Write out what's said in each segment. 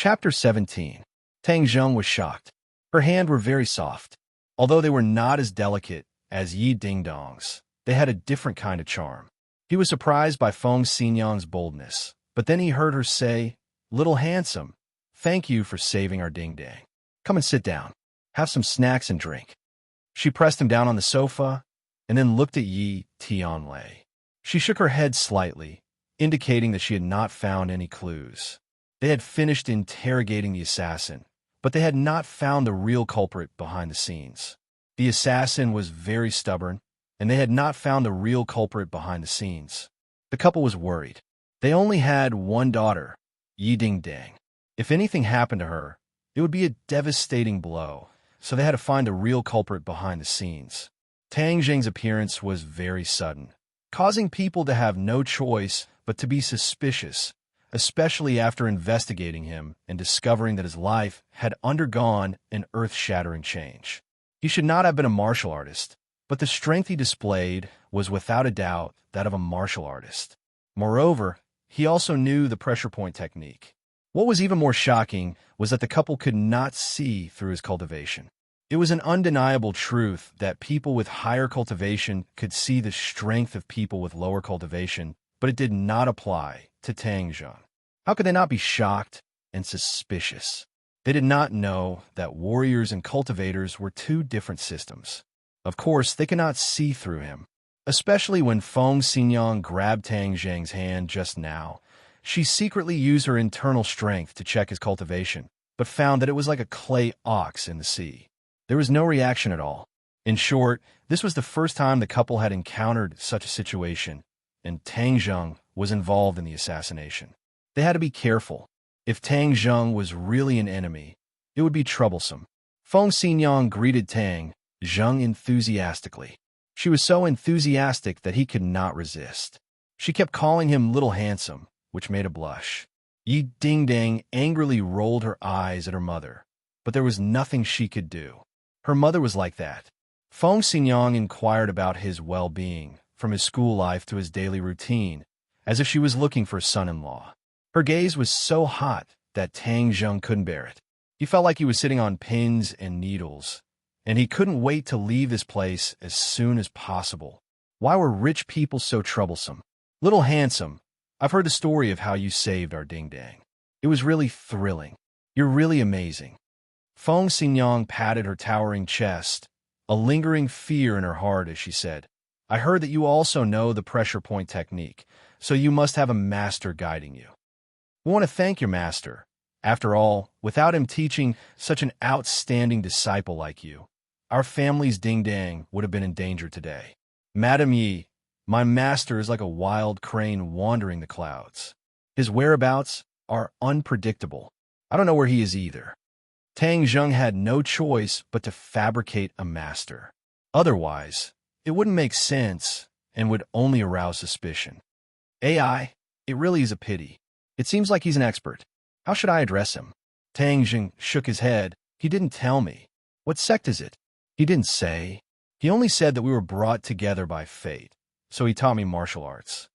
Chapter 17. Tang Zheng was shocked. Her hands were very soft. Although they were not as delicate as Yi Ding-dong's, they had a different kind of charm. He was surprised by Feng Xinyang's boldness, but then he heard her say, "Little handsome, thank you for saving our ding-dang. Come and sit down. Have some snacks and drink." She pressed him down on the sofa and then looked at Yi Tianlei. She shook her head slightly, indicating that she had not found any clues. They had finished interrogating the assassin, but they had not found the real culprit behind the scenes. The assassin was very stubborn, and they had not found the real culprit behind the scenes. The couple was worried. They only had one daughter, Yi Ding-dang. If anything happened to her, it would be a devastating blow, so they had to find the real culprit behind the scenes. Tang Zheng's appearance was very sudden, causing people to have no choice but to be suspicious, especially after investigating him and discovering that his life had undergone an earth-shattering change. He should not have been a martial artist, but the strength he displayed was without a doubt that of a martial artist. Moreover, he also knew the pressure point technique. What was even more shocking was that the couple could not see through his cultivation. It was an undeniable truth that people with higher cultivation could see the strength of people with lower cultivation, but it did not apply to Tang Zheng. How could they not be shocked and suspicious? They did not know that warriors and cultivators were two different systems. Of course, they could not see through him, especially when Feng Xinyang grabbed Tang Zheng's hand just now. She secretly used her internal strength to check his cultivation, but found that it was like a clay ox in the sea. There was no reaction at all. In short, this was the first time the couple had encountered such a situation, and Tang Zheng was involved in the assassination. They had to be careful. If Tang Zheng was really an enemy, it would be troublesome. Feng Xinyang greeted Tang Zheng enthusiastically. She was so enthusiastic that he could not resist. She kept calling him Little Handsome, which made him blush. Yi Ding-dang angrily rolled her eyes at her mother, but there was nothing she could do. Her mother was like that. Feng Xinyang inquired about his well-being, from his school life to his daily routine, as if she was looking for a son-in-law. Her gaze was so hot that Tang Zheng couldn't bear it. He felt like he was sitting on pins and needles, and he couldn't wait to leave this place as soon as possible. Why were rich people so troublesome? Little Handsome, I've heard the story of how you saved our ding-dang. It was really thrilling. You're really amazing. Feng Xinyang patted her towering chest, a lingering fear in her heart as she said, I heard that you also know the pressure point technique, so you must have a master guiding you. We want to thank your master. After all, without him teaching such an outstanding disciple like you, our family's ding-dang would have been in danger today. Madam Yi, my master is like a wild crane wandering the clouds. His whereabouts are unpredictable. I don't know where he is either. Tang Zheng had no choice but to fabricate a master. Otherwise, it wouldn't make sense and would only arouse suspicion. AI, it really is a pity. It seems like he's an expert. How should I address him? Tang Zheng shook his head. He didn't tell me. What sect is it? He didn't say. He only said that we were brought together by fate, so he taught me martial arts.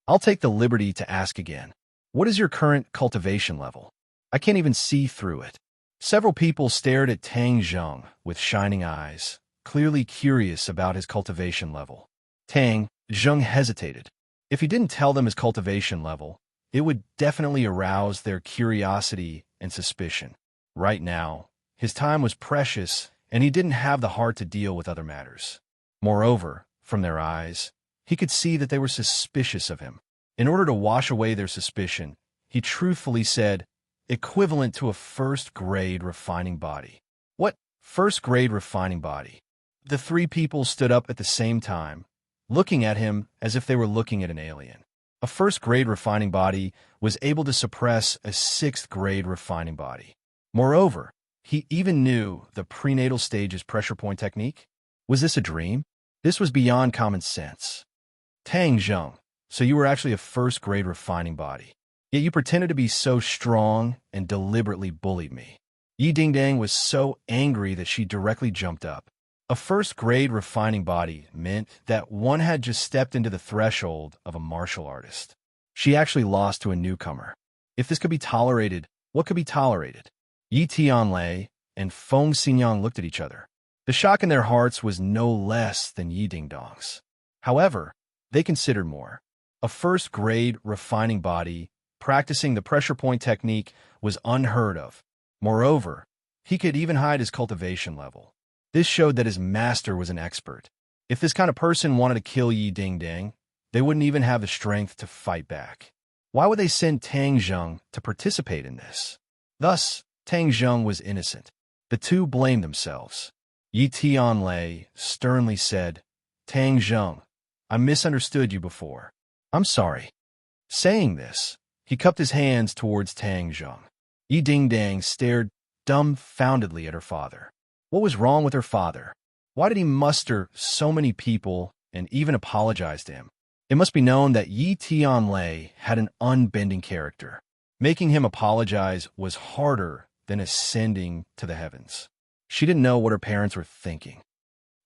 I'll take the liberty to ask again. What is your current cultivation level? I can't even see through it. Several people stared at Tang Zheng with shining eyes, clearly curious about his cultivation level. Tang Zheng hesitated. If he didn't tell them his cultivation level, it would definitely arouse their curiosity and suspicion. Right now, his time was precious, and he didn't have the heart to deal with other matters. Moreover, from their eyes, he could see that they were suspicious of him. In order to wash away their suspicion, he truthfully said, equivalent to a first-grade refining body. What first-grade refining body? The three people stood up at the same time, looking at him as if they were looking at an alien. A first-grade refining body was able to suppress a sixth-grade refining body. Moreover, he even knew the prenatal stage's pressure point technique. Was this a dream? This was beyond common sense. Tang Zheng, so you were actually a first-grade refining body. Yet you pretended to be so strong and deliberately bullied me. Yi Ding-dang was so angry that she directly jumped up. A first-grade refining body meant that one had just stepped into the threshold of a martial artist. She actually lost to a newcomer. If this could be tolerated, What could be tolerated? Yi Tianlei and Feng Xinyang looked at each other. The shock in their hearts was no less than Yi Dingdong's. However, they considered more. A first-grade refining body practicing the pressure point technique was unheard of. Moreover, he could even hide his cultivation level. This showed that his master was an expert. If this kind of person wanted to kill Yi Dingdang, they wouldn't even have the strength to fight back. Why would they send Tang Zheng to participate in this? Thus, Tang Zheng was innocent. The two blamed themselves. Yi Tianlei sternly said, Tang Zheng, I misunderstood you before. I'm sorry. Saying this, he cupped his hands towards Tang Zheng. Yi Dingdang stared dumbfoundedly at her father. What was wrong with her father? Why did he muster so many people and even apologize to him? It must be known that Yi Tianlei had an unbending character. Making him apologize was harder than ascending to the heavens. She didn't know what her parents were thinking.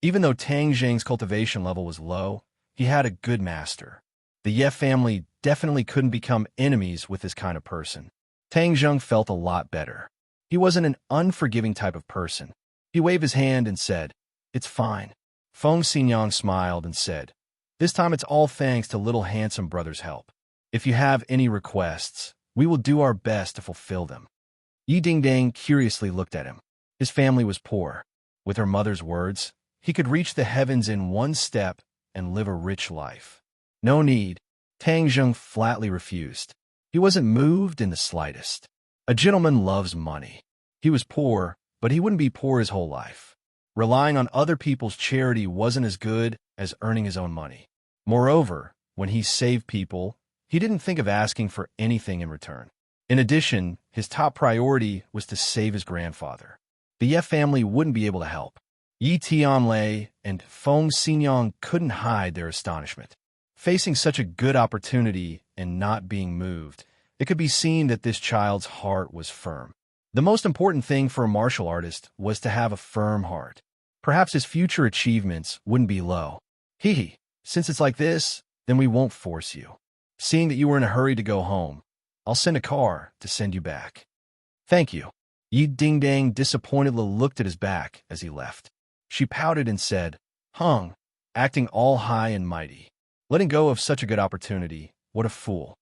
Even though Tang Zheng's cultivation level was low, he had a good master. The Ye family definitely couldn't become enemies with this kind of person. Tang Zheng felt a lot better. He wasn't an unforgiving type of person. He waved his hand and said, It's fine. Feng Xinyang smiled and said, This time it's all thanks to little handsome brother's help. If you have any requests, we will do our best to fulfill them. Yi Dingdang curiously looked at him. His family was poor. With her mother's words, he could reach the heavens in one step and live a rich life. No need. Tang Zheng flatly refused. He wasn't moved in the slightest. A gentleman loves money. He was poor, but he wouldn't be poor his whole life. Relying on other people's charity wasn't as good as earning his own money. Moreover, when he saved people, he didn't think of asking for anything in return. In addition, his top priority was to save his grandfather. The Ye family wouldn't be able to help. Yi Tianlei and Feng Xinyang couldn't hide their astonishment. Facing such a good opportunity and not being moved, it could be seen that this child's heart was firm. The most important thing for a martial artist was to have a firm heart. Perhaps his future achievements wouldn't be low. Hee, since it's like this, then we won't force you. Seeing that you were in a hurry to go home, I'll send a car to send you back. Thank you. Yi Dingdang disappointedly looked at his back as he left. She pouted and said, Hung, acting all high and mighty. Letting go of such a good opportunity, what a fool.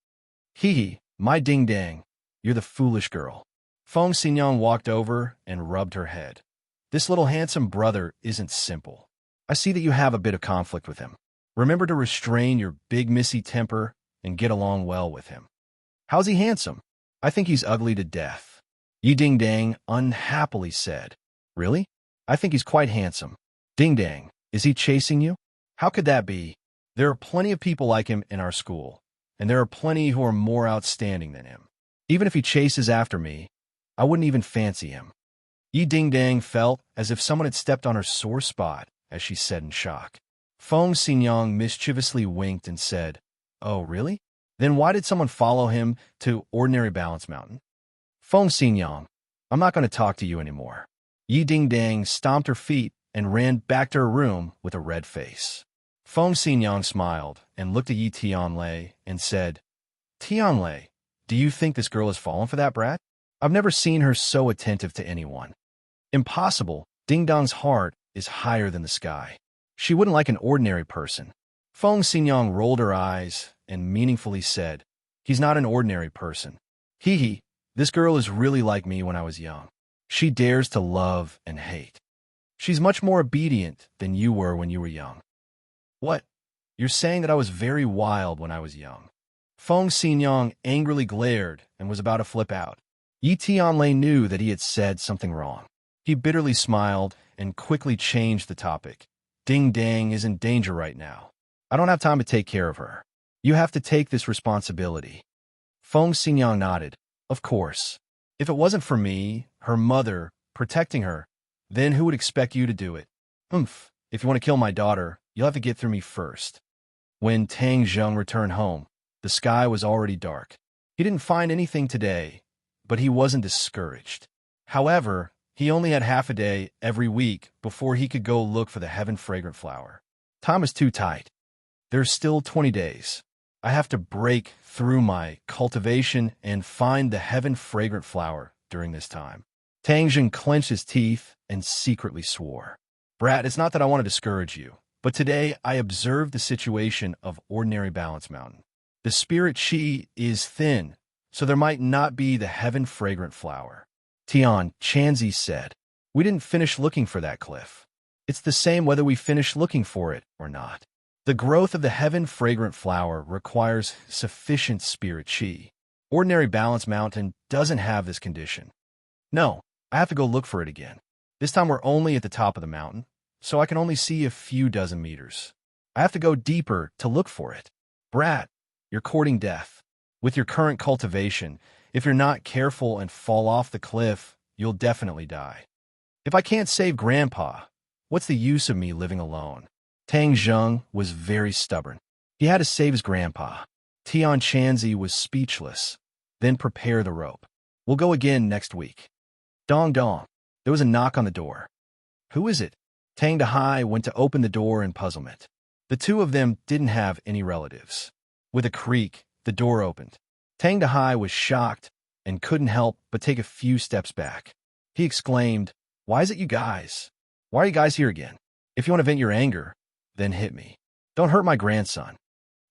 Hee, my Dingdang, you're the foolish girl. Feng Xinyang walked over and rubbed her head. This little handsome brother isn't simple. I see that you have a bit of conflict with him. Remember to restrain your big missy temper and get along well with him. How's he handsome? I think he's ugly to death. Yi Dingdang unhappily said. Really? I think he's quite handsome. Dingdang, is he chasing you? How could that be? There are plenty of people like him in our school, and there are plenty who are more outstanding than him. Even if he chases after me, I wouldn't even fancy him. Yi Dingdang felt as if someone had stepped on her sore spot, as she said in shock. Feng Xinyang mischievously winked and said, Oh, really? Then why did someone follow him to Ordinary Balance Mountain? Feng Xinyang, I'm not going to talk to you anymore. Yi Dingdang stomped her feet and ran back to her room with a red face. Feng Xinyang smiled and looked at Yi Tianlei and said, Tianlei, do you think this girl has fallen for that brat? I've never seen her so attentive to anyone. Impossible. Dingdong's heart is higher than the sky. She wouldn't like an ordinary person. Feng Xinyang rolled her eyes and meaningfully said, He's not an ordinary person. Hee, this girl is really like me when I was young. She dares to love and hate. She's much more obedient than you were when you were young. What? You're saying that I was very wild when I was young. Feng Xinyang angrily glared and was about to flip out. Yi Tianlei knew that he had said something wrong. He bitterly smiled and quickly changed the topic. Dingdang is in danger right now. I don't have time to take care of her. You have to take this responsibility. Feng Xinyang nodded. Of course. If it wasn't for me, her mother, protecting her, then who would expect you to do it? If you want to kill my daughter, you'll have to get through me first. When Tang Zheng returned home, the sky was already dark. He didn't find anything today, but he wasn't discouraged. However, he only had half a day every week before he could go look for the heaven-fragrant flower. Time was too tight. There's still 20 days. I have to break through my cultivation and find the heaven-fragrant flower during this time. Tang Jing clenched his teeth and secretly swore. Brat, it's not that I want to discourage you, but today I observed the situation of ordinary Balance Mountain. The spirit chi is thin, so there might not be the heaven-fragrant flower. Tian Chanzi said, we didn't finish looking for that cliff. It's the same whether we finish looking for it or not. The growth of the heaven-fragrant flower requires sufficient spirit chi. Ordinary Balance Mountain doesn't have this condition. No, I have to go look for it again. This time we're only at the top of the mountain, so I can only see a few dozen meters. I have to go deeper to look for it. Brat, you're courting death. With your current cultivation, if you're not careful and fall off the cliff, you'll definitely die. If I can't save Grandpa, what's the use of me living alone? Tang Zheng was very stubborn. He had to save his grandpa. Tian Chanzi was speechless. Then prepare the rope. We'll go again next week. Dong dong. There was a knock on the door. Who is it? Tang Dahai went to open the door in puzzlement. The two of them didn't have any relatives. With a creak, the door opened. Tang Dahai was shocked and couldn't help but take a few steps back. He exclaimed, why is it you guys? Why are you guys here again? If you want to vent your anger, then hit me. Don't hurt my grandson.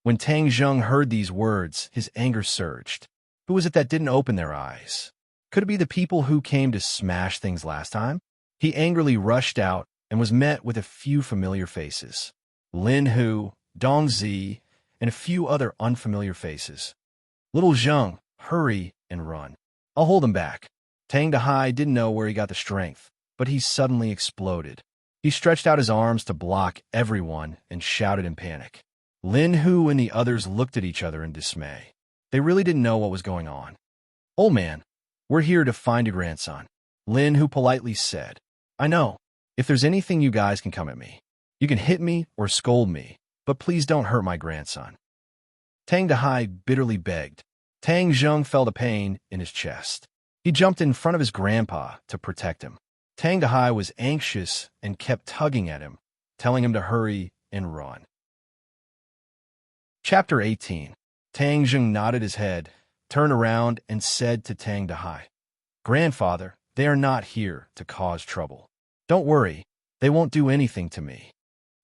When Tang Zheng heard these words, his anger surged. Who was it that didn't open their eyes? Could it be the people who came to smash things last time? He angrily rushed out and was met with a few familiar faces. Lin Hu, Dong Zi, and a few other unfamiliar faces. Little Zheng, hurry and run. I'll hold him back. Tang Dahai didn't know where he got the strength, but he suddenly exploded. He stretched out his arms to block everyone and shouted in panic. Lin Hu and the others looked at each other in dismay. They really didn't know what was going on. Old man, we're here to find your grandson. Lin Hu politely said, I know. If there's anything you guys can come at me. You can hit me or scold me, but please don't hurt my grandson. Tang Dahai bitterly begged. Tang Zheng felt a pain in his chest. He jumped in front of his grandpa to protect him. Tang Dahai was anxious and kept tugging at him, telling him to hurry and run. Chapter 18. Tang Zheng nodded his head, turned around, and said to Tang Dahai, Grandfather, they are not here to cause trouble. Don't worry, they won't do anything to me.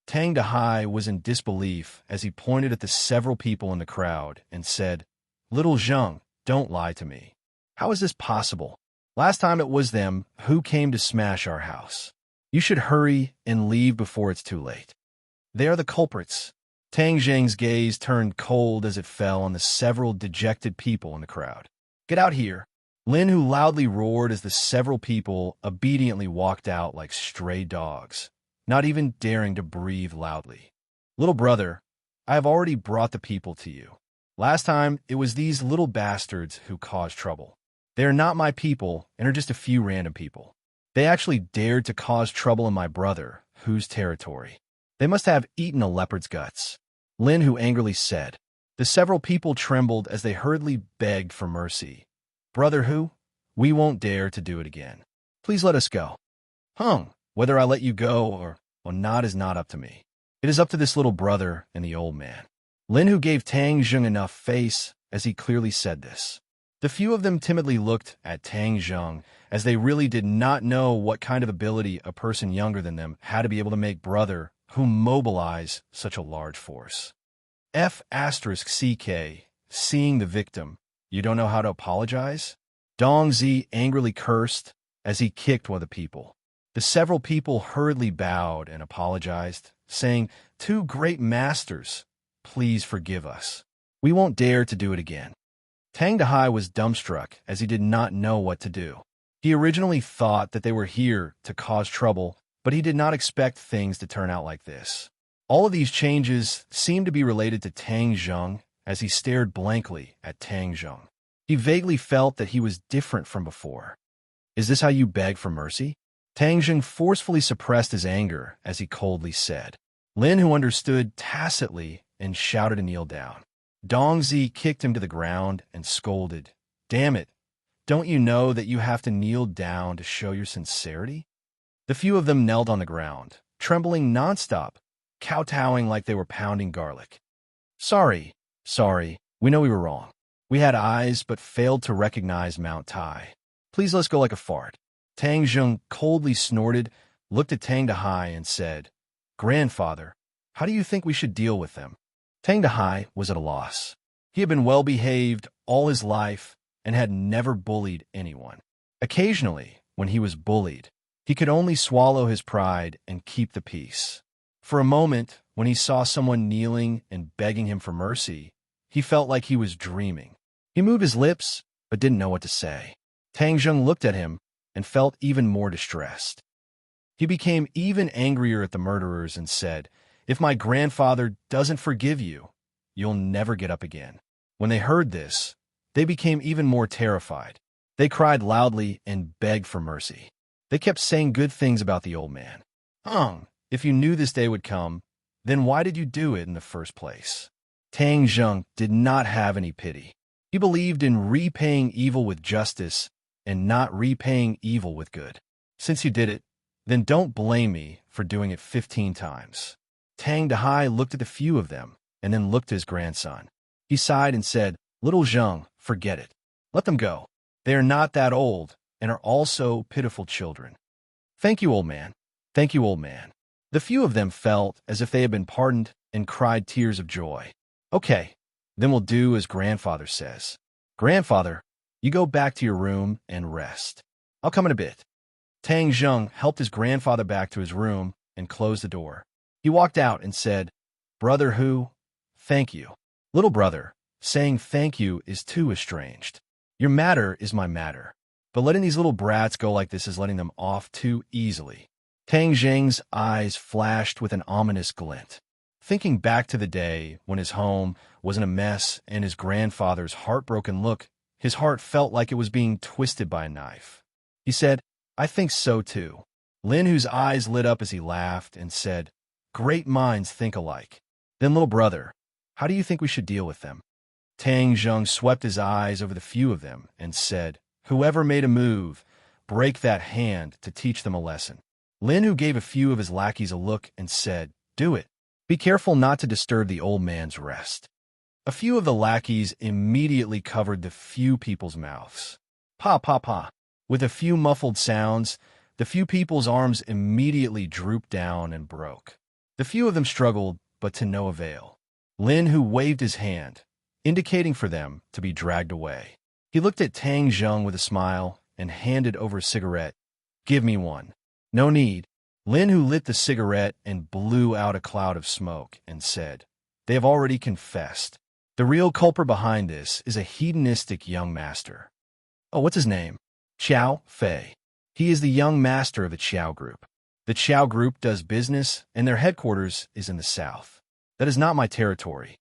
Tang Dahai was in disbelief as he pointed at the several people in the crowd and said, Little Zheng, don't lie to me. How is this possible? Last time it was them who came to smash our house. You should hurry and leave before it's too late. They are the culprits. Tang Zheng's gaze turned cold as it fell on the several dejected people in the crowd. Get out here. Lin Hu loudly roared as the several people obediently walked out like stray dogs, not even daring to breathe loudly. Little brother, I have already brought the people to you. Last time, it was these little bastards who caused trouble. They are not my people and are just a few random people. They actually dared to cause trouble in my brother, whose territory. They must have eaten a leopard's guts. Lin Hu angrily said. The several people trembled as they hurriedly begged for mercy. Brother Hu, we won't dare to do it again. Please let us go. Whether I let you go or not is not up to me. It is up to this little brother and the old man. Lin Hu gave Tang Zheng enough face as he clearly said this. The few of them timidly looked at Tang Zheng as they really did not know what kind of ability a person younger than them had to be able to make brother Hu mobilize such a large force. F*CK, seeing the victim, you don't know how to apologize? Dong Zi angrily cursed as he kicked one of the people. The several people hurriedly bowed and apologized, saying, Two great masters, please forgive us. We won't dare to do it again. Tang Dahai was dumbstruck as he did not know what to do. He originally thought that they were here to cause trouble, but he did not expect things to turn out like this. All of these changes seemed to be related to Tang Zheng as he stared blankly at Tang Zheng. He vaguely felt that he was different from before. Is this how you beg for mercy? Tang Zheng forcefully suppressed his anger as he coldly said. Lin, who understood tacitly, and shouted to kneel down. Dong Zi kicked him to the ground and scolded. Damn it, don't you know that you have to kneel down to show your sincerity? The few of them knelt on the ground, trembling nonstop, kowtowing like they were pounding garlic. Sorry, Sorry, we know we were wrong. We had eyes but failed to recognize Mount Tai. Please let's go like a fart. Tang Zheng coldly snorted, looked at Tang Dahai and said, Grandfather, how do you think we should deal with them? Tang Dahai was at a loss. He had been well-behaved all his life and had never bullied anyone. Occasionally, when he was bullied, he could only swallow his pride and keep the peace. For a moment, when he saw someone kneeling and begging him for mercy, he felt like he was dreaming. He moved his lips, but didn't know what to say. Tang Zheng looked at him and felt even more distressed. He became even angrier at the murderers and said, If my grandfather doesn't forgive you, you'll never get up again. When they heard this, they became even more terrified. They cried loudly and begged for mercy. They kept saying good things about the old man. If you knew this day would come, then why did you do it in the first place? Tang Zheng did not have any pity. He believed in repaying evil with justice and not repaying evil with good. Since you did it, then don't blame me for doing it 15 times. Tang Dahai looked at the few of them and then looked at his grandson. He sighed and said, Little Zheng, forget it. Let them go. They are not that old and are also pitiful children. Thank you, old man. Thank you, old man. The few of them felt as if they had been pardoned and cried tears of joy. Okay, then we'll do as grandfather says. Grandfather, you go back to your room and rest. I'll come in a bit. Tang Zheng helped his grandfather back to his room and closed the door. He walked out and said, Brother Hu, thank you. Little brother, saying thank you is too estranged. Your matter is my matter. But letting these little brats go like this is letting them off too easily. Tang Zheng's eyes flashed with an ominous glint. Thinking back to the day when his home was in a mess and his grandfather's heartbroken look, his heart felt like it was being twisted by a knife. He said, I think so too. Lin, whose eyes lit up as he laughed, and said, Great minds think alike. Then, little brother, how do you think we should deal with them? Tang Zheng swept his eyes over the few of them and said, Whoever made a move, break that hand to teach them a lesson. Lin, who gave a few of his lackeys a look and said, Do it. Be careful not to disturb the old man's rest. A few of the lackeys immediately covered the few people's mouths. Pa, pa, pa. With a few muffled sounds, the few people's arms immediately drooped down and broke. The few of them struggled, but to no avail. Lin, who waved his hand, indicating for them to be dragged away. He looked at Tang Zheng with a smile and handed over a cigarette. Give me one. No need. Lin, who lit the cigarette and blew out a cloud of smoke, and said, They have already confessed. The real culprit behind this is a hedonistic young master. Oh, what's his name? Qiao Fei. He is the young master of the Qiao Group. The Qiao Group does business, and their headquarters is in the south. That is not my territory.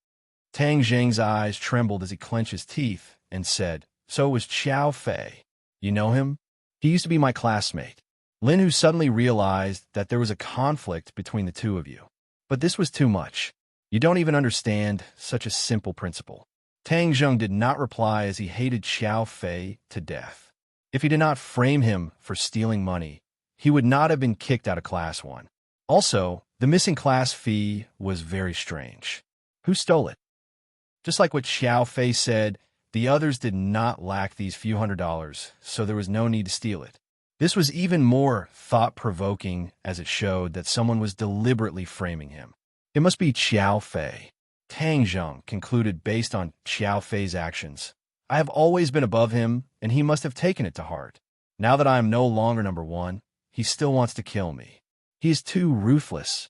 Tang Zheng's eyes trembled as he clenched his teeth and said, So it was Qiao Fei. You know him? He used to be my classmate. Lin, who suddenly realized that there was a conflict between the two of you. But this was too much. You don't even understand such a simple principle. Tang Zheng did not reply as he hated Qiao Fei to death. If he did not frame him for stealing money, he would not have been kicked out of Class 1. Also, the missing class fee was very strange. Who stole it? Just like what Qiao Fei said, the others did not lack these few $100s, so there was no need to steal it. This was even more thought-provoking as it showed that someone was deliberately framing him. It must be Qiao Fei. Tang Zheng concluded based on Qiao Fei's actions. I have always been above him, and he must have taken it to heart. Now that I am no longer number one, he still wants to kill me. He is too ruthless.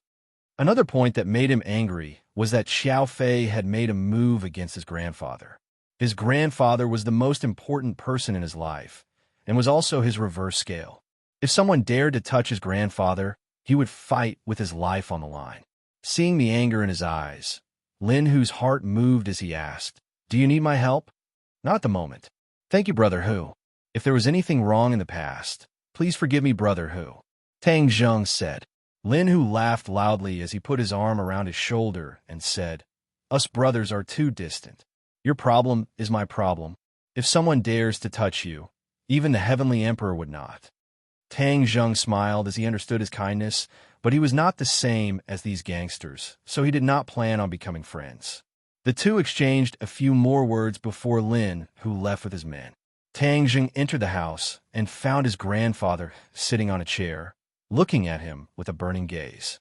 Another point that made him angry was that Qiao Fei had made a move against his grandfather. His grandfather was the most important person in his life, and was also his reverse scale. If someone dared to touch his grandfather, he would fight with his life on the line. Seeing the anger in his eyes, Lin, whose heart moved as he asked, Do you need my help? Not at the moment. Thank you, Brother Hu. If there was anything wrong in the past, please forgive me, Brother Hu. Tang Zheng said. Lin, who laughed loudly as he put his arm around his shoulder and said, Us brothers are too distant. Your problem is my problem. If someone dares to touch you, even the heavenly emperor would not. Tang Zheng smiled as he understood his kindness, but he was not the same as these gangsters, so he did not plan on becoming friends. The two exchanged a few more words before Lin, who left with his men. Tang Jing entered the house and found his grandfather sitting on a chair, looking at him with a burning gaze.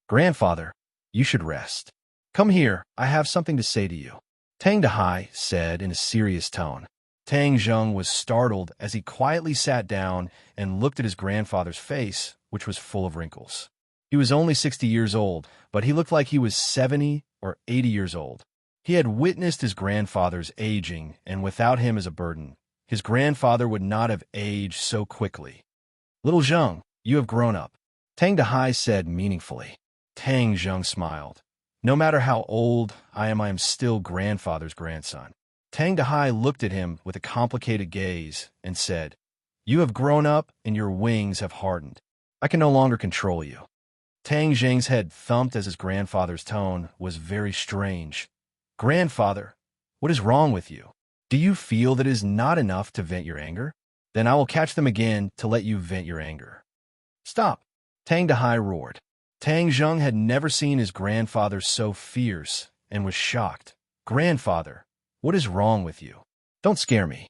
"Grandfather, you should rest. Come here, I have something to say to you," Tang Dahai said in a serious tone. Tang Zheng was startled as he quietly sat down and looked at his grandfather's face, which was full of wrinkles. He was only 60 years old, but he looked like he was 70 or 80 years old. He had witnessed his grandfather's aging, and without him as a burden, his grandfather would not have aged so quickly. "Little Zheng, you have grown up," Tang Dahai said meaningfully. Tang Zheng smiled. "No matter how old I am still grandfather's grandson." Tang Dahai looked at him with a complicated gaze and said, "You have grown up and your wings have hardened. I can no longer control you." Tang Jing's head thumped as his grandfather's tone was very strange. "Grandfather, what is wrong with you? Do you feel that it is not enough to vent your anger? Then I will catch them again to let you vent your anger." "Stop!" Tang Dahai roared. Tang Zheng had never seen his grandfather so fierce and was shocked. "Grandfather, what is wrong with you? Don't scare me."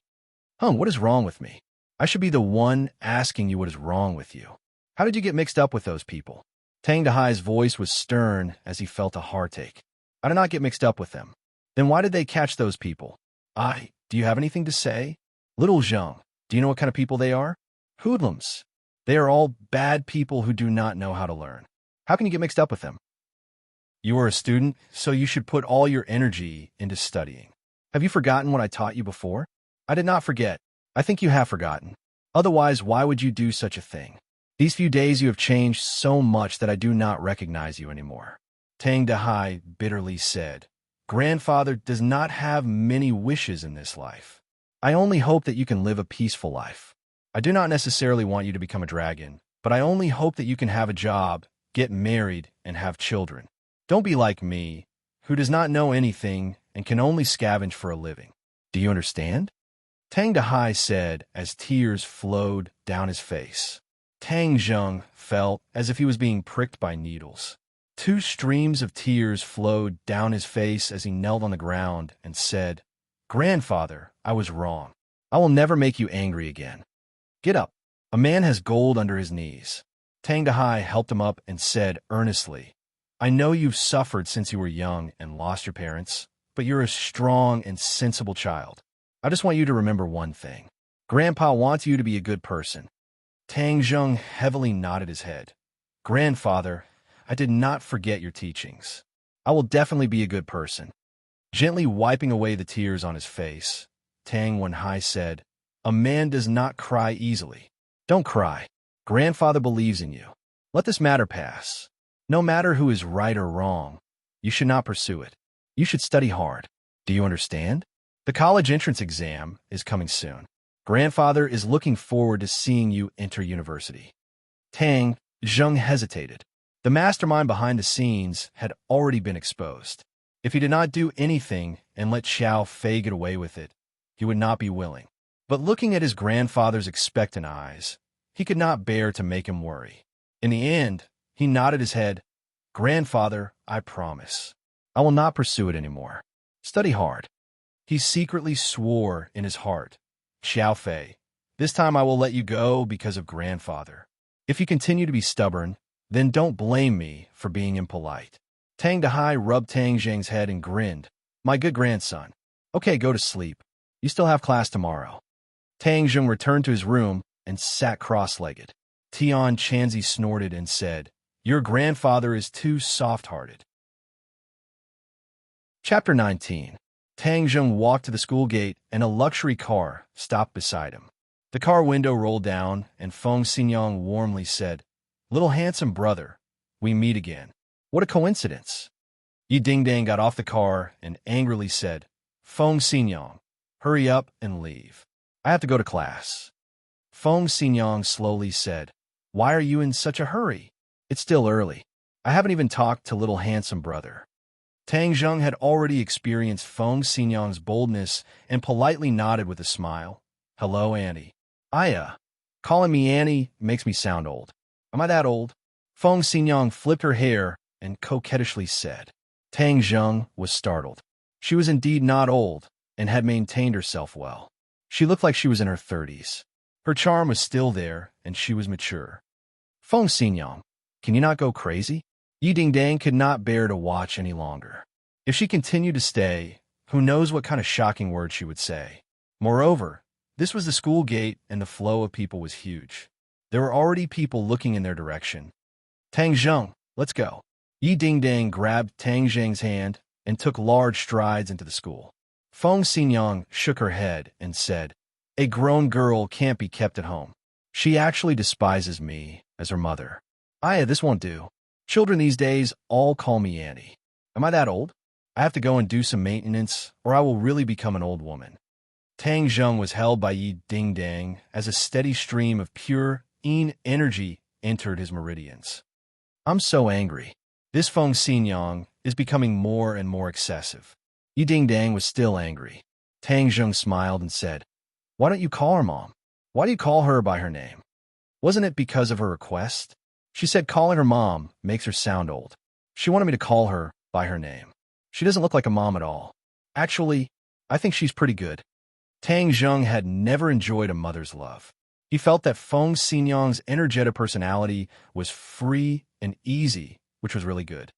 What is wrong with me? I should be the one asking you what is wrong with you. How did you get mixed up with those people?" Tang Dahai's voice was stern as he felt a heartache. "I did not get mixed up with them." "Then why did they catch those people?" Do you have anything to say?" "Little Zheng, do you know what kind of people they are?" "Hoodlums. They are all bad people who do not know how to learn. How can you get mixed up with them?" "You are a student, so you should put all your energy into studying. Have you forgotten what I taught you before?" "I did not forget. I think you have forgotten. Otherwise, why would you do such a thing? These few days you have changed so much that I do not recognize you anymore." Tang Dahai bitterly said, "Grandfather does not have many wishes in this life. I only hope that you can live a peaceful life. I do not necessarily want you to become a dragon, but I only hope that you can have a job, get married, and have children. Don't be like me, who does not know anything and can only scavenge for a living. Do you understand?" Tang Dahai said as tears flowed down his face. Tang Zheng felt as if he was being pricked by needles. 2 streams of tears flowed down his face as he knelt on the ground and said, "Grandfather, I was wrong. I will never make you angry again. Get up. A man has gold under his knees." Tang Dahai helped him up and said earnestly, "I know you've suffered since you were young and lost your parents, but you're a strong and sensible child. I just want you to remember one thing. Grandpa wants you to be a good person." Tang Zheng heavily nodded his head. "Grandfather, I did not forget your teachings. I will definitely be a good person." Gently wiping away the tears on his face, Tang Wenhai said, "A man does not cry easily. Don't cry. Grandfather believes in you. Let this matter pass. No matter who is right or wrong, you should not pursue it. You should study hard. Do you understand? The college entrance exam is coming soon. Grandfather is looking forward to seeing you enter university." Tang Zheng hesitated. The mastermind behind the scenes had already been exposed. If he did not do anything and let Xiao Fei get away with it, he would not be willing. But looking at his grandfather's expectant eyes, he could not bear to make him worry. In the end, he nodded his head. "Grandfather, I promise. I will not pursue it anymore. Study hard." He secretly swore in his heart, "Xiao Fei, this time I will let you go because of grandfather. If you continue to be stubborn, then don't blame me for being impolite." Tang Dahai rubbed Tang Zheng's head and grinned. "My good grandson. Okay, go to sleep. You still have class tomorrow." Tang Zheng returned to his room and sat cross-legged. Tian Chanzi snorted and said, "Your grandfather is too soft-hearted." Chapter 19. Tang Zheng walked to the school gate and a luxury car stopped beside him. The car window rolled down and Feng Xinyang warmly said, "Little handsome brother, we meet again. What a coincidence." Yi Dingdang got off the car and angrily said, "Feng Xinyang, hurry up and leave. I have to go to class." Feng Xinyang slowly said, "Why are you in such a hurry? It's still early. I haven't even talked to little handsome brother." Tang Zheng had already experienced Feng Xinyang's boldness and politely nodded with a smile. "Hello, Annie." Calling me Annie makes me sound old. Am I that old?" Feng Xinyang flipped her hair and coquettishly said. Tang Zheng was startled. She was indeed not old, and had maintained herself well. She looked like she was in her 30s. Her charm was still there, and she was mature. Feng Xinyang, can you not go crazy? Yi Dingdang could not bear to watch any longer. If she continued to stay, who knows what kind of shocking words she would say. Moreover, this was the school gate, and the flow of people was huge. There were already people looking in their direction. Tang Zheng, let's go. Yi Dingdang grabbed Tang Zheng's hand and took large strides into the school. Feng Xinyang shook her head and said, a grown girl can't be kept at home. She actually despises me as her mother. Aya, this won't do. Children these days all call me Annie. Am I that old? I have to go and do some maintenance, or I will really become an old woman. Tang Zheng was held by Yi Dingdang as a steady stream of pure yin energy entered his meridians. I'm so angry. This Feng Xinyang is becoming more and more excessive. Yi Dingdang was still angry. Tang Zheng smiled and said, why don't you call her Mom? Why do you call her by her name? Wasn't it because of her request? She said calling her Mom makes her sound old. She wanted me to call her by her name. She doesn't look like a mom at all. Actually, I think she's pretty good. Tang Zheng had never enjoyed a mother's love. He felt that Feng Xinyang's energetic personality was free and easy, which was really good.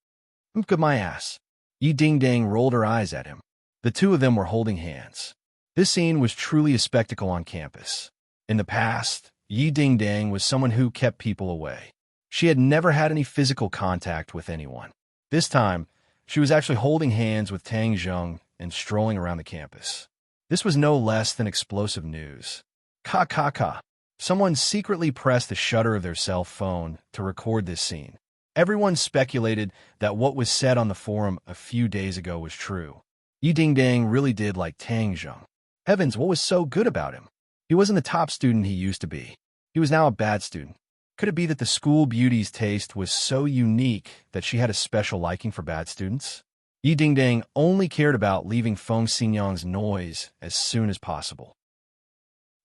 Good my ass. Yi Dingdang rolled her eyes at him. The two of them were holding hands. This scene was truly a spectacle on campus. In the past, Yi Dingdang was someone who kept people away. She had never had any physical contact with anyone. This time, she was actually holding hands with Tang Zheng and strolling around the campus. This was no less than explosive news. Ka. Someone secretly pressed the shutter of their cell phone to record this scene. Everyone speculated that what was said on the forum a few days ago was true. Yi Dingdang really did like Tang Zheng. Heavens, what was so good about him? He wasn't the top student he used to be. He was now a bad student. Could it be that the school beauty's taste was so unique that she had a special liking for bad students? Yi Dingdang only cared about leaving Feng Xinyang's noise as soon as possible.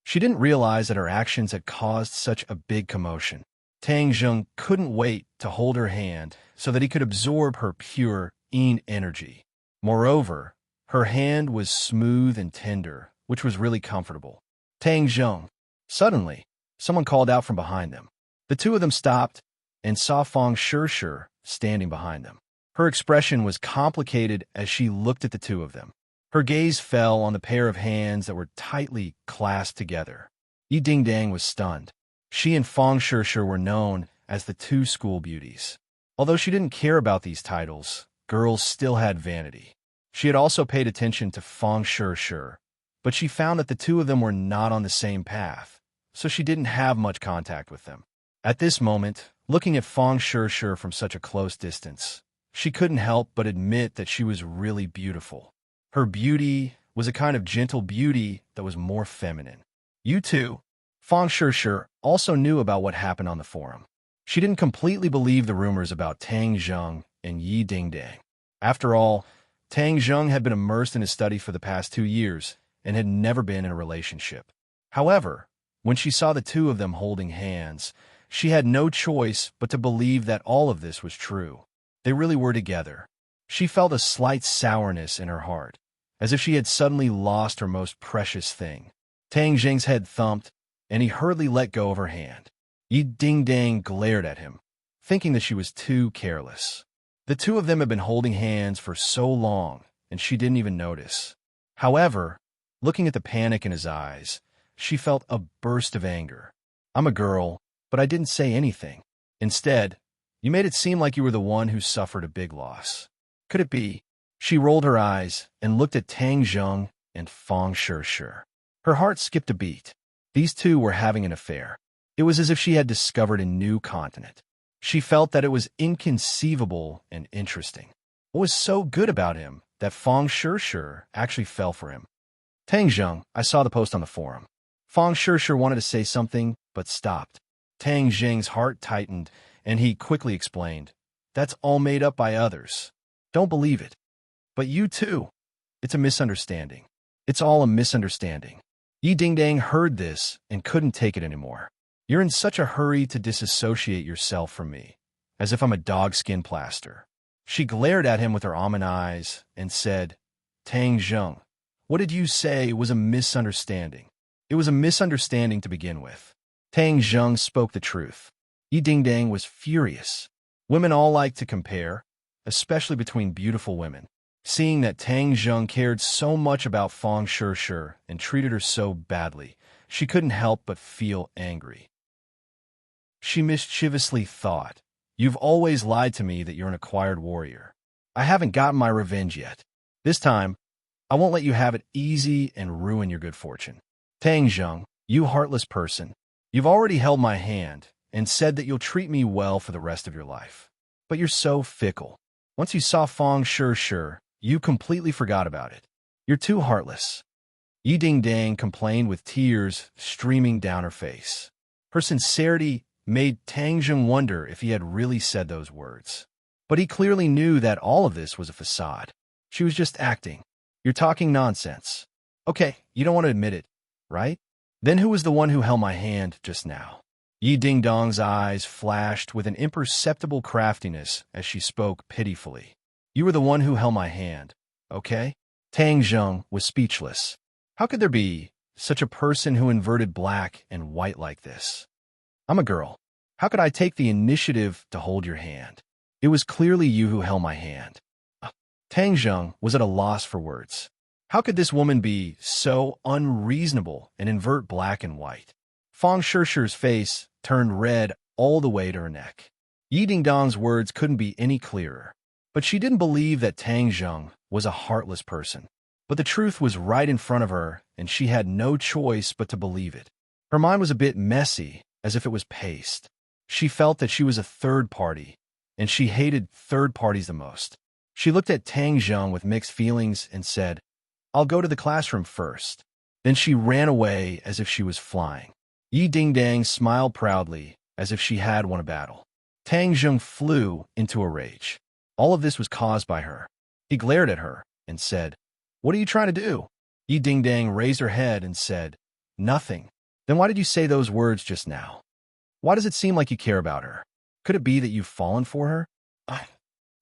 She didn't realize that her actions had caused such a big commotion. Tang Zheng couldn't wait to hold her hand so that he could absorb her pure yin energy. Moreover, her hand was smooth and tender, which was really comfortable. Tang Zheng. Suddenly, someone called out from behind them. The two of them stopped and saw Feng Shishir standing behind them. Her expression was complicated as she looked at the two of them. Her gaze fell on the pair of hands that were tightly clasped together. Yi Dingdang was stunned. She and Feng Shishir were known as the two school beauties. Although she didn't care about these titles, girls still had vanity. She had also paid attention to Feng Shishir, but she found that the two of them were not on the same path, so she didn't have much contact with them. At this moment, looking at Feng Shishir from such a close distance, she couldn't help but admit that she was really beautiful. Her beauty was a kind of gentle beauty that was more feminine. You too. Feng Shishir also knew about what happened on the forum. She didn't completely believe the rumors about Tang Zheng and Yi Dingdang. After all, Tang Zheng had been immersed in his study for the past 2 years and had never been in a relationship. However, when she saw the two of them holding hands, she had no choice but to believe that all of this was true. They really were together. She felt a slight sourness in her heart, as if she had suddenly lost her most precious thing. Tang Zheng's head thumped, and he hurriedly let go of her hand. Yi Dingdang glared at him, thinking that she was too careless. The two of them had been holding hands for so long, and she didn't even notice. However, looking at the panic in his eyes, she felt a burst of anger. I'm a girl, but I didn't say anything. Instead, you made it seem like you were the one who suffered a big loss. Could it be? She rolled her eyes and looked at Tang Zheng and Feng Shishir. Her heart skipped a beat. These two were having an affair. It was as if she had discovered a new continent. She felt that it was inconceivable and interesting. What was so good about him that Feng Shishir actually fell for him? Tang Zheng, I saw the post on the forum. Feng Shishir wanted to say something, but stopped. Tang Zheng's heart tightened, and he quickly explained, that's all made up by others. Don't believe it. But you too. It's a misunderstanding. It's all a misunderstanding. Yi Dingdang heard this and couldn't take it anymore. You're in such a hurry to disassociate yourself from me, as if I'm a dog-skin plaster. She glared at him with her almond eyes and said, Tang Zheng, what did you say was a misunderstanding? It was a misunderstanding to begin with. Tang Zheng spoke the truth. Yi Dingdang was furious. Women all like to compare, especially between beautiful women. Seeing that Tang Zheng cared so much about Feng Shishir and treated her so badly, she couldn't help but feel angry. She mischievously thought, "You've always lied to me that you're an acquired warrior. I haven't gotten my revenge yet. This time, I won't let you have it easy and ruin your good fortune. Tang Zheng, you heartless person, you've already held my hand and said that you'll treat me well for the rest of your life. But you're so fickle. Once you saw Feng Shishir, you completely forgot about it. You're too heartless." Yi Dingdang complained with tears streaming down her face. Her sincerity made Tang Zheng wonder if he had really said those words. But he clearly knew that all of this was a facade. She was just acting. "You're talking nonsense. Okay, you don't want to admit it, right? Then who was the one who held my hand just now?" Yi Dingdong's eyes flashed with an imperceptible craftiness as she spoke pitifully. "You were the one who held my hand, okay?" Tang Zheng was speechless. How could there be such a person who inverted black and white like this? "I'm a girl. How could I take the initiative to hold your hand? It was clearly you who held my hand." Tang Zheng was at a loss for words. How could this woman be so unreasonable and invert black and white? Feng Shishir's face turned red all the way to her neck. Yi Dingdong's words couldn't be any clearer. But she didn't believe that Tang Zheng was a heartless person. But the truth was right in front of her, and she had no choice but to believe it. Her mind was a bit messy, as if it was paste. She felt that she was a third party, and she hated third parties the most. She looked at Tang Zheng with mixed feelings and said, "I'll go to the classroom first." Then she ran away as if she was flying. Yi Dingdang smiled proudly, as if she had won a battle. Tang Zheng flew into a rage. All of this was caused by her. He glared at her and said, "What are you trying to do?" Yi Dingdang raised her head and said, "Nothing." "Then why did you say those words just now? Why does it seem like you care about her? Could it be that you've fallen for her?"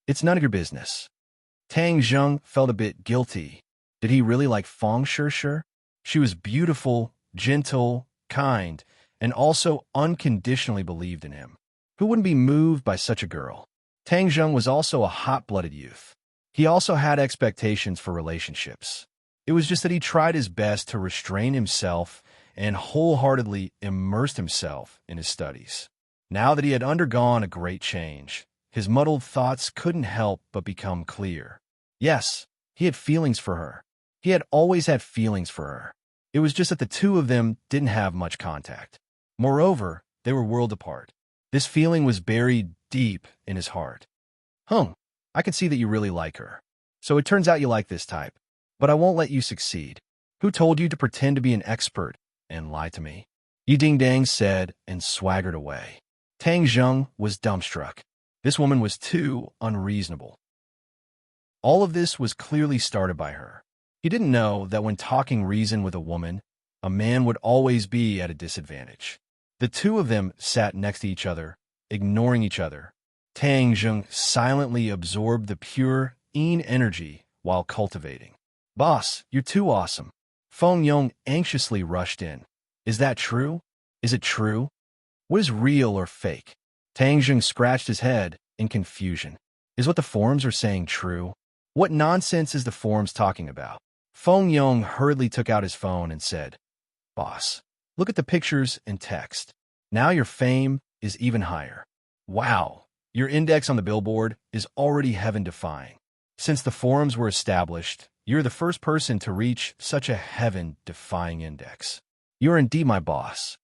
"It's none of your business." Tang Zheng felt a bit guilty. Did he really like Feng Shishir? She was beautiful, gentle, kind, and also unconditionally believed in him. Who wouldn't be moved by such a girl? Tang Zheng was also a hot-blooded youth. He also had expectations for relationships. It was just that he tried his best to restrain himself and wholeheartedly immersed himself in his studies. Now that he had undergone a great change, his muddled thoughts couldn't help but become clear. Yes, he had feelings for her. He had always had feelings for her. It was just that the two of them didn't have much contact. Moreover, they were worlds apart. This feeling was buried deep in his heart. I can see that you really like her. So it turns out you like this type. But I won't let you succeed. Who told you to pretend to be an expert and lie to me?" Yi Dingdang said and swaggered away. Tang Zheng was dumbstruck. This woman was too unreasonable. All of this was clearly started by her. He didn't know that when talking reason with a woman, a man would always be at a disadvantage. The two of them sat next to each other, ignoring each other. Tang Zheng silently absorbed the pure yin energy while cultivating. "Boss, you're too awesome." Feng Yong anxiously rushed in. "Is that true? Is it true? What is real or fake?" Tang Zheng scratched his head in confusion. Is what the forums are saying true? What nonsense is the forums talking about? Feng Yong hurriedly took out his phone and said, "Boss, look at the pictures and text. Now your fame is even higher. Wow, your index on the billboard is already heaven-defying. Since the forums were established, you're the first person to reach such a heaven-defying index. You're indeed my boss."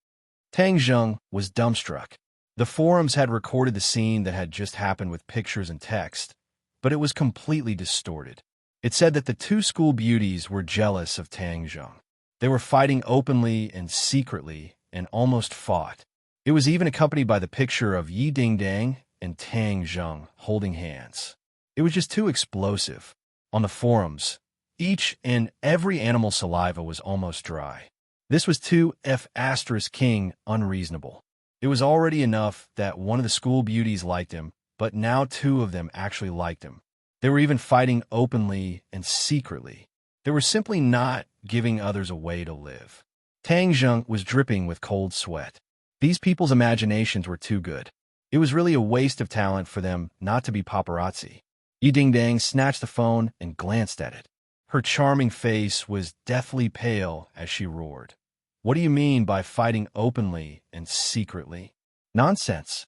Tang Zheng was dumbstruck. The forums had recorded the scene that had just happened with pictures and text, but it was completely distorted. It said that the two school beauties were jealous of Tang Zheng. They were fighting openly and secretly and almost fought. It was even accompanied by the picture of Yi Dingdang and Tang Zheng holding hands. It was just too explosive. On the forums, each and every animal saliva was almost dry. This was too F**king unreasonable. It was already enough that one of the school beauties liked him, but now two of them actually liked him. They were even fighting openly and secretly. They were simply not giving others a way to live. Tang Zheng was dripping with cold sweat. These people's imaginations were too good. It was really a waste of talent for them not to be paparazzi. Yi Dingdang snatched the phone and glanced at it. Her charming face was deathly pale as she roared. What do you mean by fighting openly and secretly? Nonsense.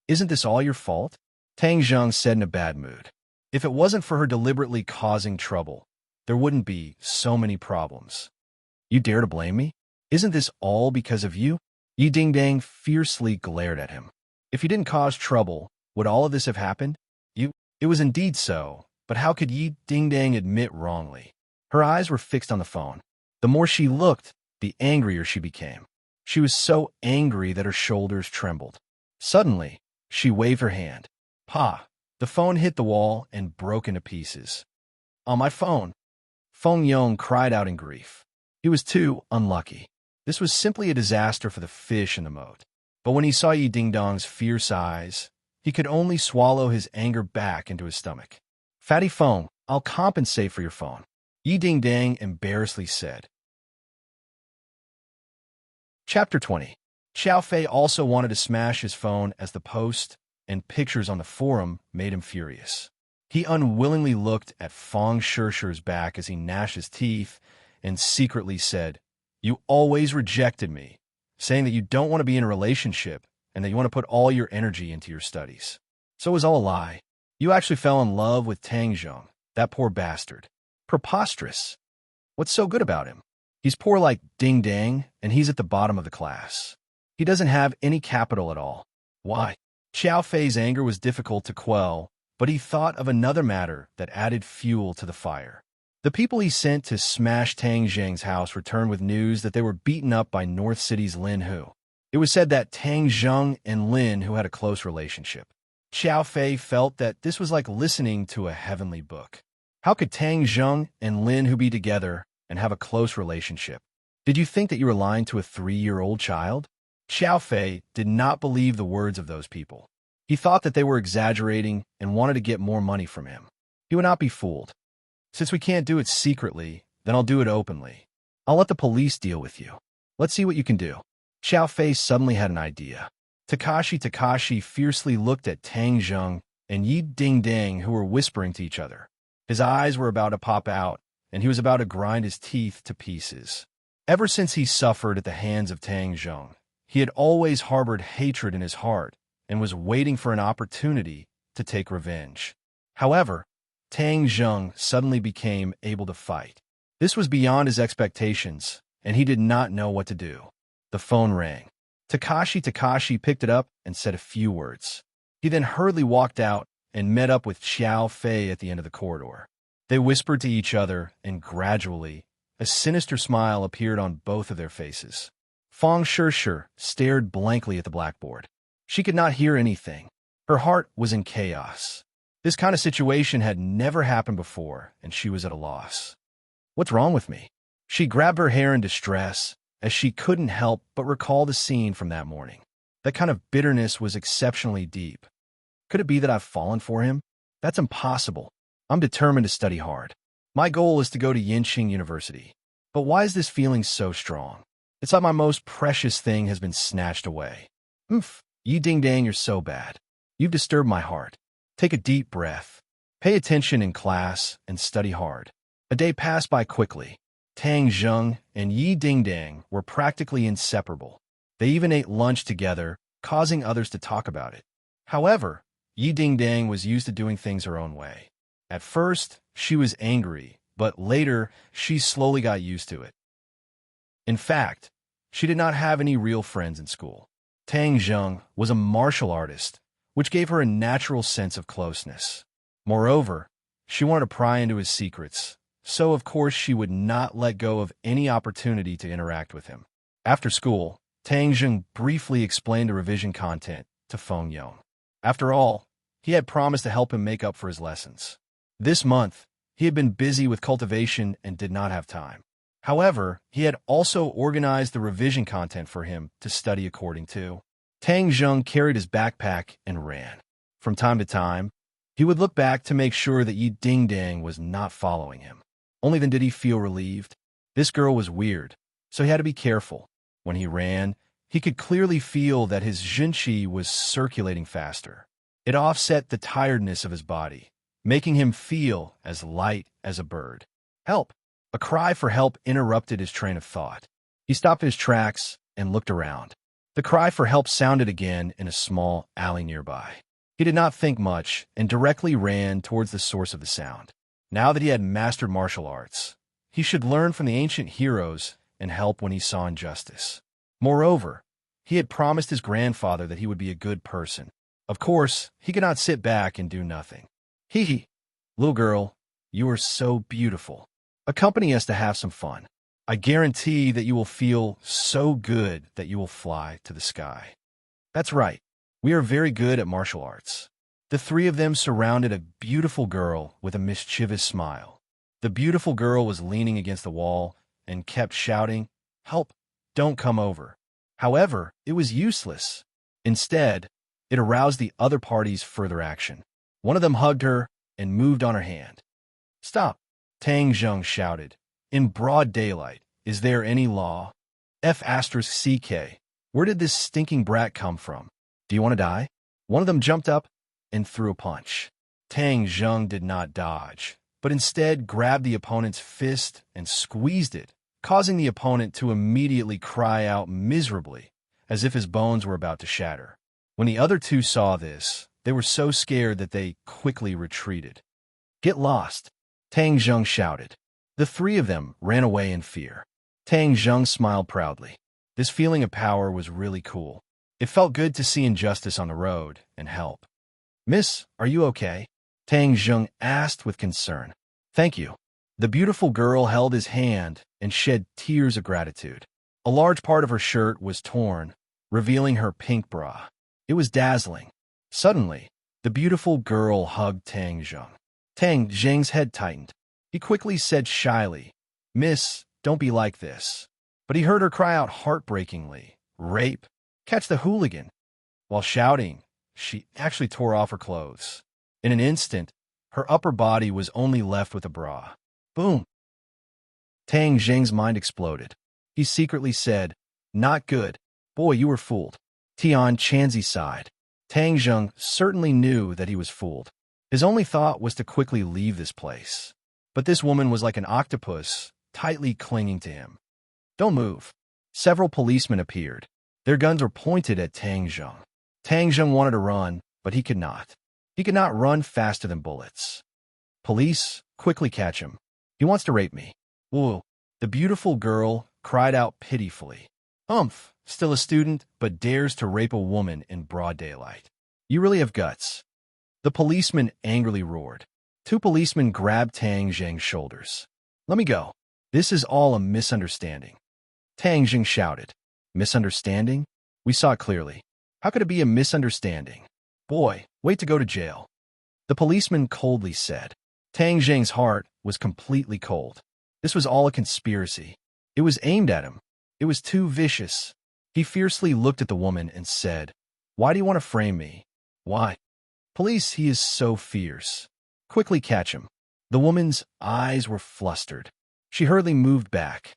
Isn't this all your fault? Tang Zheng said in a bad mood. If it wasn't for her deliberately causing trouble, there wouldn't be so many problems. You dare to blame me? Isn't this all because of you? Yi Dingdang fiercely glared at him. If you didn't cause trouble, would all of this have happened? It was indeed so, but how could Yi Dingdang admit wrongly? Her eyes were fixed on the phone. The more she looked, the angrier she became. She was so angry that her shoulders trembled. Suddenly, she waved her hand. Pa! The phone hit the wall and broke into pieces. On my phone! Feng Yong cried out in grief. He was too unlucky. This was simply a disaster for the fish in the moat. But when he saw Yi Dingdong's fierce eyes, he could only swallow his anger back into his stomach. Fatty Feng, I'll compensate for your phone, Yi Dingdang embarrassedly said. Chapter 20. Xiao Fei also wanted to smash his phone as the post and pictures on the forum made him furious. He unwillingly looked at Feng Shishi's back as he gnashed his teeth and secretly said, You always rejected me, saying that you don't want to be in a relationship and that you want to put all your energy into your studies. So it was all a lie. You actually fell in love with Tang Zheng, that poor bastard. Preposterous. What's so good about him? He's poor like Ding Dang, and he's at the bottom of the class. He doesn't have any capital at all. Why? Xiao Fei's anger was difficult to quell, but he thought of another matter that added fuel to the fire. The people he sent to smash Tang Zheng's house returned with news that they were beaten up by North City's Lin Hu. It was said that Tang Zheng and Lin Hu had a close relationship. Xiao Fei felt that this was like listening to a heavenly book. How could Tang Zheng and Lin Hu be together and have a close relationship? Did you think that you were lying to a 3-year-old child? Xiao Fei did not believe the words of those people. He thought that they were exaggerating and wanted to get more money from him. He would not be fooled. Since we can't do it secretly, then I'll do it openly. I'll let the police deal with you. Let's see what you can do. Xiao Fei suddenly had an idea. Takashi fiercely looked at Tang Zheng and Yi Dingdang, who were whispering to each other. His eyes were about to pop out, and he was about to grind his teeth to pieces. Ever since he suffered at the hands of Tang Zheng, he had always harbored hatred in his heart and was waiting for an opportunity to take revenge. However, Tang Zheng suddenly became able to fight. This was beyond his expectations, and he did not know what to do. The phone rang. Takashi picked it up and said a few words. He then hurriedly walked out and met up with Xiao Fei at the end of the corridor. They whispered to each other, and gradually, a sinister smile appeared on both of their faces. Feng Shishi stared blankly at the blackboard. She could not hear anything. Her heart was in chaos. This kind of situation had never happened before, and she was at a loss. What's wrong with me? She grabbed her hair in distress, as she couldn't help but recall the scene from that morning. That kind of bitterness was exceptionally deep. Could it be that I've fallen for him? That's impossible. I'm determined to study hard. My goal is to go to Yinqing University. But why is this feeling so strong? It's like my most precious thing has been snatched away. Yi Dingdang, you're so bad. You've disturbed my heart. Take a deep breath. Pay attention in class and study hard. A day passed by quickly. Tang Zheng and Yi Dingdang were practically inseparable. They even ate lunch together, causing others to talk about it. However, Yi Dingdang was used to doing things her own way. At first, she was angry, but later, she slowly got used to it. In fact, she did not have any real friends in school. Tang Zheng was a martial artist, which gave her a natural sense of closeness. Moreover, she wanted to pry into his secrets, so of course she would not let go of any opportunity to interact with him. After school, Tang Zheng briefly explained the revision content to Feng Yong. After all, he had promised to help him make up for his lessons. This month, he had been busy with cultivation and did not have time. However, he had also organized the revision content for him to study according to. Tang Zheng carried his backpack and ran. From time to time, he would look back to make sure that Yi Dingdang was not following him. Only then did he feel relieved. This girl was weird, so he had to be careful. When he ran, he could clearly feel that his jinqi was circulating faster. It offset the tiredness of his body, making him feel as light as a bird. Help! A cry for help interrupted his train of thought. He stopped in his tracks and looked around. The cry for help sounded again in a small alley nearby. He did not think much and directly ran towards the source of the sound. Now that he had mastered martial arts, he should learn from the ancient heroes and help when he saw injustice. Moreover, he had promised his grandfather that he would be a good person. Of course, he could not sit back and do nothing. Hee. Little girl, you are so beautiful. Accompany us to have some fun. I guarantee that you will feel so good that you will fly to the sky. That's right. We are very good at martial arts. The three of them surrounded a beautiful girl with a mischievous smile. The beautiful girl was leaning against the wall and kept shouting, "Help! Don't come over." However, it was useless. Instead, it aroused the other party's further action. One of them hugged her and moved on her hand. "Stop!" Tang Zheng shouted. "In broad daylight, is there any law? F***CK. Where did this stinking brat come from? Do you want to die?" One of them jumped up and threw a punch. Tang Zheng did not dodge, but instead grabbed the opponent's fist and squeezed it, causing the opponent to immediately cry out miserably, as if his bones were about to shatter. When the other two saw this, they were so scared that they quickly retreated. "Get lost!" Tang Zheng shouted. The three of them ran away in fear. Tang Zheng smiled proudly. This feeling of power was really cool. It felt good to see injustice on the road and help. "Miss, are you okay?" Tang Zheng asked with concern. "Thank you." The beautiful girl held his hand and shed tears of gratitude. A large part of her shirt was torn, revealing her pink bra. It was dazzling. Suddenly, the beautiful girl hugged Tang Zheng. Tang Zheng's head tightened. He quickly said shyly, "Miss, don't be like this." But he heard her cry out heartbreakingly, "Rape! Catch the hooligan!" While shouting, she actually tore off her clothes. In an instant, her upper body was only left with a bra. Boom! Tang Zheng's mind exploded. He secretly said, "Not good. Boy, you were fooled." Tian Chanzi sighed. Tang Zheng certainly knew that he was fooled. His only thought was to quickly leave this place. But this woman was like an octopus, tightly clinging to him. "Don't move." Several policemen appeared. Their guns were pointed at Tang Zheng. Tang Zheng wanted to run, but he could not. He could not run faster than bullets. "Police, quickly catch him. He wants to rape me." "Ooh." The beautiful girl cried out pitifully. Still a student, but dares to rape a woman in broad daylight. You really have guts." The policeman angrily roared. Two policemen grabbed Tang Zheng's shoulders. "Let me go. This is all a misunderstanding." Tang Zheng shouted. "Misunderstanding? We saw it clearly. How could it be a misunderstanding? Boy, wait to go to jail." The policeman coldly said. Tang Zheng's heart was completely cold. This was all a conspiracy. It was aimed at him. It was too vicious. He fiercely looked at the woman and said, "Why do you want to frame me? Why?" "Police, he is so fierce. Quickly catch him." The woman's eyes were flustered. She hurriedly moved back.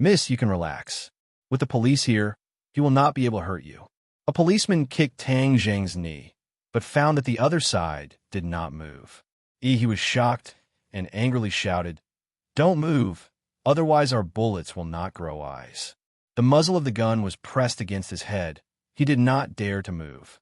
"Miss, you can relax. With the police here, he will not be able to hurt you." A policeman kicked Tang Zheng's knee, but found that the other side did not move. He was shocked and angrily shouted, "Don't move, otherwise our bullets will not grow eyes." The muzzle of the gun was pressed against his head. He did not dare to move.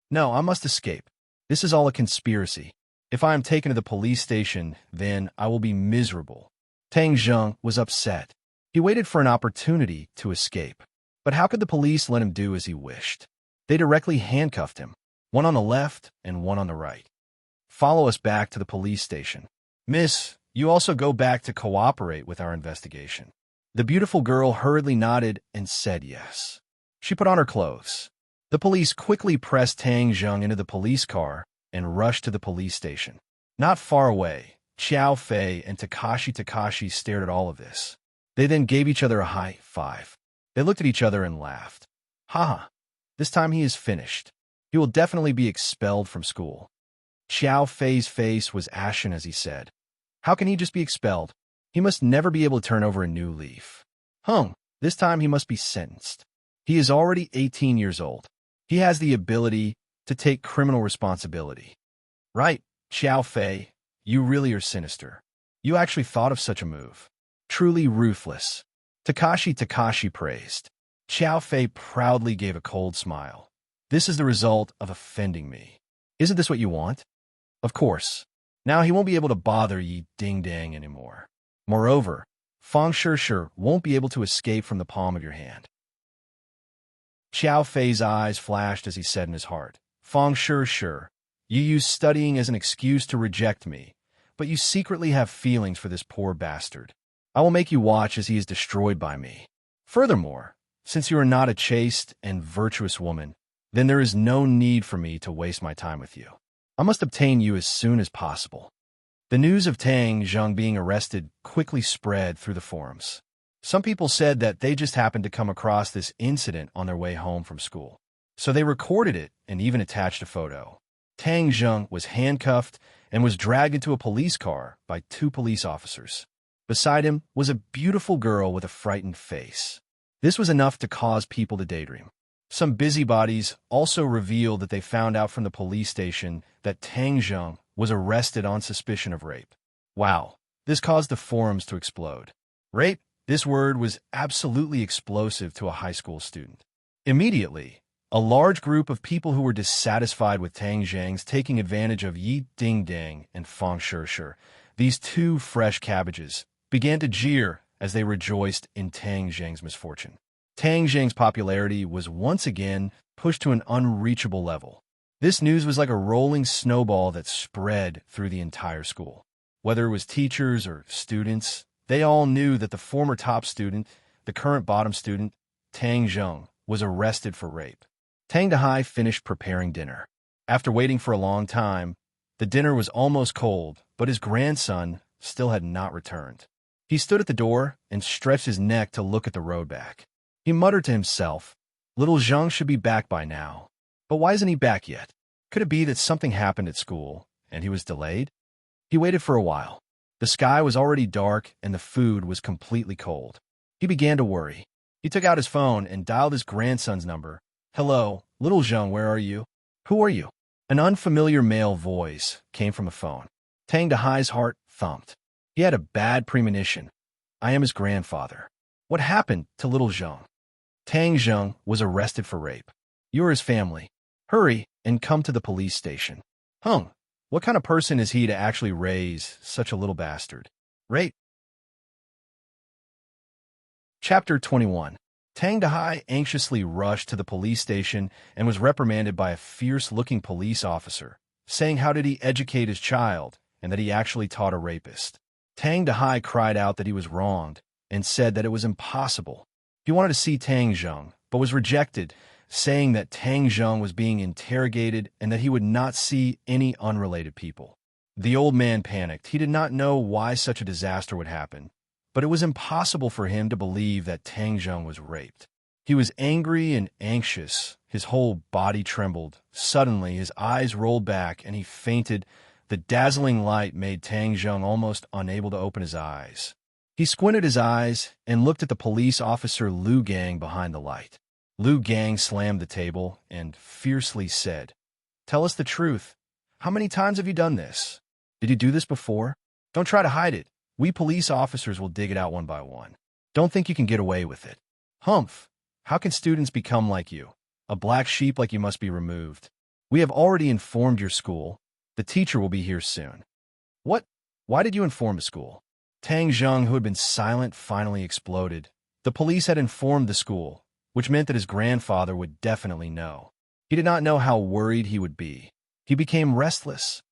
"No, I must escape. This is all a conspiracy. If I am taken to the police station, then I will be miserable." Tang Zheng was upset. He waited for an opportunity to escape. But how could the police let him do as he wished? They directly handcuffed him, one on the left and one on the right. "Follow us back to the police station." "Miss, you also go back to cooperate with our investigation." The beautiful girl hurriedly nodded and said yes. She put on her clothes. The police quickly pressed Tang Zheng into the police car and rushed to the police station. Not far away, Qiao Fei and Takashi stared at all of this. They then gave each other a high five. They looked at each other and laughed. "Haha, this time he is finished. He will definitely be expelled from school." Qiao Fei's face was ashen as he said, "How can he just be expelled? He must never be able to turn over a new leaf. This time he must be sentenced. He is already 18 years old. He has the ability to take criminal responsibility. Right, Xiao Fei, you really are sinister. You actually thought of such a move. Truly ruthless. Takashi praised. Xiao Fei proudly gave a cold smile. This is the result of offending me. Isn't this what you want? Of course. Now he won't be able to bother Yi Ding-dang anymore. Moreover, Feng Shishir won't be able to escape from the palm of your hand. Xiao Fei's eyes flashed as he said in his heart, Feng Shishir, you use studying as an excuse to reject me, but you secretly have feelings for this poor bastard. I will make you watch as he is destroyed by me. Furthermore, since you are not a chaste and virtuous woman, then there is no need for me to waste my time with you. I must obtain you as soon as possible. The news of Tang Zheng being arrested quickly spread through the forums. Some people said that they just happened to come across this incident on their way home from school. So they recorded it and even attached a photo. Tang Zheng was handcuffed and was dragged into a police car by 2 police officers. Beside him was a beautiful girl with a frightened face. This was enough to cause people to daydream. Some busybodies also revealed that they found out from the police station that Tang Zheng was arrested on suspicion of rape. Wow, this caused the forums to explode. Rape? This word was absolutely explosive to a high school student. Immediately, a large group of people who were dissatisfied with Tang Zheng's taking advantage of Yi Ding-dang and Feng Shishir, these 2 fresh cabbages, began to jeer as they rejoiced in Tang Zheng's misfortune. Tang Zheng's popularity was once again pushed to an unreachable level. This news was like a rolling snowball that spread through the entire school. Whether it was teachers or students, they all knew that the former top student, the current bottom student, Tang Zheng, was arrested for rape. Tang Dahai finished preparing dinner. After waiting for a long time, the dinner was almost cold, but his grandson still had not returned. He stood at the door and stretched his neck to look at the road back. He muttered to himself, little Zheng should be back by now. But why isn't he back yet? Could it be that something happened at school, and he was delayed? He waited for a while. The sky was already dark, and the food was completely cold. He began to worry. He took out his phone and dialed his grandson's number. Hello, little Zheng, where are you? Who are you? An unfamiliar male voice came from a phone. Tang Dahai's heart thumped. He had a bad premonition. I am his grandfather. What happened to little Zheng? Tang Zheng was arrested for rape. You're his family. Hurry and come to the police station. What kind of person is he to actually raise such a little bastard? Rape. Chapter 21. Tang Dahai anxiously rushed to the police station and was reprimanded by a fierce-looking police officer, saying how did he educate his child and that he actually taught a rapist. Tang Dahai cried out that he was wronged and said that it was impossible. He wanted to see Tang Zheng, but was rejected, saying that Tang Zheng was being interrogated and that he would not see any unrelated people. The old man panicked. He did not know why such a disaster would happen, but it was impossible for him to believe that Tang Zheng was raped. He was angry and anxious. His whole body trembled. Suddenly, his eyes rolled back and he fainted. The dazzling light made Tang Zheng almost unable to open his eyes. He squinted his eyes and looked at the police officer Lu Gang behind the light. Lu Gang slammed the table and fiercely said, Tell us the truth. How many times have you done this? Did you do this before? Don't try to hide it. We police officers will dig it out one by one. Don't think you can get away with it. How can students become like you? A black sheep like you must be removed. We have already informed your school. The teacher will be here soon. What? Why did you inform the school? Tang Zheng, who had been silent, finally exploded. The police had informed the school, which meant that his grandfather would definitely know. He did not know how worried he would be. He became restless.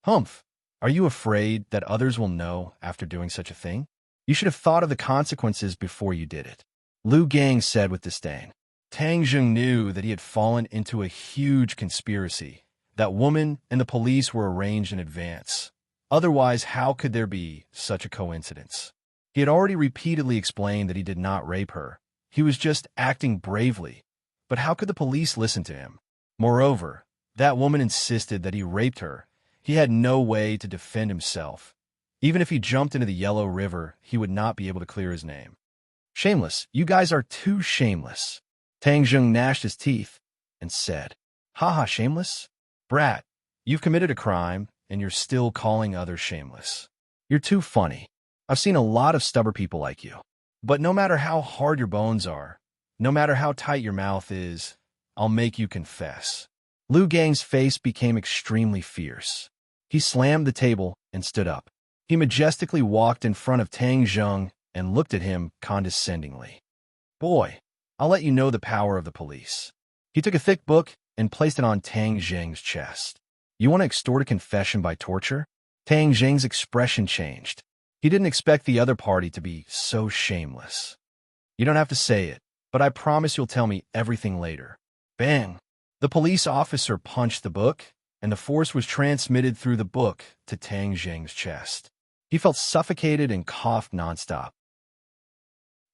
Are you afraid that others will know after doing such a thing? You should have thought of the consequences before you did it. Lu Gang said with disdain. Tang Zheng knew that he had fallen into a huge conspiracy. That woman and the police were arranged in advance. Otherwise, how could there be such a coincidence? He had already repeatedly explained that he did not rape her. He was just acting bravely. But how could the police listen to him? Moreover, that woman insisted that he raped her. He had no way to defend himself. Even if he jumped into the yellow river, he would not be able to clear his name. Shameless, you guys are too shameless. Tang Zheng gnashed his teeth and said, Haha, shameless? Brat, you've committed a crime, and you're still calling others shameless. You're too funny. I've seen a lot of stubborn people like you. But no matter how hard your bones are, no matter how tight your mouth is, I'll make you confess. Lu Gang's face became extremely fierce. He slammed the table and stood up. He majestically walked in front of Tang Zheng and looked at him condescendingly. Boy, I'll let you know the power of the police. He took a thick book and placed it on Tang Zheng's chest. You want to extort a confession by torture? Tang Zheng's expression changed. He didn't expect the other party to be so shameless. You don't have to say it, but I promise you'll tell me everything later. Bang! The police officer punched the book, and the force was transmitted through the book to Tang Zheng's chest. He felt suffocated and coughed nonstop.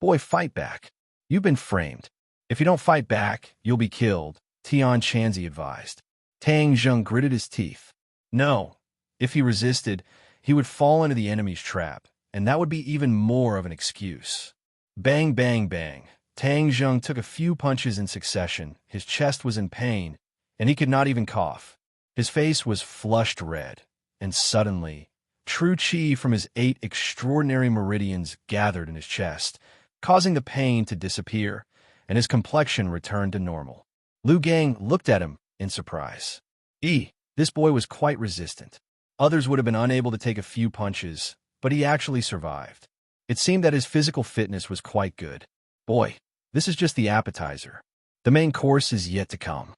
Boy, fight back. You've been framed. If you don't fight back, you'll be killed, Tian Chanzi advised. Tang Zheng gritted his teeth. No, if he resisted, he would fall into the enemy's trap, and that would be even more of an excuse. Bang, bang, bang. Tang Zheng took a few punches in succession. His chest was in pain, and he could not even cough. His face was flushed red, and suddenly, true qi from his 8 extraordinary meridians gathered in his chest, causing the pain to disappear, and his complexion returned to normal. Lu Gang looked at him in surprise. This boy was quite resistant. Others would have been unable to take a few punches, but he actually survived. It seemed that his physical fitness was quite good. Boy, this is just the appetizer. The main course is yet to come.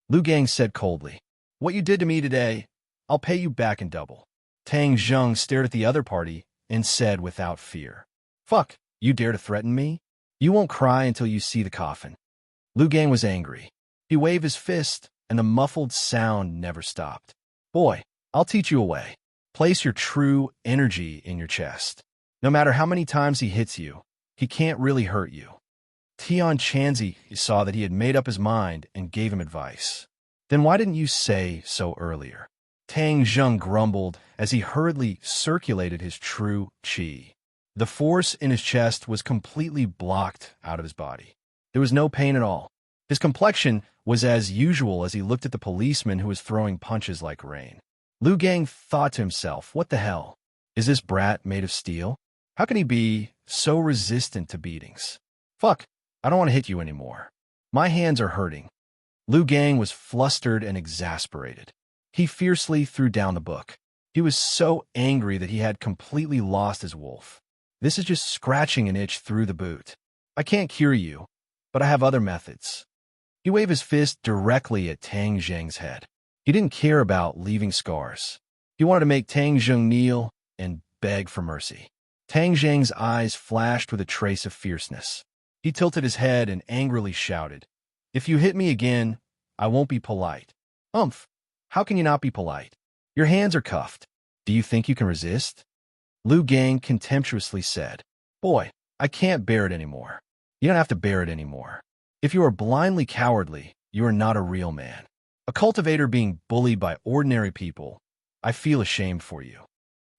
Lu Gang said coldly. What you did to me today, I'll pay you back in double. Tang Zheng stared at the other party and said without fear. Fuck, you dare to threaten me? You won't cry until you see the coffin. Lu Gang was angry. He waved his fist, and the muffled sound never stopped. Boy, I'll teach you a way. Place your true energy in your chest. No matter how many times he hits you, he can't really hurt you. Tian Chanzi saw that he had made up his mind and gave him advice. Then why didn't you say so earlier? Tang Zheng grumbled as he hurriedly circulated his true qi. The force in his chest was completely blocked out of his body. There was no pain at all. His complexion was as usual as he looked at the policeman who was throwing punches like rain. Lu Gang thought to himself, what the hell? Is this brat made of steel? How can he be so resistant to beatings? Fuck, I don't want to hit you anymore. My hands are hurting. Lu Gang was flustered and exasperated. He fiercely threw down the book. He was so angry that he had completely lost his wolf. This is just scratching an itch through the boot. I can't cure you, but I have other methods. He waved his fist directly at Tang Zheng's head. He didn't care about leaving scars. He wanted to make Tang Zheng kneel and beg for mercy. Tang Zheng's eyes flashed with a trace of fierceness. He tilted his head and angrily shouted, If you hit me again, I won't be polite. Umph! How can you not be polite? Your hands are cuffed. Do you think you can resist? Lu Gang contemptuously said, Boy, I can't bear it anymore. You don't have to bear it anymore. If you are blindly cowardly, you are not a real man. A cultivator being bullied by ordinary people, I feel ashamed for you.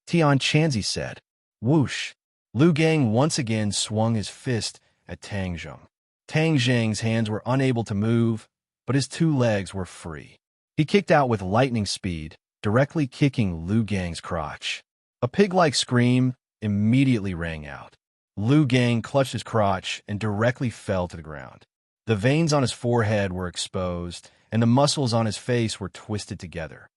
Tian Chanzi said. Whoosh! Lu Gang once again swung his fist at Tang Zheng. Tang Zheng's hands were unable to move, but his 2 legs were free. He kicked out with lightning speed, directly kicking Lu Gang's crotch. A pig-like scream immediately rang out. Lu Gang clutched his crotch and directly fell to the ground. The veins on his forehead were exposed, and the muscles on his face were twisted together.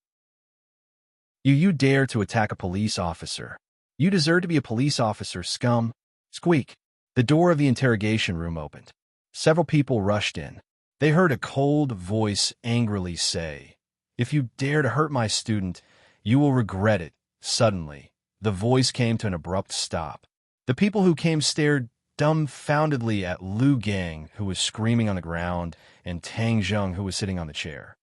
You dare to attack a police officer. You deserve to be a police officer, scum. Squeak. The door of the interrogation room opened. Several people rushed in. They heard a cold voice angrily say, If you dare to hurt my student, you will regret it. Suddenly, the voice came to an abrupt stop. The people who came stared dumbfoundedly at Lu Gang, who was screaming on the ground, and Tang Zheng, who was sitting on the chair.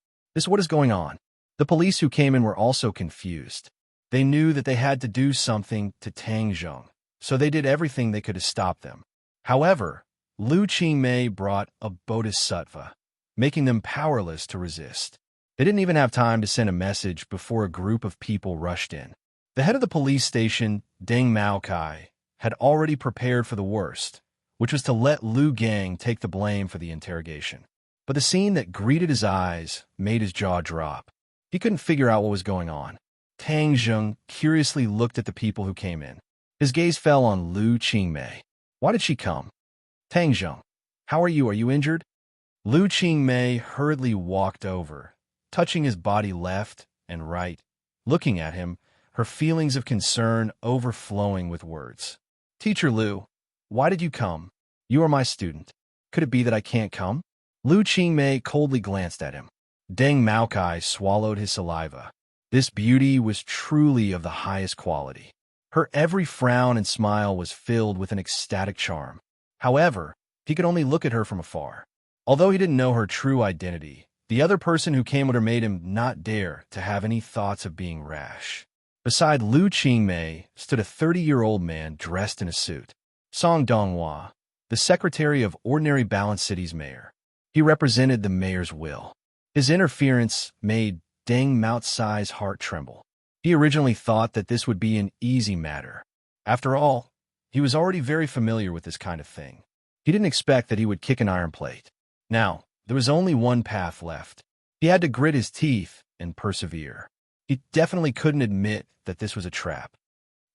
What is going on? The police who came in were also confused. They knew that they had to do something to Tang Zheng, so they did everything they could to stop them. However, Lu Qingmei brought a bodhisattva, making them powerless to resist. They didn't even have time to send a message before a group of people rushed in. The head of the police station, Deng Maokai, had already prepared for the worst, which was to let Lu Gang take the blame for the interrogation. But the scene that greeted his eyes made his jaw drop. He couldn't figure out what was going on. Tang Zheng curiously looked at the people who came in. His gaze fell on Lu Qingmei. Why did she come? Tang Zheng, how are you? Are you injured? Lu Qingmei hurriedly walked over, touching his body left and right, looking at him, her feelings of concern overflowing with words. Teacher Lu, why did you come? You are my student. Could it be that I can't come? Lu Qingmei coldly glanced at him. Deng Maokai swallowed his saliva. This beauty was truly of the highest quality. Her every frown and smile was filled with an ecstatic charm. However, he could only look at her from afar. Although he didn't know her true identity, the other person who came with her made him not dare to have any thoughts of being rash. Beside Lu Qingmei stood a 30-year-old man dressed in a suit. Song Donghua, the secretary of Ordinary Balance City's mayor. He represented the mayor's will. His interference made Deng Maotsai's heart tremble. He originally thought that this would be an easy matter. After all, he was already very familiar with this kind of thing. He didn't expect that he would kick an iron plate. Now, there was only one path left. He had to grit his teeth and persevere. He definitely couldn't admit that this was a trap.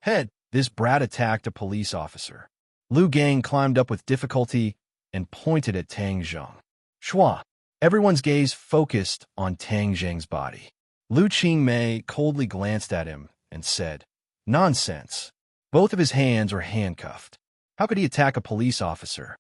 Head, this brat attacked a police officer. Lu Gang climbed up with difficulty and pointed at Tang Zheng. Shua. Everyone's gaze focused on Tang Zheng's body. Lu Qingmei coldly glanced at him and said, Nonsense. Both of his hands were handcuffed. How could he attack a police officer?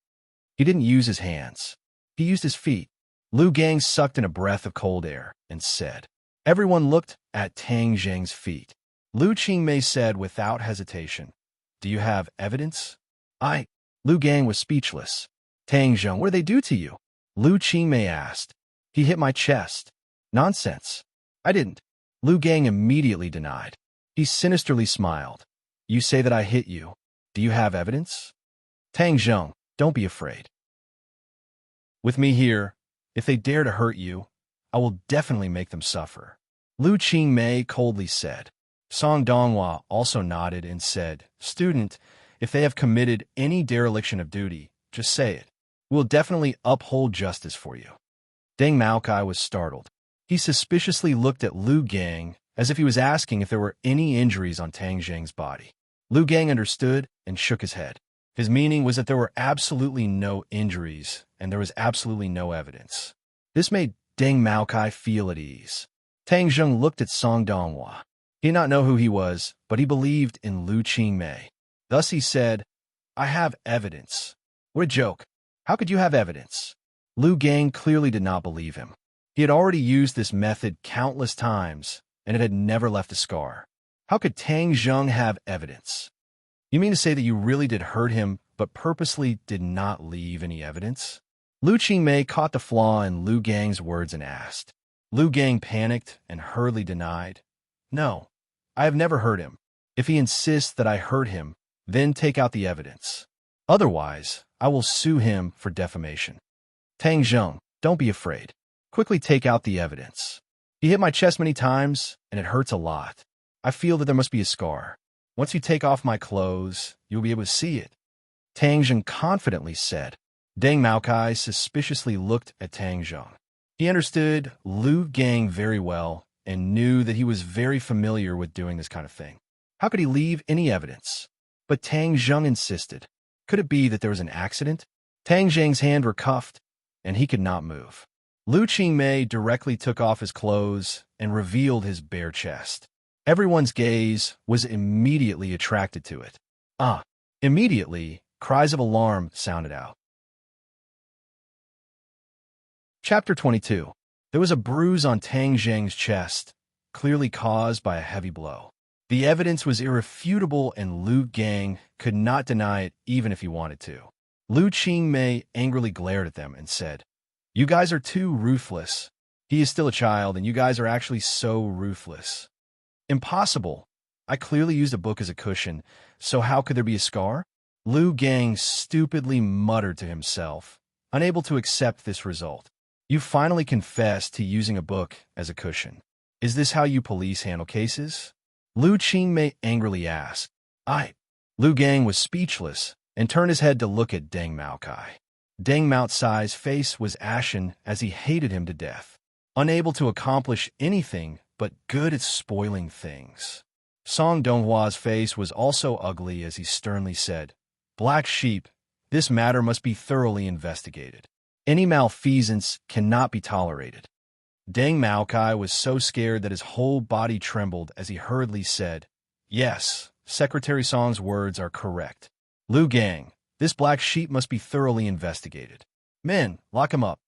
He didn't use his hands. He used his feet. Lu Gang sucked in a breath of cold air and said. Everyone looked at Tang Zheng's feet. Lu Qingmei said without hesitation, Do you have evidence? Lu Gang was speechless. Tang Zheng, what did they do to you? Lu Qingmei asked. He hit my chest. Nonsense. I didn't. Lu Gang immediately denied. He sinisterly smiled. You say that I hit you. Do you have evidence? Tang Zheng, don't be afraid. With me here, if they dare to hurt you, I will definitely make them suffer. Lu Qingmei coldly said. Song Donghua also nodded and said, Student, if they have committed any dereliction of duty, just say it. We'll definitely uphold justice for you. Deng Maokai was startled. He suspiciously looked at Lu Gang as if he was asking if there were any injuries on Tang Zheng's body. Lu Gang understood and shook his head. His meaning was that there were absolutely no injuries and there was absolutely no evidence. This made Deng Maokai feel at ease. Tang Zheng looked at Song Donghua. He did not know who he was, but he believed in Lu Qingmei. Thus he said, I have evidence. What a joke. How could you have evidence? Lu Gang clearly did not believe him. He had already used this method countless times, and it had never left a scar. How could Tang Zheng have evidence? You mean to say that you really did hurt him, but purposely did not leave any evidence? Lu Qingmei caught the flaw in Lu Gang's words and asked. Lu Gang panicked and hurriedly denied. No, I have never hurt him. If he insists that I hurt him, then take out the evidence. Otherwise, I will sue him for defamation. Tang Zheng, don't be afraid. Quickly take out the evidence. He hit my chest many times, and it hurts a lot. I feel that there must be a scar. Once you take off my clothes, you'll be able to see it. Tang Zheng confidently said. Deng Maokai suspiciously looked at Tang Zheng. He understood Lu Gang very well and knew that he was very familiar with doing this kind of thing. How could he leave any evidence? But Tang Zheng insisted. Could it be that there was an accident? Tang Zheng's hands were cuffed, and he could not move. Lu Qingmei directly took off his clothes and revealed his bare chest. Everyone's gaze was immediately attracted to it. Immediately, cries of alarm sounded out. Chapter 22. There was a bruise on Tang Zheng's chest, clearly caused by a heavy blow. The evidence was irrefutable and Lu Gang could not deny it even if he wanted to. Lu Qingmei angrily glared at them and said, You guys are too ruthless. He is still a child and you guys are actually so ruthless. Impossible. I clearly used a book as a cushion, so how could there be a scar? Lu Gang stupidly muttered to himself, unable to accept this result. You finally confessed to using a book as a cushion. Is this how you police handle cases? Lu Qingmei angrily asked. I. Lu Gang was speechless and turned his head to look at Deng Maokai. Deng Maocai's face was ashen as he hated him to death, unable to accomplish anything but good at spoiling things. Song Donghua's face was also ugly as he sternly said, Black Sheep, this matter must be thoroughly investigated. Any malfeasance cannot be tolerated. Deng Maokai was so scared that his whole body trembled as he hurriedly said, Yes, Secretary Song's words are correct. Lu Gang, this black sheep must be thoroughly investigated. Men, lock him up.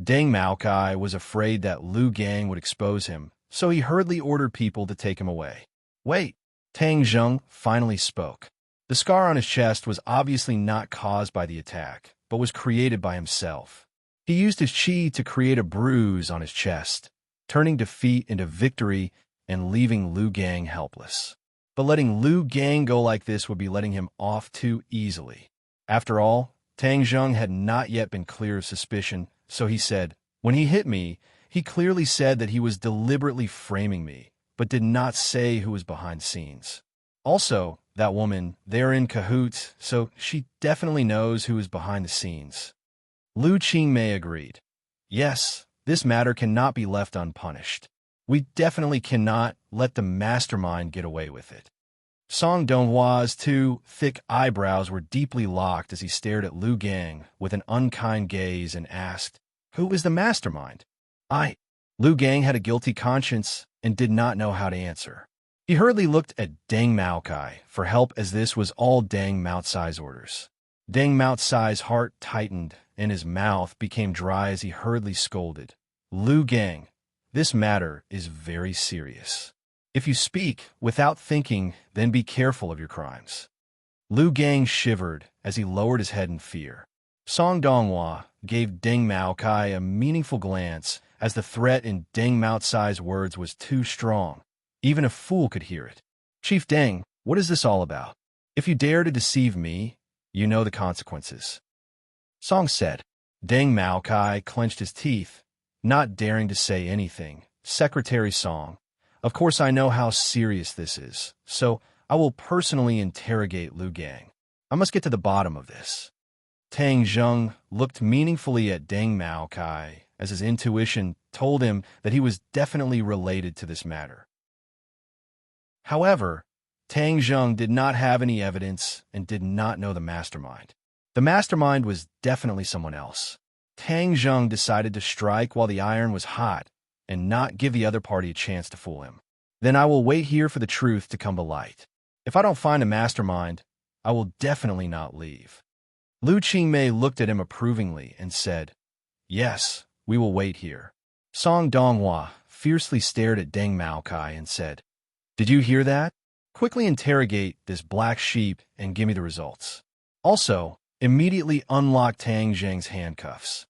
Deng Maokai was afraid that Lu Gang would expose him, so he hurriedly ordered people to take him away. Wait, Tang Zheng finally spoke. The scar on his chest was obviously not caused by the attack, but was created by himself. He used his qi to create a bruise on his chest, turning defeat into victory and leaving Lu Gang helpless. But letting Lu Gang go like this would be letting him off too easily. After all, Tang Zheng had not yet been clear of suspicion, so he said, When he hit me, he clearly said that he was deliberately framing me, but did not say who was behind scenes. Also, that woman, they're in cahoots, so she definitely knows who is behind the scenes. Lu Qingmei agreed. Yes, this matter cannot be left unpunished. We definitely cannot let the mastermind get away with it. Song Donghua's two thick eyebrows were deeply locked as he stared at Lu Gang with an unkind gaze and asked, Who is the mastermind? Lu Gang had a guilty conscience and did not know how to answer. He hurriedly looked at Deng Maokai for help as this was all Deng Maocai's orders. Deng Maocai's heart tightened and his mouth became dry as he hurriedly scolded. Lu Gang, this matter is very serious. If you speak without thinking, then be careful of your crimes. Lu Gang shivered as he lowered his head in fear. Song Donghua gave Deng Maokai a meaningful glance as the threat in Deng Maocai's words was too strong. Even a fool could hear it. Chief Deng, what is this all about? If you dare to deceive me, you know the consequences. Song said. Deng Maokai clenched his teeth, not daring to say anything. Secretary Song, of course I know how serious this is, so I will personally interrogate Lu Gang. I must get to the bottom of this. Tang Zheng looked meaningfully at Deng Maokai as his intuition told him that he was definitely related to this matter. However, Tang Zheng did not have any evidence and did not know the mastermind. The mastermind was definitely someone else. Tang Zheng decided to strike while the iron was hot and not give the other party a chance to fool him. Then I will wait here for the truth to come to light. If I don't find a mastermind, I will definitely not leave. Lu Qingmei looked at him approvingly and said, Yes, we will wait here. Song Donghua fiercely stared at Deng Maokai and said, Did you hear that? Quickly interrogate this black sheep and give me the results. Also, immediately unlock Tang Zheng's handcuffs.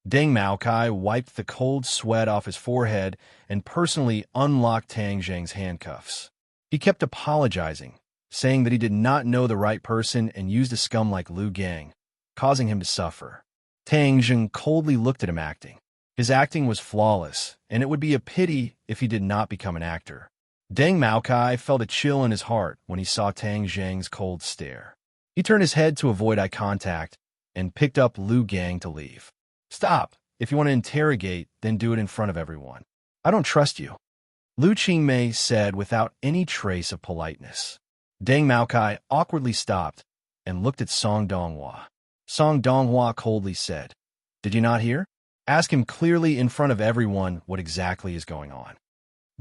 Deng Maokai wiped the cold sweat off his forehead and personally unlocked Tang Zheng's handcuffs. He kept apologizing, saying that he did not know the right person and used a scum like Lu Gang, causing him to suffer. Tang Zheng coldly looked at him acting. His acting was flawless, and it would be a pity if he did not become an actor. Deng Maokai felt a chill in his heart when he saw Tang Zheng's cold stare. He turned his head to avoid eye contact and picked up Lu Gang to leave. Stop. If you want to interrogate, then do it in front of everyone. I don't trust you. Lu Qingmei said without any trace of politeness. Deng Maokai awkwardly stopped and looked at Song Donghua. Song Donghua coldly said, Did you not hear? Ask him clearly in front of everyone what exactly is going on.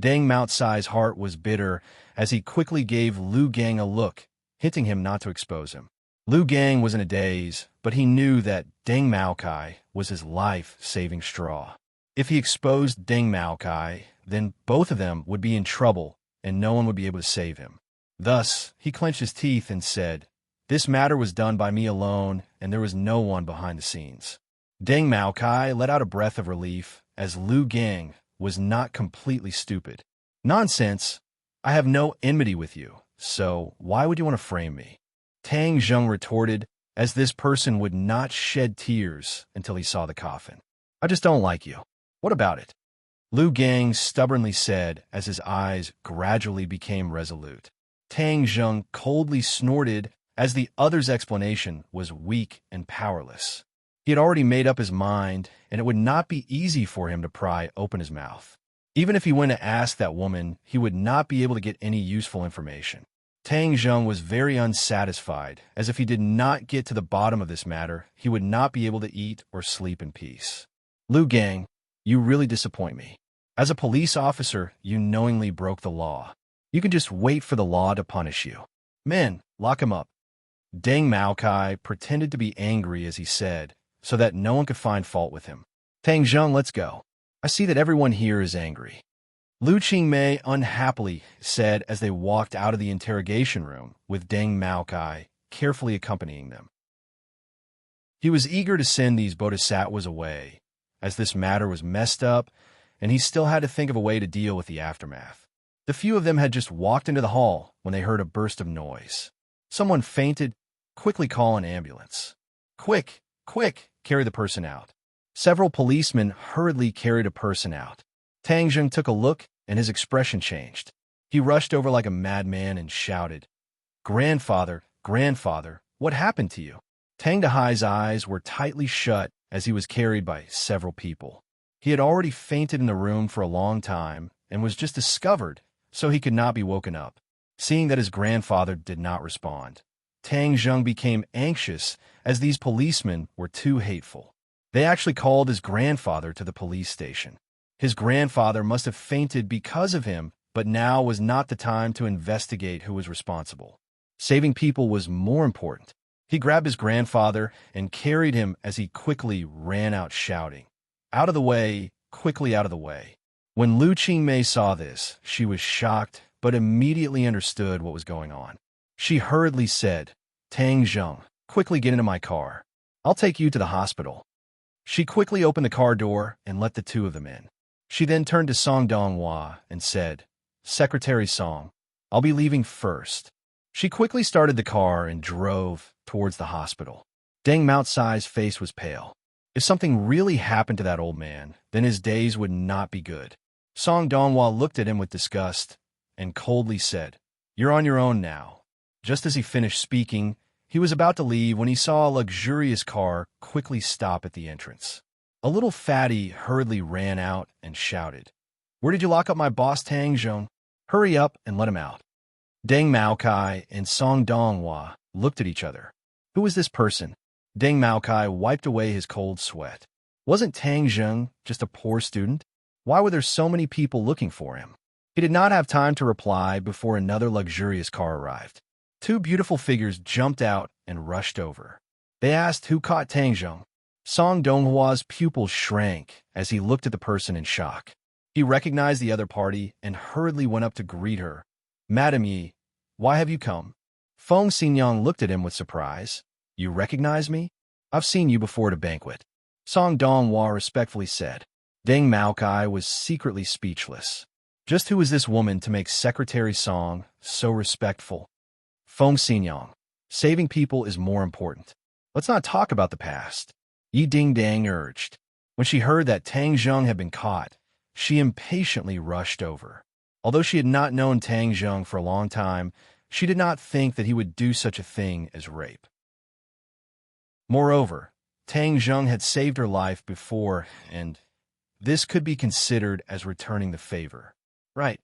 Deng Maocai's heart was bitter as he quickly gave Lu Gang a look, hinting him not to expose him. Lu Gang was in a daze, but he knew that Deng Maokai was his life-saving straw. If he exposed Deng Maokai, then both of them would be in trouble and no one would be able to save him. Thus, he clenched his teeth and said, This matter was done by me alone and there was no one behind the scenes. Deng Maokai let out a breath of relief as Lu Gang was not completely stupid. Nonsense. I have no enmity with you, so why would you want to frame me? Tang Zheng retorted, as this person would not shed tears until he saw the coffin. I just don't like you. What about it? Lu Gang stubbornly said as his eyes gradually became resolute. Tang Zheng coldly snorted as the other's explanation was weak and powerless. He had already made up his mind, and it would not be easy for him to pry open his mouth. Even if he went to ask that woman, he would not be able to get any useful information. Tang Zheng was very unsatisfied, as if he did not get to the bottom of this matter, he would not be able to eat or sleep in peace. Lu Gang, you really disappoint me. As a police officer, you knowingly broke the law. You can just wait for the law to punish you. Men, lock him up. Deng Maokai pretended to be angry as he said, so that no one could find fault with him. Tang Zheng, let's go. I see that everyone here is angry. Lu Qingmei unhappily said as they walked out of the interrogation room, with Deng Maokai carefully accompanying them. He was eager to send these bodhisattvas away, as this matter was messed up, and he still had to think of a way to deal with the aftermath. The few of them had just walked into the hall when they heard a burst of noise. Someone fainted. Quickly call an ambulance. Quick, quick, carry the person out. Several policemen hurriedly carried a person out. Tang Zheng took a look, and his expression changed. He rushed over like a madman and shouted, "Grandfather, grandfather, what happened to you?" Tang Dehai's eyes were tightly shut as he was carried by several people. He had already fainted in the room for a long time and was just discovered, so he could not be woken up. Seeing that his grandfather did not respond, Tang Zheng became anxious as these policemen were too hateful. They actually called his grandfather to the police station. His grandfather must have fainted because of him, but now was not the time to investigate who was responsible. Saving people was more important. He grabbed his grandfather and carried him as he quickly ran out shouting, "Out of the way, quickly out of the way." When Lu Qingmei saw this, she was shocked, but immediately understood what was going on. She hurriedly said, "Tang Zheng, quickly get into my car. I'll take you to the hospital." She quickly opened the car door and let the two of them in. She then turned to Song Donghua and said, "Secretary Song, I'll be leaving first." She quickly started the car and drove towards the hospital. Deng Maotsai's face was pale. If something really happened to that old man, then his days would not be good. Song Donghua looked at him with disgust and coldly said, "You're on your own now." Just as he finished speaking, he was about to leave when he saw a luxurious car quickly stop at the entrance. A little fatty hurriedly ran out and shouted, "Where did you lock up my boss Tang Zheng? Hurry up and let him out." Deng Maokai and Song Donghua looked at each other. Who was this person? Deng Maokai wiped away his cold sweat. Wasn't Tang Zheng just a poor student? Why were there so many people looking for him? He did not have time to reply before another luxurious car arrived. Two beautiful figures jumped out and rushed over. They asked who caught Tang Zheng. Song Donghua's pupils shrank as he looked at the person in shock. He recognized the other party and hurriedly went up to greet her. "Madam Yi, why have you come?" Feng Xinyang looked at him with surprise. "You recognize me? I've seen you before at a banquet." Song Donghua respectfully said. Deng Maokai was secretly speechless. Just who was this woman to make Secretary Song so respectful? Feng Xinyang, saving people is more important. Let's not talk about the past, Yi Dingdang urged. When she heard that Tang Zheng had been caught, she impatiently rushed over. Although she had not known Tang Zheng for a long time, she did not think that he would do such a thing as rape. Moreover, Tang Zheng had saved her life before, and this could be considered as returning the favor. Right.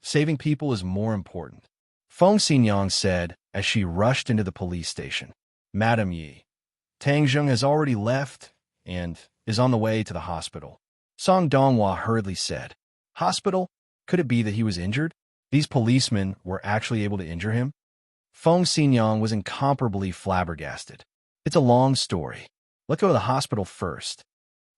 Saving people is more important. Feng Xinyang said as she rushed into the police station. "Madam Yi, Tang Zheng has already left and is on the way to the hospital." Song Donghua hurriedly said, "Hospital? Could it be that he was injured? These policemen were actually able to injure him?" Feng Xinyang was incomparably flabbergasted. "It's a long story. Let's go to the hospital first."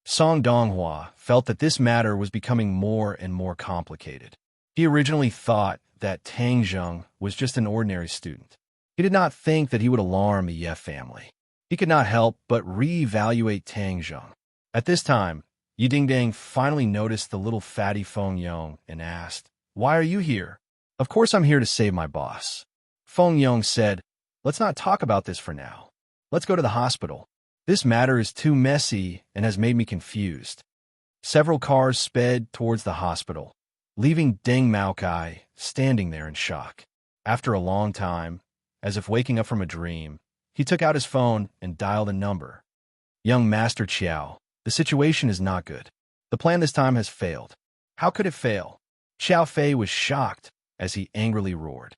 Song Donghua felt that this matter was becoming more and more complicated. He originally thought that Tang Zheng was just an ordinary student. He did not think that he would alarm the Ye family. He could not help but re-evaluate Tang Zheng. At this time, Yi Dingdang finally noticed the little fatty Feng Yong and asked, "Why are you here?" "Of course I'm here to save my boss." Feng Yong said, "Let's not talk about this for now. Let's go to the hospital. This matter is too messy and has made me confused." Several cars sped towards the hospital, leaving Deng Maokai standing there in shock. After a long time, as if waking up from a dream, he took out his phone and dialed a number. Young Master Chiao, the situation is not good. The plan this time has failed. How could it fail? Xiao Fei was shocked as he angrily roared.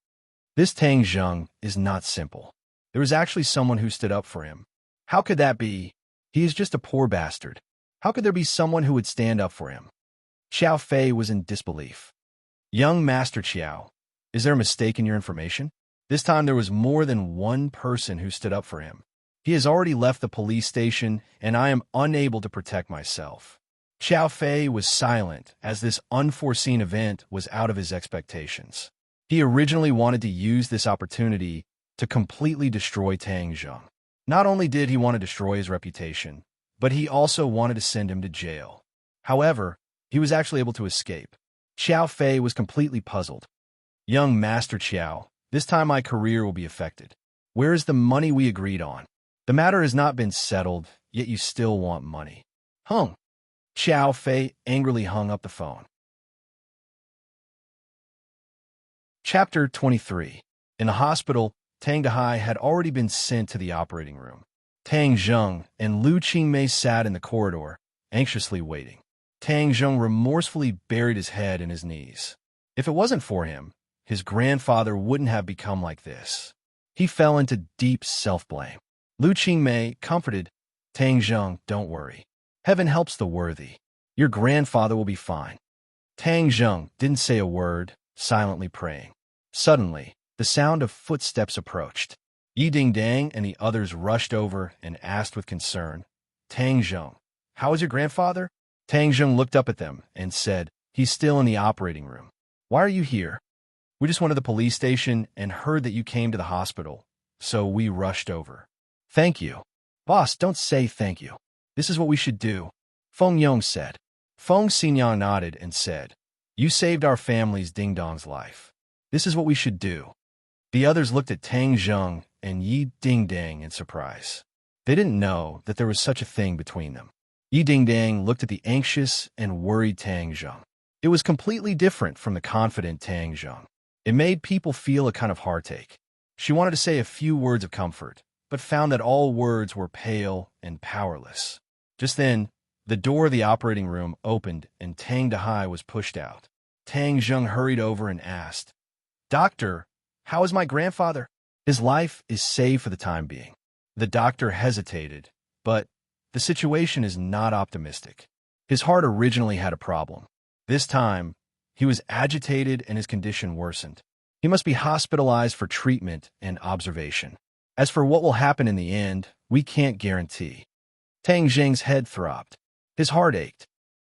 This Tang Zheng is not simple. There was actually someone who stood up for him. How could that be? He is just a poor bastard. How could there be someone who would stand up for him? Xiao Fei was in disbelief. Young Master Chiao, is there a mistake in your information? This time there was more than one person who stood up for him. He has already left the police station, and I am unable to protect myself. Xiao Fei was silent as this unforeseen event was out of his expectations. He originally wanted to use this opportunity to completely destroy Tang Zheng. Not only did he want to destroy his reputation, but he also wanted to send him to jail. However, he was actually able to escape. Xiao Fei was completely puzzled. Young Master Chiao, this time my career will be affected. Where is the money we agreed on? The matter has not been settled, yet you still want money. Hung. Xiao Fei angrily hung up the phone. Chapter 23. In the hospital, Tang Dehai had already been sent to the operating room. Tang Zheng and Lu Qingmei sat in the corridor, anxiously waiting. Tang Zheng remorsefully buried his head in his knees. If it wasn't for him, his grandfather wouldn't have become like this. He fell into deep self-blame. Lu Qingmei comforted, Tang Zheng, don't worry. Heaven helps the worthy. Your grandfather will be fine. Tang Zheng didn't say a word, silently praying. Suddenly, the sound of footsteps approached. Yi Dingdang and the others rushed over and asked with concern, Tang Zheng, how is your grandfather? Tang Zheng looked up at them and said, he's still in the operating room. Why are you here? We just went to the police station and heard that you came to the hospital, so we rushed over. Thank you. Boss, don't say thank you. This is what we should do, Feng Yong said. Feng Xinyang nodded and said, you saved our family's ding-dong's life. This is what we should do. The others looked at Tang Zheng and Yi Dingdang in surprise. They didn't know that there was such a thing between them. Yi Dingdang looked at the anxious and worried Tang Zheng. It was completely different from the confident Tang Zheng. It made people feel a kind of heartache. She wanted to say a few words of comfort, but found that all words were pale and powerless. Just then, the door of the operating room opened and Tang Dehai was pushed out. Tang Zheng hurried over and asked, Doctor, how is my grandfather? His life is saved for the time being. The doctor hesitated, but the situation is not optimistic. His heart originally had a problem. This time, he was agitated and his condition worsened. He must be hospitalized for treatment and observation. As for what will happen in the end, we can't guarantee. Tang Zheng's head throbbed. His heart ached.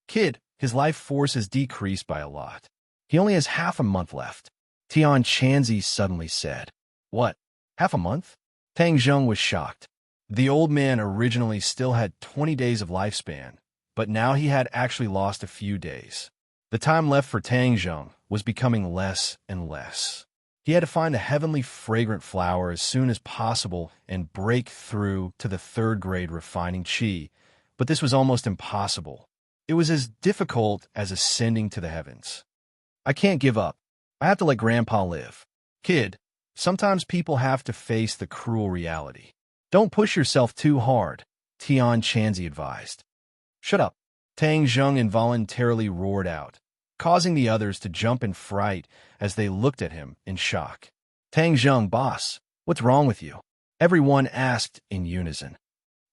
Kid, his life force has decreased by a lot. He only has half a month left. Tian Chanzi suddenly said. What? Half a month? Tang Zheng was shocked. The old man originally still had 20 days of lifespan, but now he had actually lost a few days. The time left for Tang Zheng was becoming less and less. He had to find a heavenly fragrant flower as soon as possible and break through to the third-grade refining qi, but this was almost impossible. It was as difficult as ascending to the heavens. I can't give up. I have to let Grandpa live. Kid, sometimes people have to face the cruel reality. Don't push yourself too hard, Tian Chanzi advised. Shut up. Tang Zheng involuntarily roared out, causing the others to jump in fright as they looked at him in shock. Tang Zheng, boss, what's wrong with you? Everyone asked in unison.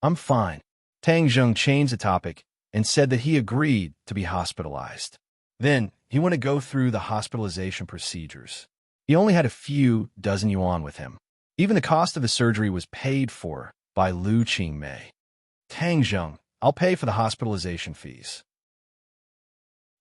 I'm fine. Tang Zheng changed the topic and said that he agreed to be hospitalized. Then, he went to go through the hospitalization procedures. He only had a few dozen yuan with him. Even the cost of the surgery was paid for by Lu Qingmei. Tang Zheng, I'll pay for the hospitalization fees.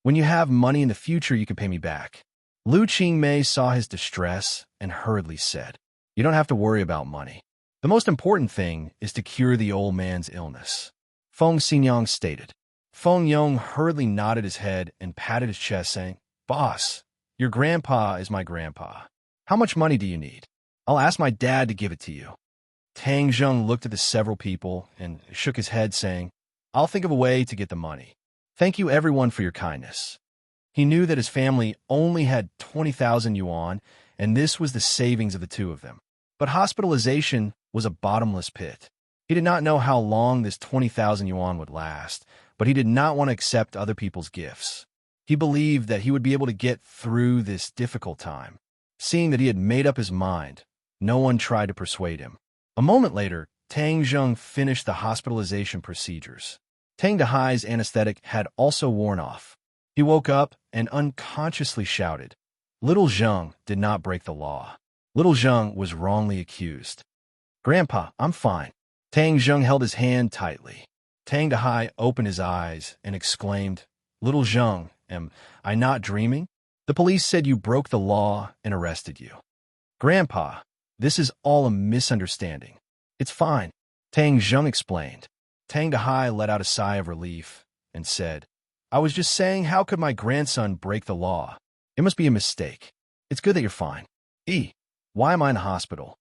When you have money in the future, you can pay me back. Lu Qingmei saw his distress and hurriedly said, you don't have to worry about money. The most important thing is to cure the old man's illness. Feng Xinyang stated. Feng Yong hurriedly nodded his head and patted his chest, saying, Boss, your grandpa is my grandpa. How much money do you need? I'll ask my dad to give it to you. Tang Zheng looked at the several people and shook his head, saying, I'll think of a way to get the money. Thank you everyone for your kindness. He knew that his family only had 20,000 yuan, and this was the savings of the two of them. But hospitalization was a bottomless pit. He did not know how long this 20,000 yuan would last, but he did not want to accept other people's gifts. He believed that he would be able to get through this difficult time. Seeing that he had made up his mind, no one tried to persuade him. A moment later, Tang Zheng finished the hospitalization procedures. Tang Dehai's anesthetic had also worn off. He woke up and unconsciously shouted. Little Zheng did not break the law. Little Zheng was wrongly accused. Grandpa, I'm fine. Tang Zheng held his hand tightly. Tang Dehai opened his eyes and exclaimed, Little Zheng, am I not dreaming? The police said you broke the law and arrested you. Grandpa, this is all a misunderstanding. It's fine, Tang Zheng explained. Tang Dehai let out a sigh of relief and said, I was just saying, how could my grandson break the law? It must be a mistake. It's good that you're fine. Why am I in the hospital?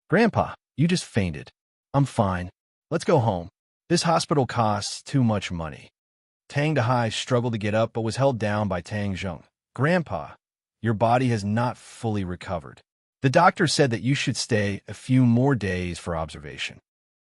Grandpa, you just fainted. I'm fine. Let's go home. This hospital costs too much money. Tang Dehai struggled to get up but was held down by Tang Zheng. Grandpa, your body has not fully recovered. The doctor said that you should stay a few more days for observation.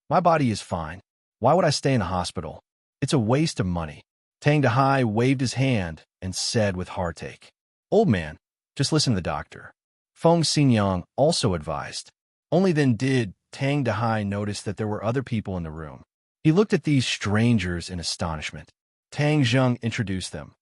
My body is fine. Why would I stay in the hospital? It's a waste of money. Tang Dehai waved his hand and said with heartache, Old man, just listen to the doctor. Feng Xinyang also advised. Only then did Tang Dehai notice that there were other people in the room. He looked at these strangers in astonishment. Tang Zheng introduced them.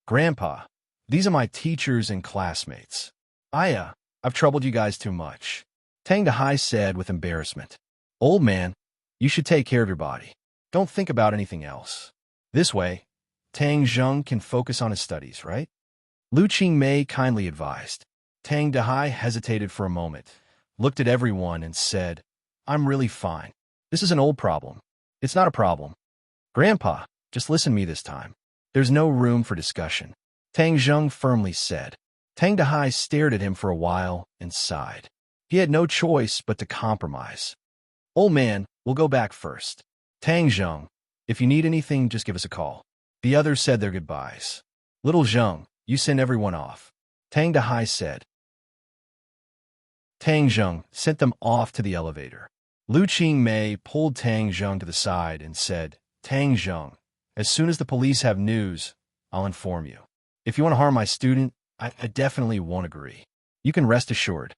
Grandpa, these are my teachers and classmates. I've troubled you guys too much. Tang Dehai said with embarrassment. Old man, you should take care of your body. Don't think about anything else. This way, Tang Zheng can focus on his studies, right? Lu Qingmei kindly advised. Tang Dehai hesitated for a moment, looked at everyone and said, I'm really fine. This is an old problem. It's not a problem. Grandpa, just listen to me this time. There's no room for discussion. Tang Zheng firmly said. Tang Dehai stared at him for a while and sighed. He had no choice but to compromise. Old man, we'll go back first. Tang Zheng, if you need anything, just give us a call. The others said their goodbyes. Little Zheng, you send everyone off. Tang Dehai said. Tang Zheng sent them off to the elevator. Lu Qingmei pulled Tang Zheng to the side and said, Tang Zheng, as soon as the police have news, I'll inform you. If you want to harm my student, I definitely won't agree. You can rest assured.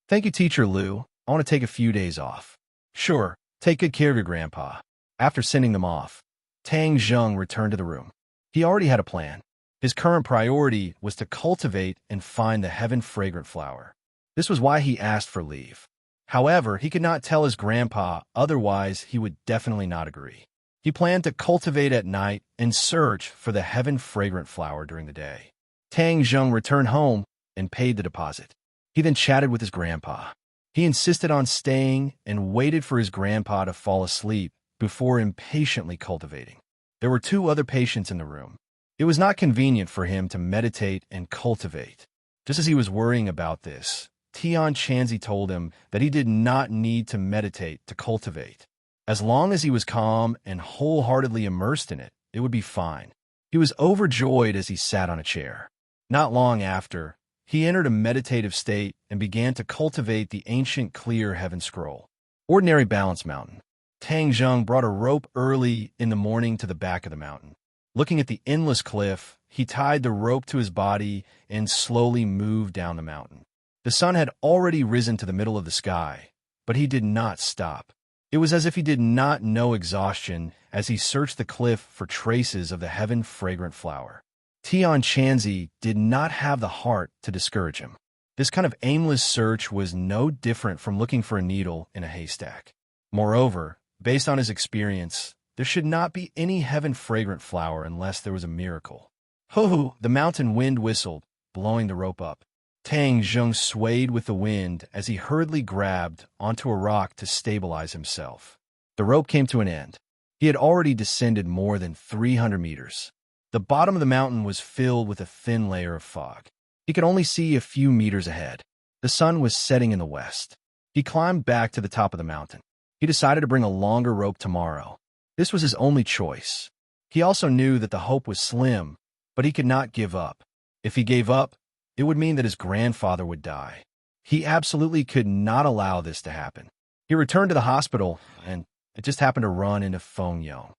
Thank you, Teacher Lu. I want to take a few days off. Sure, take good care of your grandpa. After sending them off, Tang Zheng returned to the room. He already had a plan. His current priority was to cultivate and find the heaven-fragrant flower. This was why he asked for leave. However, he could not tell his grandpa, otherwise he would definitely not agree. He planned to cultivate at night and search for the heaven-fragrant flower during the day. Tang Zheng returned home and paid the deposit. He then chatted with his grandpa. He insisted on staying and waited for his grandpa to fall asleep before impatiently cultivating. There were 2 other patients in the room. It was not convenient for him to meditate and cultivate. Just as he was worrying about this, Tian Chanzi told him that he did not need to meditate to cultivate. As long as he was calm and wholeheartedly immersed in it, it would be fine. He was overjoyed as he sat on a chair. Not long after, he entered a meditative state and began to cultivate the ancient clear heaven scroll. Ordinary balance mountain. Tang Zheng brought a rope early in the morning to the back of the mountain. Looking at the endless cliff, he tied the rope to his body and slowly moved down the mountain. The sun had already risen to the middle of the sky, but he did not stop. It was as if he did not know exhaustion as he searched the cliff for traces of the heaven-fragrant flower. Tian Chanzi did not have the heart to discourage him. This kind of aimless search was no different from looking for a needle in a haystack. Moreover, based on his experience, there should not be any heaven-fragrant flower unless there was a miracle. Ho-ho! The mountain wind whistled, blowing the rope up. Tang Zheng swayed with the wind as he hurriedly grabbed onto a rock to stabilize himself. The rope came to an end. He had already descended more than 300 meters. The bottom of the mountain was filled with a thin layer of fog. He could only see a few meters ahead. The sun was setting in the west. He climbed back to the top of the mountain. He decided to bring a longer rope tomorrow. This was his only choice. He also knew that the hope was slim, but he could not give up. If he gave up, it would mean that his grandfather would die. He absolutely could not allow this to happen. He returned to the hospital, and it just happened to run into Feng Yong.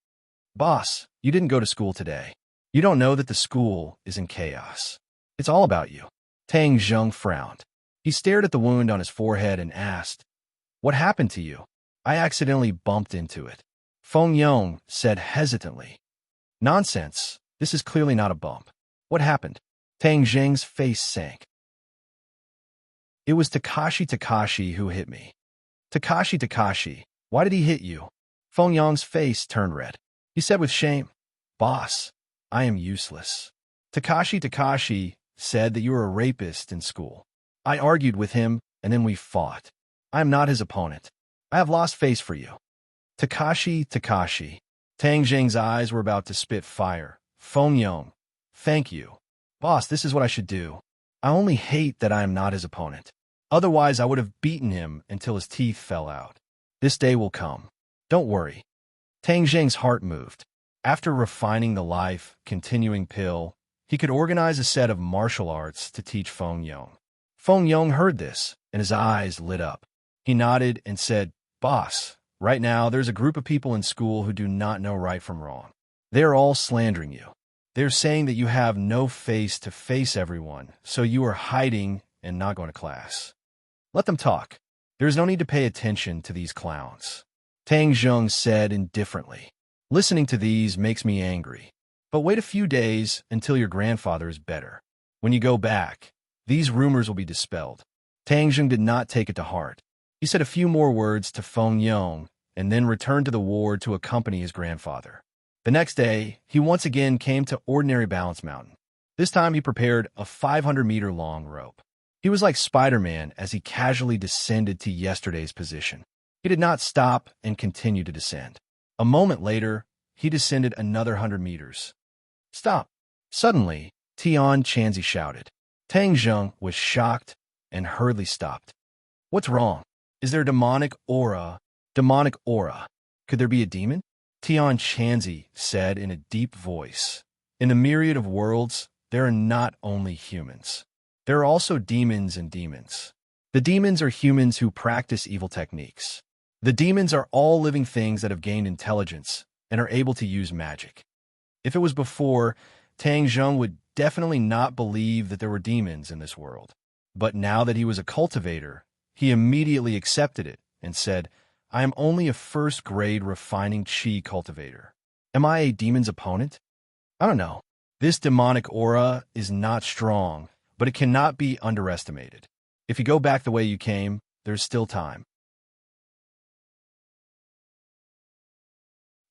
Boss, you didn't go to school today. You don't know that the school is in chaos. It's all about you. Tang Zheng frowned. He stared at the wound on his forehead and asked, "What happened to you?" "I accidentally bumped into it," Feng Yong said hesitantly. "Nonsense. This is clearly not a bump. What happened?" Tang Zheng's face sank. "It was Takashi who hit me." Takashi, why did he hit you?" Feng Yong's face turned red. He said with shame, "Boss, I am useless. Takashi said that you were a rapist in school. I argued with him, and then we fought. I am not his opponent. I have lost face for you." Takashi. Tang Zheng's eyes were about to spit fire. Feng Yong, thank you. Boss, this is what I should do. I only hate that I am not his opponent. Otherwise, I would have beaten him until his teeth fell out. This day will come. Don't worry. Tang Zheng's heart moved. After refining the life-continuing pill, he could organize a set of martial arts to teach Feng Yong. Feng Yong heard this, and his eyes lit up. He nodded and said, "Boss, right now there's a group of people in school who do not know right from wrong. They are all slandering you. They're saying that you have no face to face everyone, so you are hiding and not going to class. Let them talk. There is no need to pay attention to these clowns." Tang Zheng said indifferently, "Listening to these makes me angry. But wait a few days until your grandfather is better. When you go back, these rumors will be dispelled." Tang Zheng did not take it to heart. He said a few more words to Feng Yong and then returned to the ward to accompany his grandfather. The next day, he once again came to Ordinary Balance Mountain. This time he prepared a 500-meter-long rope. He was like Spider-Man as he casually descended to yesterday's position. He did not stop and continue to descend. A moment later, he descended another 100 meters. "Stop!" Suddenly, Tian Chanzi shouted. Tang Zheng was shocked and hurriedly stopped. "What's wrong? Is there a demonic aura? Demonic aura. Could there be a demon?" Tian Chanzi said in a deep voice. "In the myriad of worlds, there are not only humans. There are also demons and demons. The demons are humans who practice evil techniques. The demons are all living things that have gained intelligence and are able to use magic." If it was before, Tang Zheng would definitely not believe that there were demons in this world. But now that he was a cultivator, he immediately accepted it and said, "I am only a first-grade refining chi cultivator. Am I a demon's opponent? I don't know. This demonic aura is not strong, but it cannot be underestimated. If you go back the way you came, there's still time."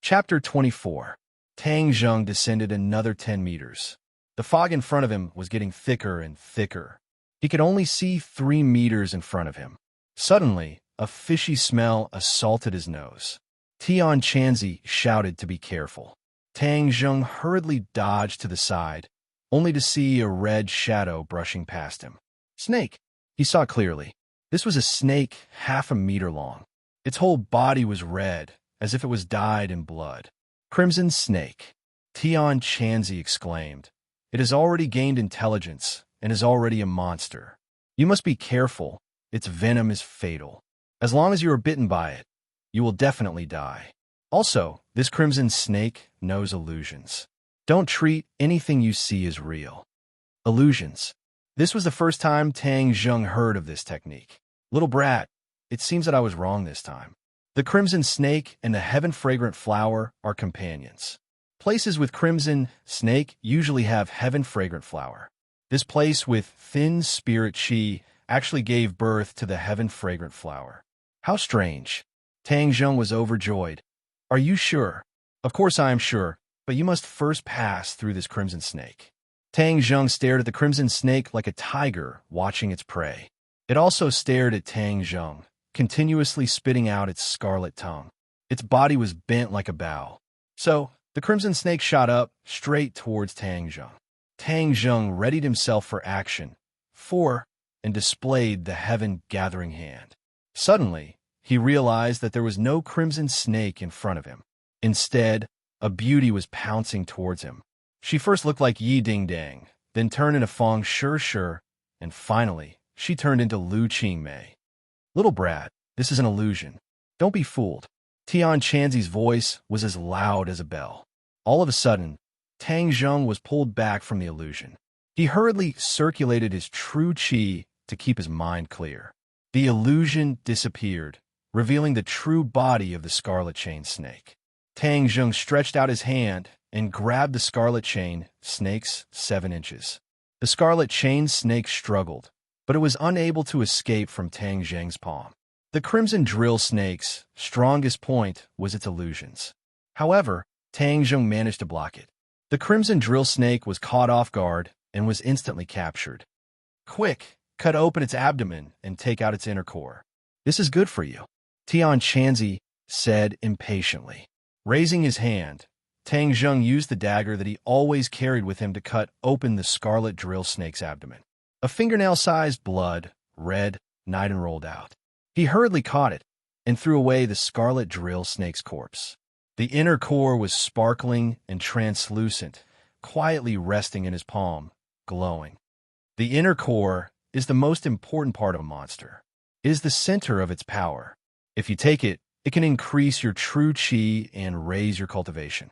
Chapter 24. Tang Zheng descended another 10 meters. The fog in front of him was getting thicker and thicker. He could only see 3 meters in front of him. Suddenly, a fishy smell assaulted his nose. Tian Chanzi shouted to be careful. Tang Zheng hurriedly dodged to the side, only to see a red shadow brushing past him. Snake! He saw clearly. This was a snake 1/2 meter long. Its whole body was red, as if it was dyed in blood. "Crimson snake!" Tian Chanzi exclaimed. "It has already gained intelligence and is already a monster. You must be careful. Its venom is fatal. As long as you are bitten by it, you will definitely die. Also, this crimson snake knows illusions. Don't treat anything you see as real." Illusions. This was the first time Tang Zheng heard of this technique. "Little brat, it seems that I was wrong this time. The crimson snake and the heaven-fragrant flower are companions. Places with crimson snake usually have heaven-fragrant flower. This place with thin spirit chi actually gave birth to the heaven-fragrant flower. How strange." Tang Zheng was overjoyed. "Are you sure?" "Of course I am sure, but you must first pass through this crimson snake." Tang Zheng stared at the crimson snake like a tiger watching its prey. It also stared at Tang Zheng, continuously spitting out its scarlet tongue. Its body was bent like a bow. So, the crimson snake shot up, straight towards Tang Zheng. Tang Zheng readied himself for action, and displayed the heaven-gathering hand. Suddenly, he realized that there was no crimson snake in front of him. Instead, A beauty was pouncing towards him. She first looked like Yi Ding Dang, then turned into Feng Sure, and finally, she turned into Lu Qingmei. Little brat, this is an illusion. Don't be fooled. Tian Chanzi's voice was as loud as a bell. All of a sudden, Tang Zheng was pulled back from the illusion. He hurriedly circulated his true qi to keep his mind clear. The illusion disappeared, revealing the true body of the scarlet chain snake. Tang Zheng stretched out his hand and grabbed the scarlet chain snake's 7 inches. The scarlet chain snake struggled, but it was unable to escape from Tang Zheng's palm. The crimson drill snake's strongest point was its illusions. However, Tang Zheng managed to block it. The crimson drill snake was caught off guard and was instantly captured. Quick, cut open its abdomen and take out its inner core. This is good for you, Tian Chanzi said impatiently. Raising his hand, Tang Zheng used the dagger that he always carried with him to cut open the scarlet drill snake's abdomen. A fingernail-sized blood, red, night and rolled out. He hurriedly caught it and threw away the scarlet drill snake's corpse. The inner core was sparkling and translucent, quietly resting in his palm, glowing. The inner core is the most important part of a monster. It is the center of its power. If you take it, it can increase your true qi and raise your cultivation.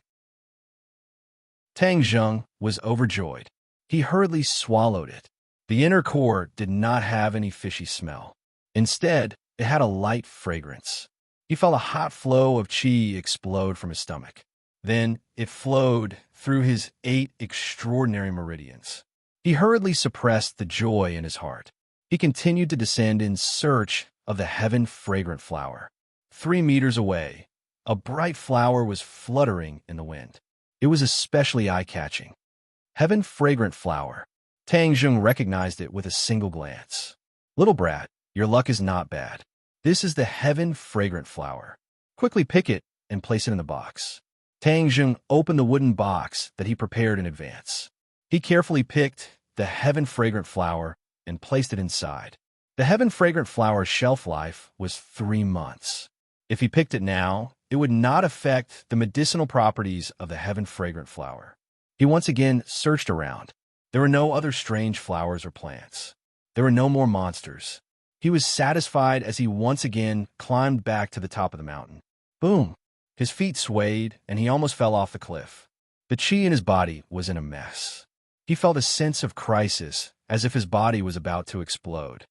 Tang Zheng was overjoyed. He hurriedly swallowed it. The inner core did not have any fishy smell. Instead, it had a light fragrance. He felt a hot flow of qi explode from his stomach. Then it flowed through his 8 extraordinary meridians. He hurriedly suppressed the joy in his heart. He continued to descend in search of the heaven-fragrant flower. 3 meters away, a bright flower was fluttering in the wind. It was especially eye-catching. Heaven-fragrant flower. Tang Zheng recognized it with a single glance. Little brat, your luck is not bad. This is the heaven-fragrant flower. Quickly pick it and place it in the box. Tang Zheng opened the wooden box that he prepared in advance. He carefully picked the heaven-fragrant flower and placed it inside. The heaven-fragrant flower's shelf life was 3 months. If he picked it now, it would not affect the medicinal properties of the heaven-fragrant flower. He once again searched around. There were no other strange flowers or plants. There were no more monsters. He was satisfied as he once again climbed back to the top of the mountain. Boom! His feet swayed, and he almost fell off the cliff. The qi in his body was in a mess. He felt a sense of crisis, as if his body was about to explode.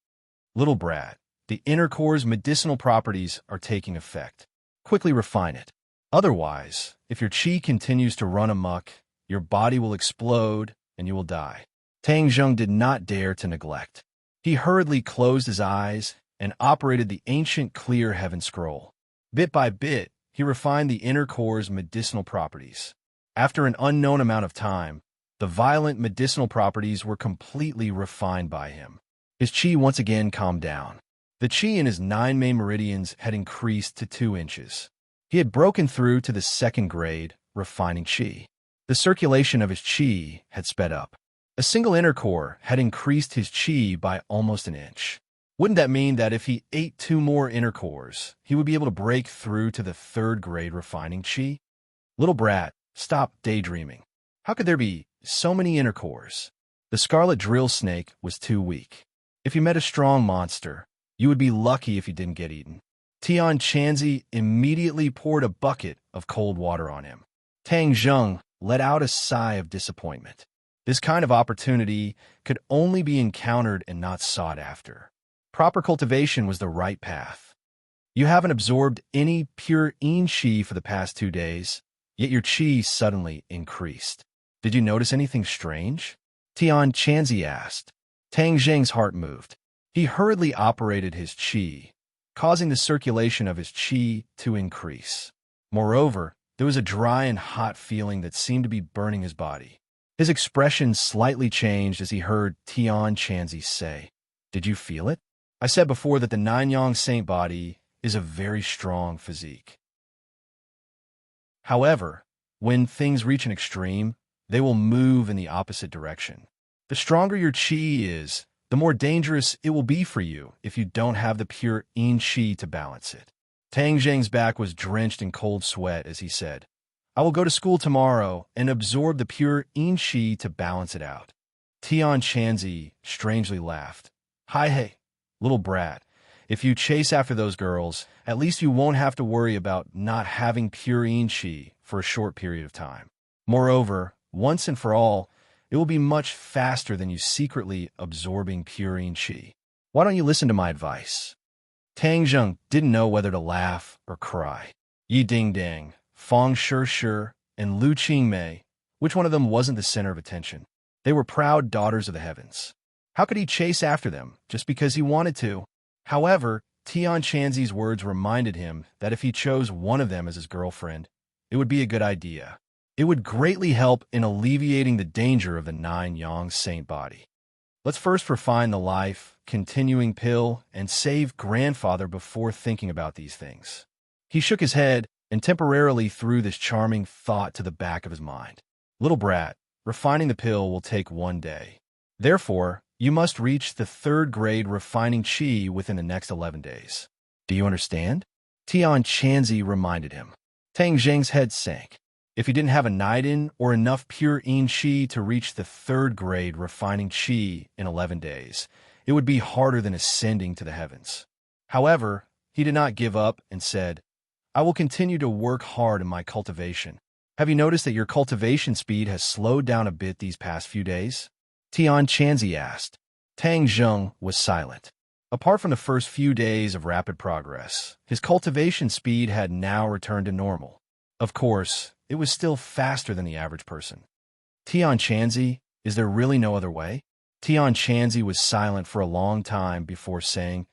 Little brat, the inner core's medicinal properties are taking effect. Quickly refine it. Otherwise, if your qi continues to run amok, your body will explode and you will die. Tang Zheng did not dare to neglect. He hurriedly closed his eyes and operated the ancient clear heaven scroll. Bit by bit, he refined the inner core's medicinal properties. After an unknown amount of time, the violent medicinal properties were completely refined by him. His qi once again calmed down. The qi in his 9 main meridians had increased to 2 inches. He had broken through to the 2nd grade, refining qi. The circulation of his qi had sped up. A single inner core had increased his qi by almost an inch. Wouldn't that mean that if he ate 2 more inner cores, he would be able to break through to the 3rd grade refining qi? Little brat, stop daydreaming. How could there be so many inner cores? The scarlet drill snake was too weak. If you met a strong monster, you would be lucky if you didn't get eaten. Tian Chanzi immediately poured a bucket of cold water on him. Tang Zheng let out a sigh of disappointment. This kind of opportunity could only be encountered and not sought after. Proper cultivation was the right path. You haven't absorbed any pure yin qi for the past 2 days, yet your qi suddenly increased. Did you notice anything strange? Tian Chanzi asked. Tang Zheng's heart moved. He hurriedly operated his qi, causing the circulation of his qi to increase. Moreover, there was a dry and hot feeling that seemed to be burning his body. His expression slightly changed as he heard Tian Chanzi say, "Did you feel it? I said before that the Nanyang Saint body is a very strong physique. However, when things reach an extreme, they will move in the opposite direction. The stronger your qi is, the more dangerous it will be for you if you don't have the pure yin qi to balance it." Tang Zheng's back was drenched in cold sweat as he said, I will go to school tomorrow and absorb the pure yin qi to balance it out. Tian Chanzi strangely laughed. Hi hey, little brat. If you chase after those girls, at least you won't have to worry about not having pure yin qi for a short period of time. Moreover, once and for all, it will be much faster than you secretly absorbing pure yin qi. Why don't you listen to my advice? Tang Zheng didn't know whether to laugh or cry. Yi Ding Ding, Fong Shi, and Lu Qingmei, which one of them wasn't the center of attention? They were proud daughters of the heavens. How could he chase after them just because he wanted to? However, Tian Chanzi's words reminded him that if he chose one of them as his girlfriend, it would be a good idea. It would greatly help in alleviating the danger of the 9-yang saint body. Let's first refine the life-continuing pill and save grandfather before thinking about these things. He shook his head and temporarily threw this charming thought to the back of his mind. Little brat, refining the pill will take 1 day. Therefore, you must reach the 3rd grade refining qi within the next 11 days. Do you understand? Tian Chanzi reminded him. Tang Zheng's head sank. If he didn't have a Niden or enough pure yin qi to reach the 3rd grade refining qi in 11 days, it would be harder than ascending to the heavens. However, he did not give up and said, I will continue to work hard in my cultivation. Have you noticed that your cultivation speed has slowed down a bit these past few days? Tian Chanzi asked. Tang Zheng was silent. Apart from the first few days of rapid progress, his cultivation speed had now returned to normal. Of course, it was still faster than the average person. Tian Chanzi, is there really no other way? Tian Chanzi was silent for a long time before saying,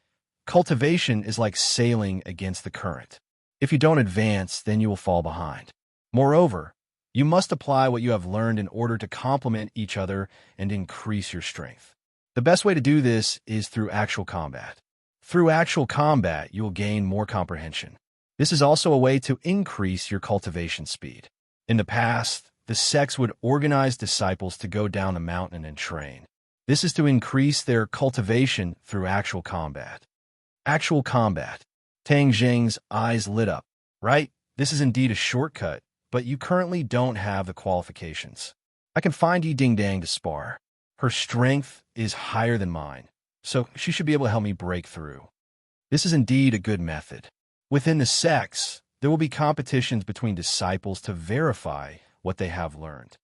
cultivation is like sailing against the current. If you don't advance, then you will fall behind. Moreover, you must apply what you have learned in order to complement each other and increase your strength. The best way to do this is through actual combat. Through actual combat, you will gain more comprehension. This is also a way to increase your cultivation speed. In the past, the sects would organize disciples to go down the mountain and train. This is to increase their cultivation through actual combat. Actual combat. Tang Zheng's eyes lit up. Right, this is indeed a shortcut, but you currently don't have the qualifications. I can find Yi Ding Dang to spar. Her strength is higher than mine, so she should be able to help me break through. This is indeed a good method. Within the sects, there will be competitions between disciples to verify what they have learned.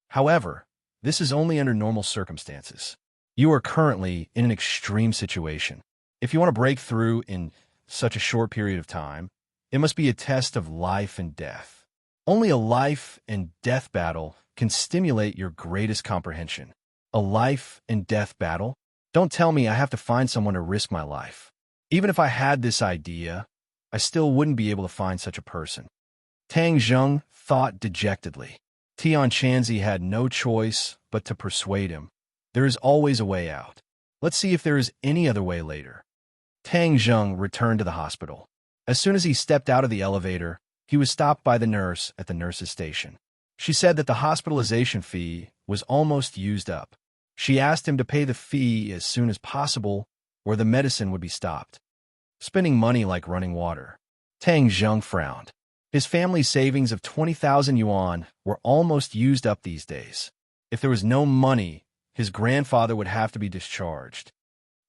However, this is only under normal circumstances. You are currently in an extreme situation. If you want to break through in such a short period of time, it must be a test of life and death. Only a life and death battle can stimulate your greatest comprehension. A life and death battle? Don't tell me I have to find someone to risk my life. Even if I had this idea, I still wouldn't be able to find such a person. Tang Zheng thought dejectedly. Tian Chanzi had no choice but to persuade him. There is always a way out. Let's see if there is any other way later. Tang Zheng returned to the hospital. As soon as he stepped out of the elevator, he was stopped by the nurse at the nurse's station. She said that the hospitalization fee was almost used up. She asked him to pay the fee as soon as possible, or the medicine would be stopped. Spending money like running water. Tang Zheng frowned. His family's savings of 20,000 yuan were almost used up these days. If there was no money, his grandfather would have to be discharged.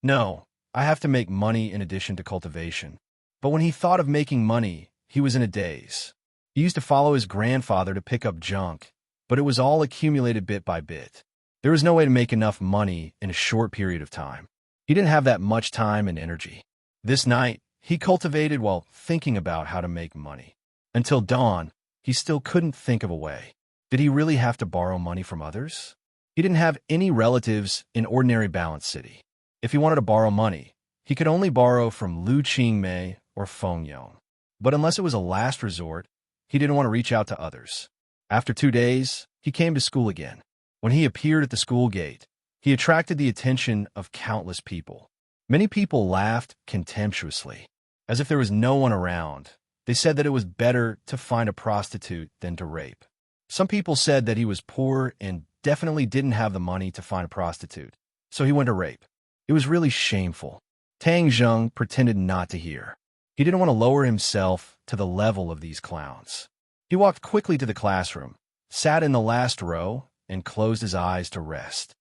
No, I have to make money in addition to cultivation. But when he thought of making money, he was in a daze. He used to follow his grandfather to pick up junk, but it was all accumulated bit by bit. There was no way to make enough money in a short period of time. He didn't have that much time and energy. This night, he cultivated while thinking about how to make money. Until dawn, he still couldn't think of a way. Did he really have to borrow money from others? He didn't have any relatives in ordinary Balance City. If he wanted to borrow money, he could only borrow from Lu Qingmei or Feng Yong. But unless it was a last resort, he didn't want to reach out to others. After 2 days, he came to school again. When he appeared at the school gate, he attracted the attention of countless people. Many people laughed contemptuously. As if there was no one around, they said that it was better to find a prostitute than to rape. Some people said that he was poor and definitely didn't have the money to find a prostitute, so he went to rape. It was really shameful. Tang Zheng pretended not to hear. He didn't want to lower himself to the level of these clowns. He walked quickly to the classroom, sat in the last row, and closed his eyes to rest.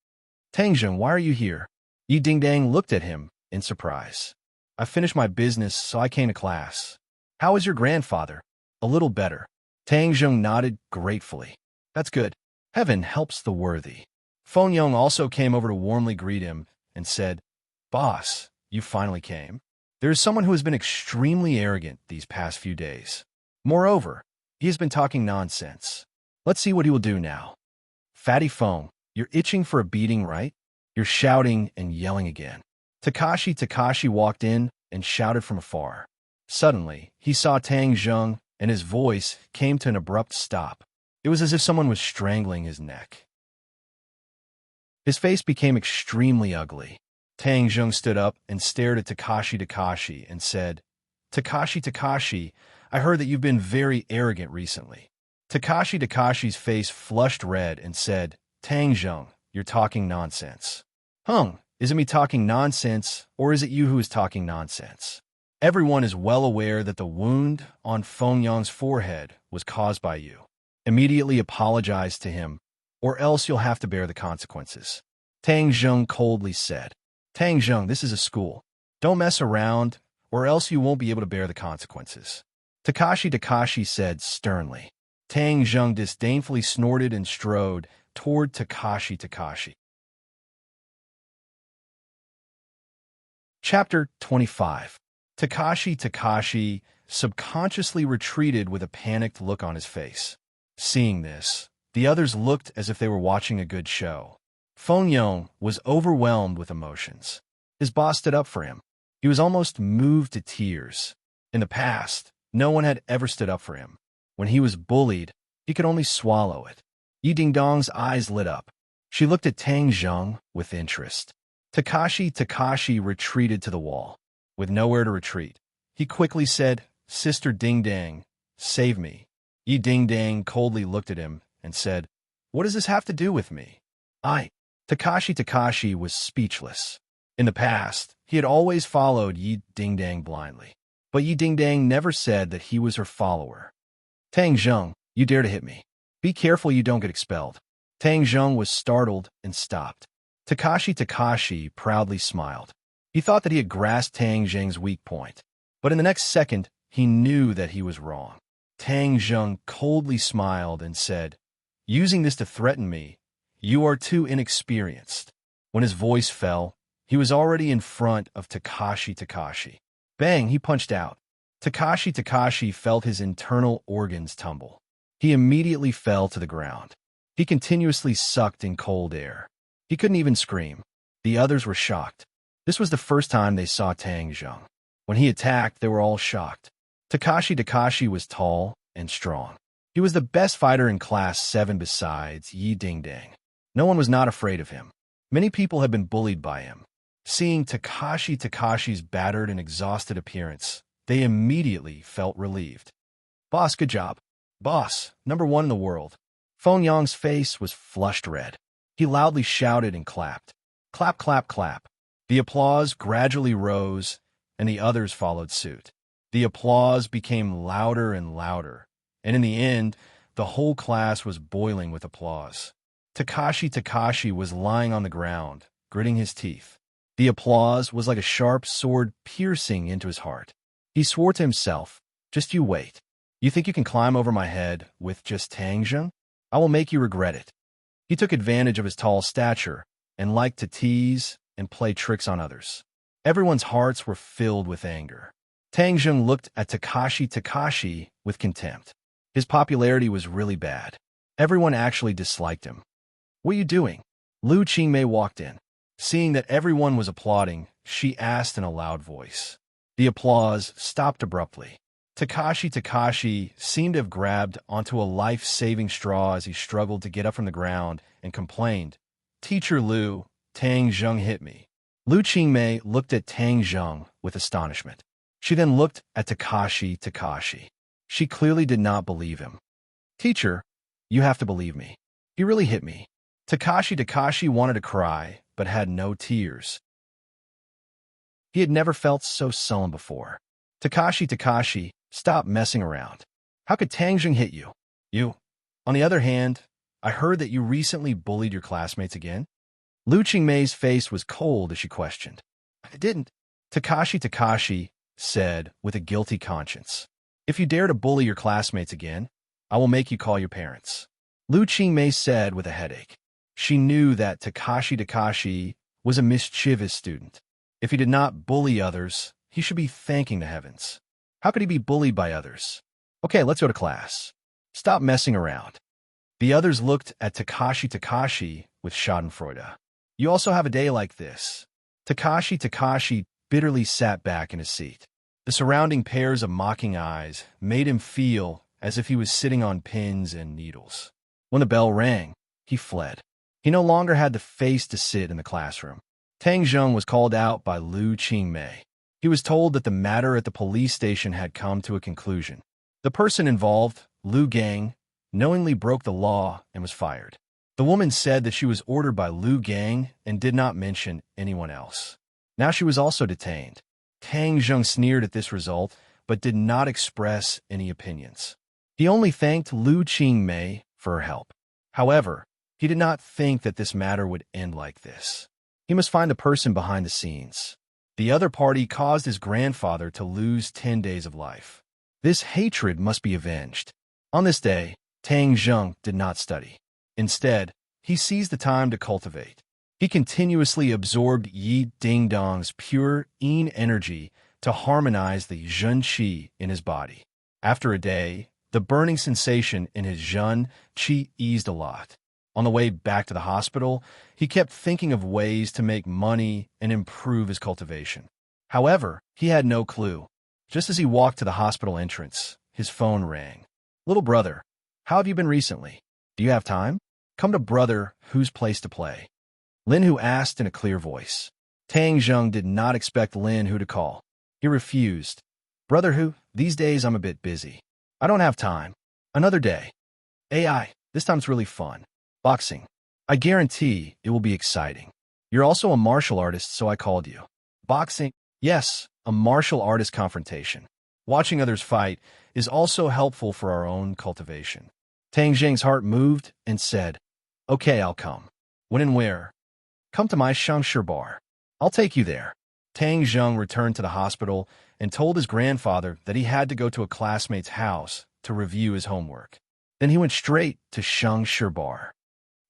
Tangjung, why are you here? Yi Dingdang looked at him in surprise. I finished my business, so I came to class. How is your grandfather? A little better. Tangjung nodded gratefully. That's good. Heaven helps the worthy. Feng also came over to warmly greet him and said, Boss, you finally came. There is someone who has been extremely arrogant these past few days. Moreover, he has been talking nonsense. Let's see what he will do now. Fatty Feng, you're itching for a beating, right? You're shouting and yelling again. Takashi walked in and shouted from afar. Suddenly, he saw Tangjung, and his voice came to an abrupt stop. It was as if someone was strangling his neck. His face became extremely ugly. Tangjung stood up and stared at Takashi and said, Takashi, I heard that you've been very arrogant recently. Takashi's face flushed red and said, Tangjung, you're talking nonsense. Is it me talking nonsense, or is it you who is talking nonsense? Everyone is well aware that the wound on Feng Yang's forehead was caused by you. Immediately apologize to him, or else you'll have to bear the consequences. Tangjung coldly said. Tangjung, this is a school. Don't mess around, or else you won't be able to bear the consequences. Takashi said sternly. Tangjung disdainfully snorted and strode toward Takashi. Chapter 25. Takashi subconsciously retreated with a panicked look on his face. Seeing this, the others looked as if they were watching a good show. Feng Yong was overwhelmed with emotions. His boss stood up for him. He was almost moved to tears. In the past, no one had ever stood up for him. When he was bullied, he could only swallow it. Yi Dingdong's eyes lit up. She looked at Tangjung with interest. Takashi retreated to the wall. With nowhere to retreat, he quickly said, Sister Dingdang, save me. Yi Dingdang coldly looked at him and said, What does this have to do with me? Takashi was speechless. In the past, he had always followed Yi Dingdang blindly. But Yi Dingdang never said that he was her follower. Tangjung, you dare to hit me. Be careful you don't get expelled. Tangjung was startled and stopped. Takashi proudly smiled. He thought that he had grasped Tangjung's weak point. But in the next second, he knew that he was wrong. Tangjung coldly smiled and said, Using this to threaten me, you are too inexperienced. When his voice fell, he was already in front of Takashi. Bang, he punched out. Takashi felt his internal organs tumble. He immediately fell to the ground. He continuously sucked in cold air. He couldn't even scream. The others were shocked. This was the first time they saw Tangjung. When he attacked, they were all shocked. Takashi was tall and strong. He was the best fighter in Class 7 besides Yi Dingdang. No one was not afraid of him. Many people had been bullied by him. Seeing Takashi's battered and exhausted appearance, they immediately felt relieved. Boss, good job. Boss, #1 in the world. Feng Yang's face was flushed red. He loudly shouted and clapped. Clap, clap, clap. The applause gradually rose, and the others followed suit. The applause became louder and louder, and in the end, the whole class was boiling with applause. Takashi was lying on the ground, gritting his teeth. The applause was like a sharp sword piercing into his heart. He swore to himself, Just you wait. You think you can climb over my head with just Tangjung? I will make you regret it. He took advantage of his tall stature and liked to tease and play tricks on others. Everyone's hearts were filled with anger. Tangjung looked at Takashi with contempt. His popularity was really bad. Everyone actually disliked him. What are you doing? Lu Qingmei walked in. Seeing that everyone was applauding, she asked in a loud voice. The applause stopped abruptly. Takashi seemed to have grabbed onto a life-saving straw as he struggled to get up from the ground and complained, Teacher Lu, Tangjung hit me. Lu Qingmei looked at Tangjung with astonishment. She then looked at Takashi. She clearly did not believe him. Teacher, you have to believe me. He really hit me. Takashi wanted to cry, but had no tears. He had never felt so sullen before. Takashi, stop messing around. How could Tangjung hit you? You. On the other hand, I heard that you recently bullied your classmates again. Lu Qingmei's face was cold as she questioned. I didn't. Takashi said with a guilty conscience. If you dare to bully your classmates again, I will make you call your parents. Lu Qingmei said with a headache. She knew that Takashi was a mischievous student. If he did not bully others, he should be thanking the heavens. How could he be bullied by others? Okay, let's go to class. Stop messing around. The others looked at Takashi with schadenfreude. You also have a day like this. Takashi bitterly sat back in his seat. The surrounding pairs of mocking eyes made him feel as if he was sitting on pins and needles. When the bell rang, he fled. He no longer had the face to sit in the classroom. Tang Zheng was called out by Lu Qingmei. He was told that the matter at the police station had come to a conclusion. The person involved, Lu Gang, knowingly broke the law and was fired. The woman said that she was ordered by Lu Gang and did not mention anyone else. Now she was also detained. Tang Zheng sneered at this result, but did not express any opinions. He only thanked Lu Qingmei for her help. However, he did not think that this matter would end like this. He must find the person behind the scenes. The other party caused his grandfather to lose 10 days of life. This hatred must be avenged. On this day, Tang Zheng did not study. Instead, he seized the time to cultivate. He continuously absorbed Yi Dingdong's pure yin energy to harmonize the Zhen Qi in his body. After a day, the burning sensation in his Zhen Qi eased a lot. On the way back to the hospital, he kept thinking of ways to make money and improve his cultivation. However, he had no clue. Just as he walked to the hospital entrance, his phone rang. Little brother, how have you been recently? Do you have time? Come to brother who's place to play. Lin Hu asked in a clear voice. Tang Zheng did not expect Lin Hu to call. He refused. Brother Hu, these days I'm a bit busy. I don't have time. Another day. AI, this time's really fun. Boxing. I guarantee it will be exciting. You're also a martial artist, so I called you. Boxing? Yes, a martial artist confrontation. Watching others fight is also helpful for our own cultivation. Tang Zheng's heart moved and said, Okay, I'll come. When and where? Come to my Shangshi bar. I'll take you there. Tang Zheng returned to the hospital and told his grandfather that he had to go to a classmate's house to review his homework. Then he went straight to Shangshi bar.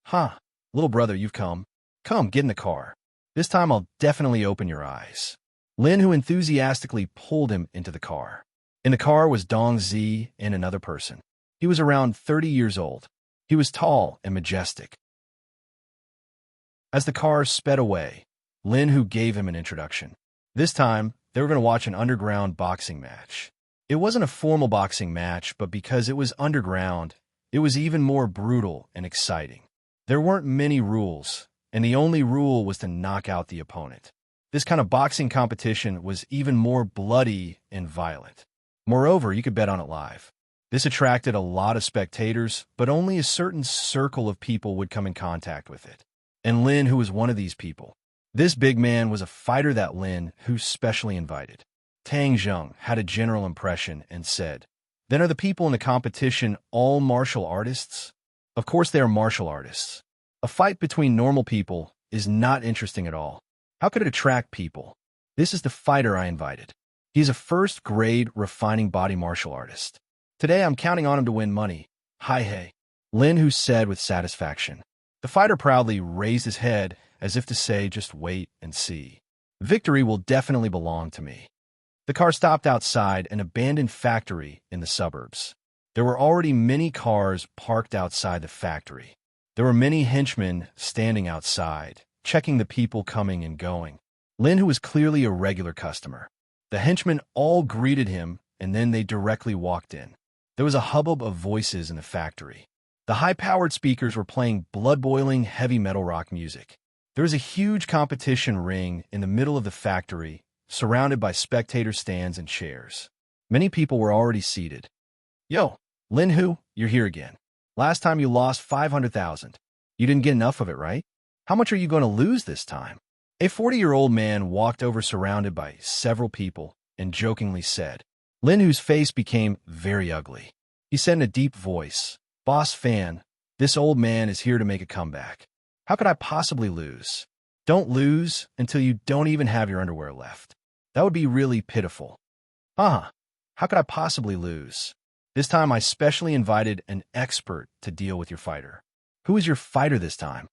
Huh, little brother, you've come. Come, get in the car. This time I'll definitely open your eyes. Lin Hu enthusiastically pulled him into the car. In the car was Dong Zi and another person. He was around 30 years old. He was tall and majestic. As the car sped away, Lin Hu gave him an introduction. This time, they were going to watch an underground boxing match. It wasn't a formal boxing match, but because it was underground, it was even more brutal and exciting. There weren't many rules, and the only rule was to knock out the opponent. This kind of boxing competition was even more bloody and violent. Moreover, you could bet on it live. This attracted a lot of spectators, but only a certain circle of people would come in contact with it. And Lin Hu was one of these people. This big man was a fighter that Lin Hu specially invited. Tang Zheng had a general impression and said, Then are the people in the competition all martial artists? Of course they are martial artists. A fight between normal people is not interesting at all. How could it attract people? This is the fighter I invited. He's a first-grade refining body martial artist. Today I'm counting on him to win money. Hi hey, Lin Hu said with satisfaction. The fighter proudly raised his head as if to say, just wait and see. Victory will definitely belong to me. The car stopped outside an abandoned factory in the suburbs. There were already many cars parked outside the factory. There were many henchmen standing outside, checking the people coming and going. Lin Hu was clearly a regular customer. The henchmen all greeted him, and then they directly walked in. There was a hubbub of voices in the factory. The high-powered speakers were playing blood-boiling heavy metal rock music. There was a huge competition ring in the middle of the factory, surrounded by spectator stands and chairs. Many people were already seated. Yo, Lin Hu, you're here again. Last time you lost 500,000. You didn't get enough of it, right? How much are you going to lose this time? A 40-year-old man walked over surrounded by several people and jokingly said. Lin, whose face became very ugly. He said in a deep voice, "Boss Fan, this old man is here to make a comeback. How could I possibly lose? Don't lose until you don't even have your underwear left. That would be really pitiful. Huh? How could I possibly lose? This time I specially invited an expert to deal with your fighter. Who is your fighter this time?"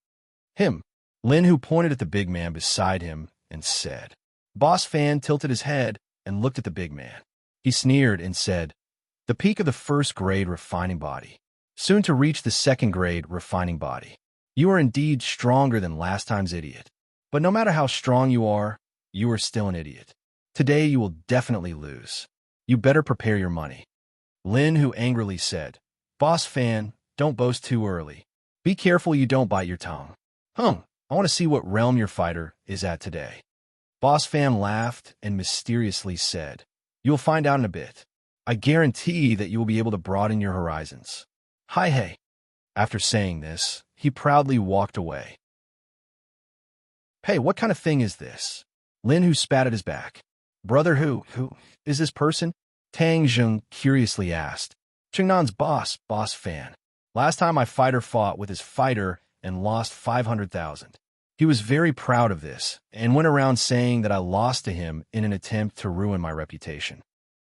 "Him." Lin, who pointed at the big man beside him and said. Boss Fan tilted his head and looked at the big man. He sneered and said, "The peak of the first grade refining body, soon to reach the second grade refining body. You are indeed stronger than last time's idiot. But no matter how strong you are still an idiot. Today you will definitely lose. You better prepare your money." Lin, who angrily said, "Boss Fan, don't boast too early. Be careful you don't bite your tongue. I want to see what realm your fighter is at today." Boss Fan laughed and mysteriously said, "You'll find out in a bit. I guarantee that you will be able to broaden your horizons. Hi hey." After saying this, he proudly walked away. "Hey, what kind of thing is this?" Lin, who spat at his back. "Brother, who is this person?" Tang Zheng curiously asked. "Chingnan's Boss Fan. Last time my fighter fought with his fighter and lost 500,000. He was very proud of this and went around saying that I lost to him in an attempt to ruin my reputation."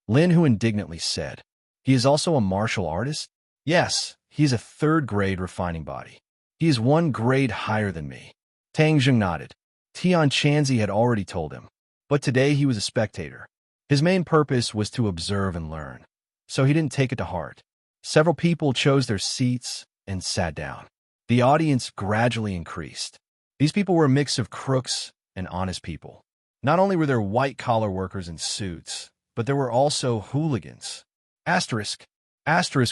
Lin, who indignantly said, "He is also a martial artist?" "Yes, he is a third-grade refining body. He is one grade higher than me." Tang Zheng nodded. Tian Chanzi had already told him, but today he was a spectator. His main purpose was to observe and learn, so he didn't take it to heart. Several people chose their seats and sat down. The audience gradually increased. These people were a mix of crooks and honest people. Not only were there white-collar workers in suits, but there were also hooligans. Asterisk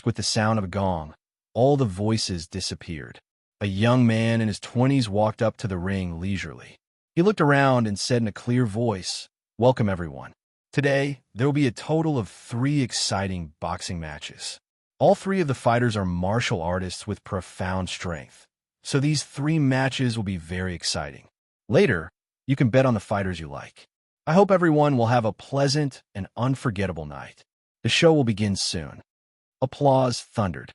with the sound of a gong, all the voices disappeared. A young man in his 20s walked up to the ring leisurely. He looked around and said in a clear voice, "Welcome, everyone. Today, there will be a total of 3 exciting boxing matches. All 3 of the fighters are martial artists with profound strength, so these 3 matches will be very exciting. Later, you can bet on the fighters you like. I hope everyone will have a pleasant and unforgettable night. The show will begin soon." Applause thundered.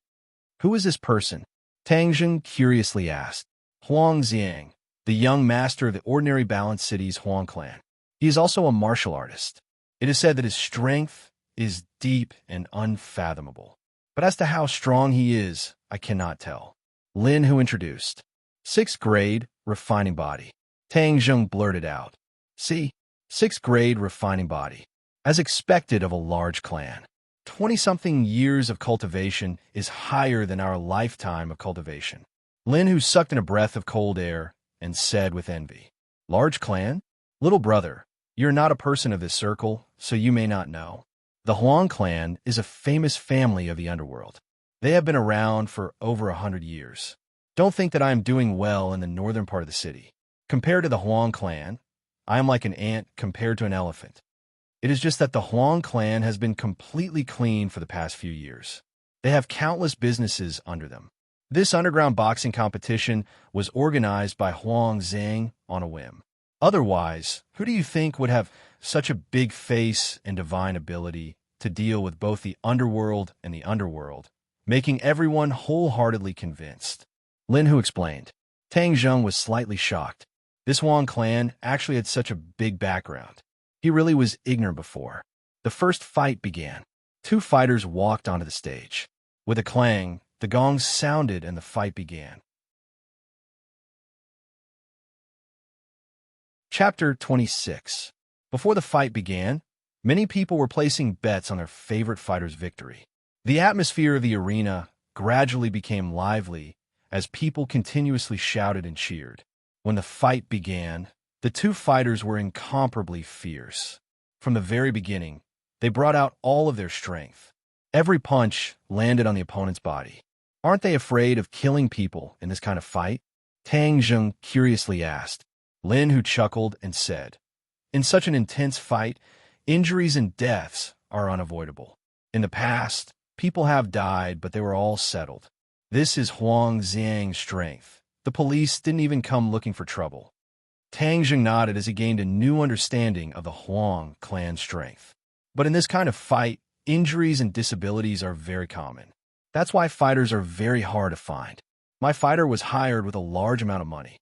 "Who is this person?" Tang Zheng curiously asked. "Huang Xiang, the young master of the Ordinary Balance City's Huang clan. He is also a martial artist. It is said that his strength is deep and unfathomable. But as to how strong he is, I cannot tell." Lin, who introduced. "Sixth grade, refining body." Tang Zheng blurted out. "See, 6th grade refining body. As expected of a large clan. 20-something years of cultivation is higher than our lifetime of cultivation." Lin, who sucked in a breath of cold air, and said with envy, "Large clan? Little brother, you're not a person of this circle, so you may not know. The Huang clan is a famous family of the underworld. They have been around for over 100 years. Don't think that I am doing well in the northern part of the city. Compared to the Huang clan, I am like an ant compared to an elephant. It is just that the Huang clan has been completely clean for the past few years. They have countless businesses under them. This underground boxing competition was organized by Huang Zhang on a whim. Otherwise, who do you think would have such a big face and divine ability to deal with both the underworld and the underworld, making everyone wholeheartedly convinced?" Lin, who explained. Tang Zheng was slightly shocked. This Huang clan actually had such a big background. He really was ignorant before. The first fight began. 2 fighters walked onto the stage. With a clang, the gongs sounded and the fight began. Chapter 26. Before the fight began, many people were placing bets on their favorite fighter's victory. The atmosphere of the arena gradually became lively as people continuously shouted and cheered. When the fight began, the 2 fighters were incomparably fierce. From the very beginning, they brought out all of their strength. Every punch landed on the opponent's body. "Aren't they afraid of killing people in this kind of fight?" Tang Zheng curiously asked. Lin, who chuckled and said, "In such an intense fight, injuries and deaths are unavoidable. In the past, people have died, but they were all settled. This is Huang Xiang's strength. The police didn't even come looking for trouble." Tang Jing nodded as he gained a new understanding of the Huang clan's strength. But in this kind of fight, injuries and disabilities are very common. That's why fighters are very hard to find. My fighter was hired with a large amount of money.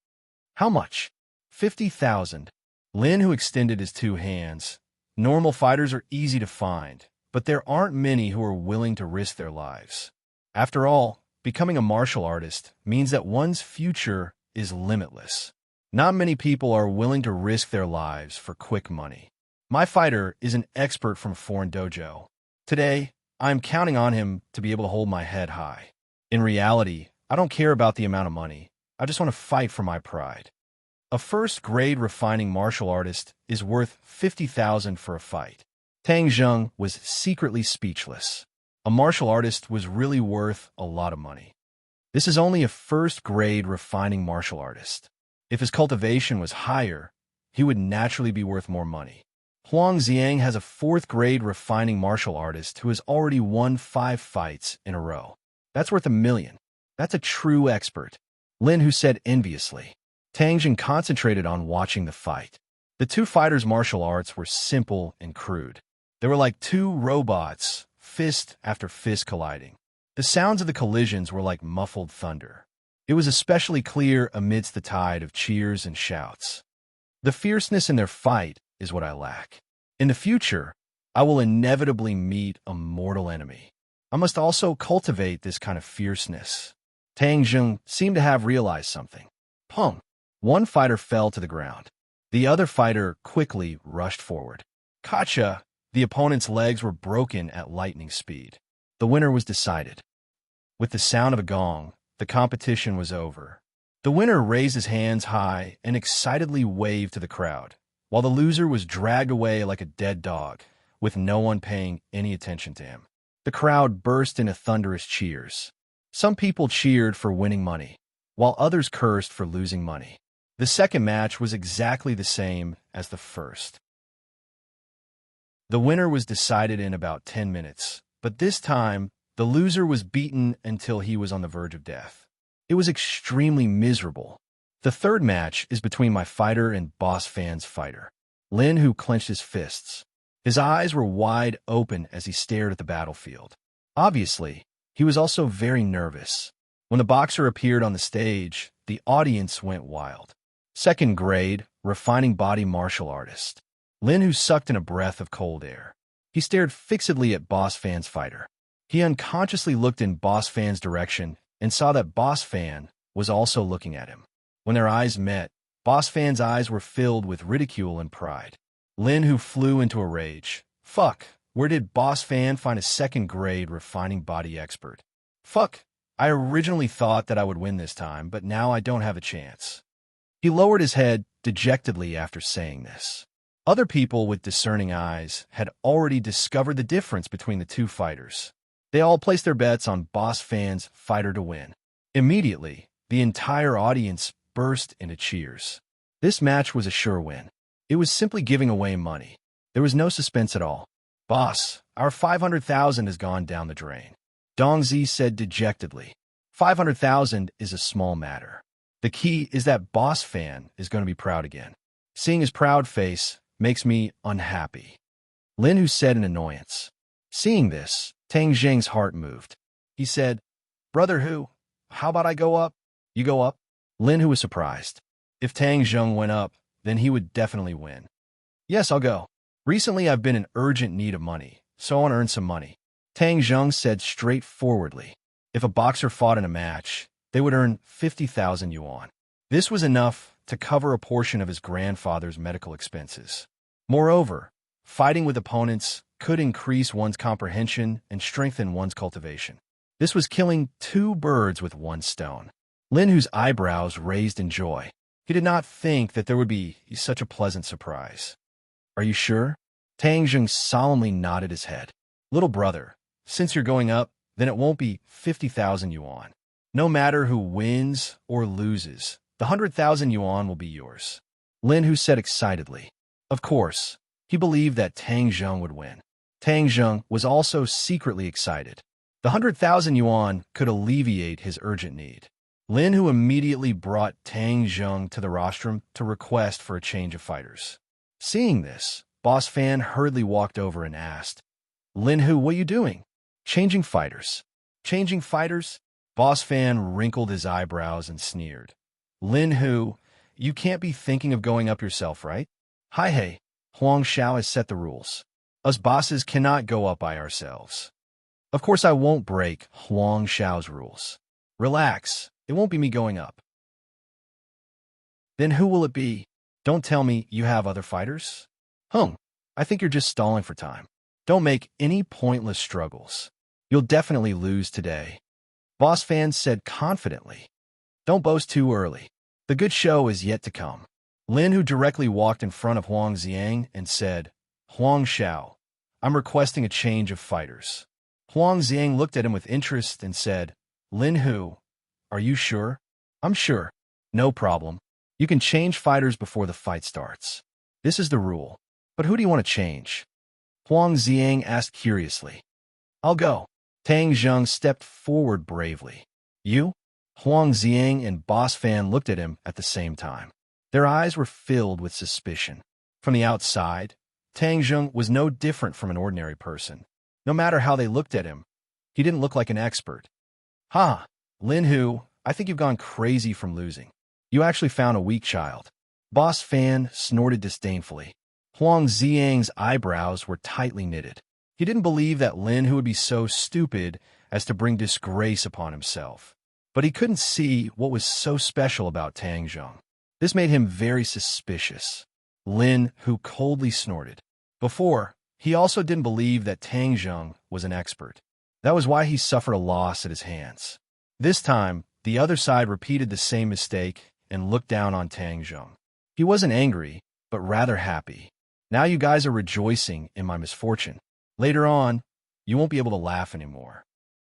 How much? 50,000. Lin, who extended his two hands. Normal fighters are easy to find, but there aren't many who are willing to risk their lives. After all, becoming a martial artist means that one's future is limitless. Not many people are willing to risk their lives for quick money. My fighter is an expert from a foreign dojo. Today, I am counting on him to be able to hold my head high. In reality, I don't care about the amount of money. I just want to fight for my pride. A first-grade refining martial artist is worth 50,000 for a fight. Tang Jing was secretly speechless. A martial artist was really worth a lot of money. This is only a first-grade refining martial artist. If his cultivation was higher, he would naturally be worth more money. Huang Xiang has a fourth-grade refining martial artist who has already won 5 fights in a row. That's worth $1 million. That's a true expert. Lin, who said enviously. Tang Jing concentrated on watching the fight. The two fighters' martial arts were simple and crude. They were like two robots, fist after fist colliding. The sounds of the collisions were like muffled thunder. It was especially clear amidst the tide of cheers and shouts. The fierceness in their fight is what I lack. In the future, I will inevitably meet a mortal enemy. I must also cultivate this kind of fierceness. Tang Jing seemed to have realized something. Pong! One fighter fell to the ground. The other fighter quickly rushed forward. Gotcha! The opponent's legs were broken at lightning speed. The winner was decided. With the sound of a gong, the competition was over. The winner raised his hands high and excitedly waved to the crowd, while the loser was dragged away like a dead dog, with no one paying any attention to him. The crowd burst into thunderous cheers. Some people cheered for winning money, while others cursed for losing money. The second match was exactly the same as the first. The winner was decided in about 10 minutes, but this time, the loser was beaten until he was on the verge of death. It was extremely miserable. The third match is between my fighter and Boss Fan's fighter. Lin, who clenched his fists. His eyes were wide open as he stared at the battlefield. Obviously, he was also very nervous. When the boxer appeared on the stage, the audience went wild. Second grade, refining body martial artist. Lin, who sucked in a breath of cold air. He stared fixedly at Boss Fan's fighter. He unconsciously looked in Boss Fan's direction and saw that Boss Fan was also looking at him. When their eyes met, Boss Fan's eyes were filled with ridicule and pride. Lin, who flew into a rage. Fuck, where did Boss Fan find a second-grade refining body expert? Fuck, I originally thought that I would win this time, but now I don't have a chance. He lowered his head dejectedly after saying this. Other people with discerning eyes had already discovered the difference between the two fighters. They all placed their bets on Boss Fan's fighter to win. Immediately, the entire audience burst into cheers. This match was a sure win. It was simply giving away money. There was no suspense at all. Boss, our 500,000 has gone down the drain. Dongzi said dejectedly. 500,000 is a small matter. The key is that Boss Fan is going to be proud again. Seeing his proud face makes me unhappy. Lin, who said in annoyance. Seeing this, Tang Jing's heart moved. He said, Brother Hu, how about I go up? You go up? Lin, who was surprised. If Tang Jing went up, then he would definitely win. Yes, I'll go. Recently, I've been in urgent need of money, so I want to earn some money. Tang Jing said straightforwardly. If a boxer fought in a match, they would earn 50,000 yuan. This was enough to cover a portion of his grandfather's medical expenses. Moreover, fighting with opponents could increase one's comprehension and strengthen one's cultivation. This was killing 2 birds with 1 stone. Lin, whose eyebrows raised in joy. He did not think that there would be such a pleasant surprise. Are you sure? Tang Jing solemnly nodded his head. Little brother, since you're going up, then it won't be 50,000 yuan. No matter who wins or loses, the 100,000 yuan will be yours. Lin, who said excitedly. Of course, he believed that Tang Jing would win. Tang Jing was also secretly excited. The 100,000 yuan could alleviate his urgent need. Lin Hu immediately brought Tang Zheng to the rostrum to request for a change of fighters. Seeing this, Boss Fan hurriedly walked over and asked, Lin Hu, what are you doing? Changing fighters. Changing fighters? Boss Fan wrinkled his eyebrows and sneered. Lin Hu, you can't be thinking of going up yourself, right? Hi hey, Huang Xiao has set the rules. Us bosses cannot go up by ourselves. Of course I won't break Huang Xiao's rules. Relax, it won't be me going up. Then who will it be? Don't tell me you have other fighters? I think you're just stalling for time. Don't make any pointless struggles. You'll definitely lose today. Boss Fan said confidently. Don't boast too early. The good show is yet to come. Lin Hu directly walked in front of Huang Xiang and said, Huang Xiao, I'm requesting a change of fighters. Huang Xiang looked at him with interest and said, Lin Hu, are you sure? I'm sure. No problem. You can change fighters before the fight starts. This is the rule. But who do you want to change? Huang Xiang asked curiously. I'll go. Tang Zheng stepped forward bravely. You? Huang Xiang and Boss Fan looked at him at the same time. Their eyes were filled with suspicion. From the outside, Tang Zheng was no different from an ordinary person. No matter how they looked at him, he didn't look like an expert. Ha! Lin Hu, I think you've gone crazy from losing. You actually found a weak child. Boss Fan snorted disdainfully. Huang Xiang's eyebrows were tightly knitted. He didn't believe that Lin Hu would be so stupid as to bring disgrace upon himself. But he couldn't see what was so special about Tang Zheng. This made him very suspicious. Lin Hu coldly snorted. Before, he also didn't believe that Tang Zheng was an expert. That was why he suffered a loss at his hands. This time, the other side repeated the same mistake and looked down on Tang Zheng. He wasn't angry, but rather happy. Now you guys are rejoicing in my misfortune. Later on, you won't be able to laugh anymore.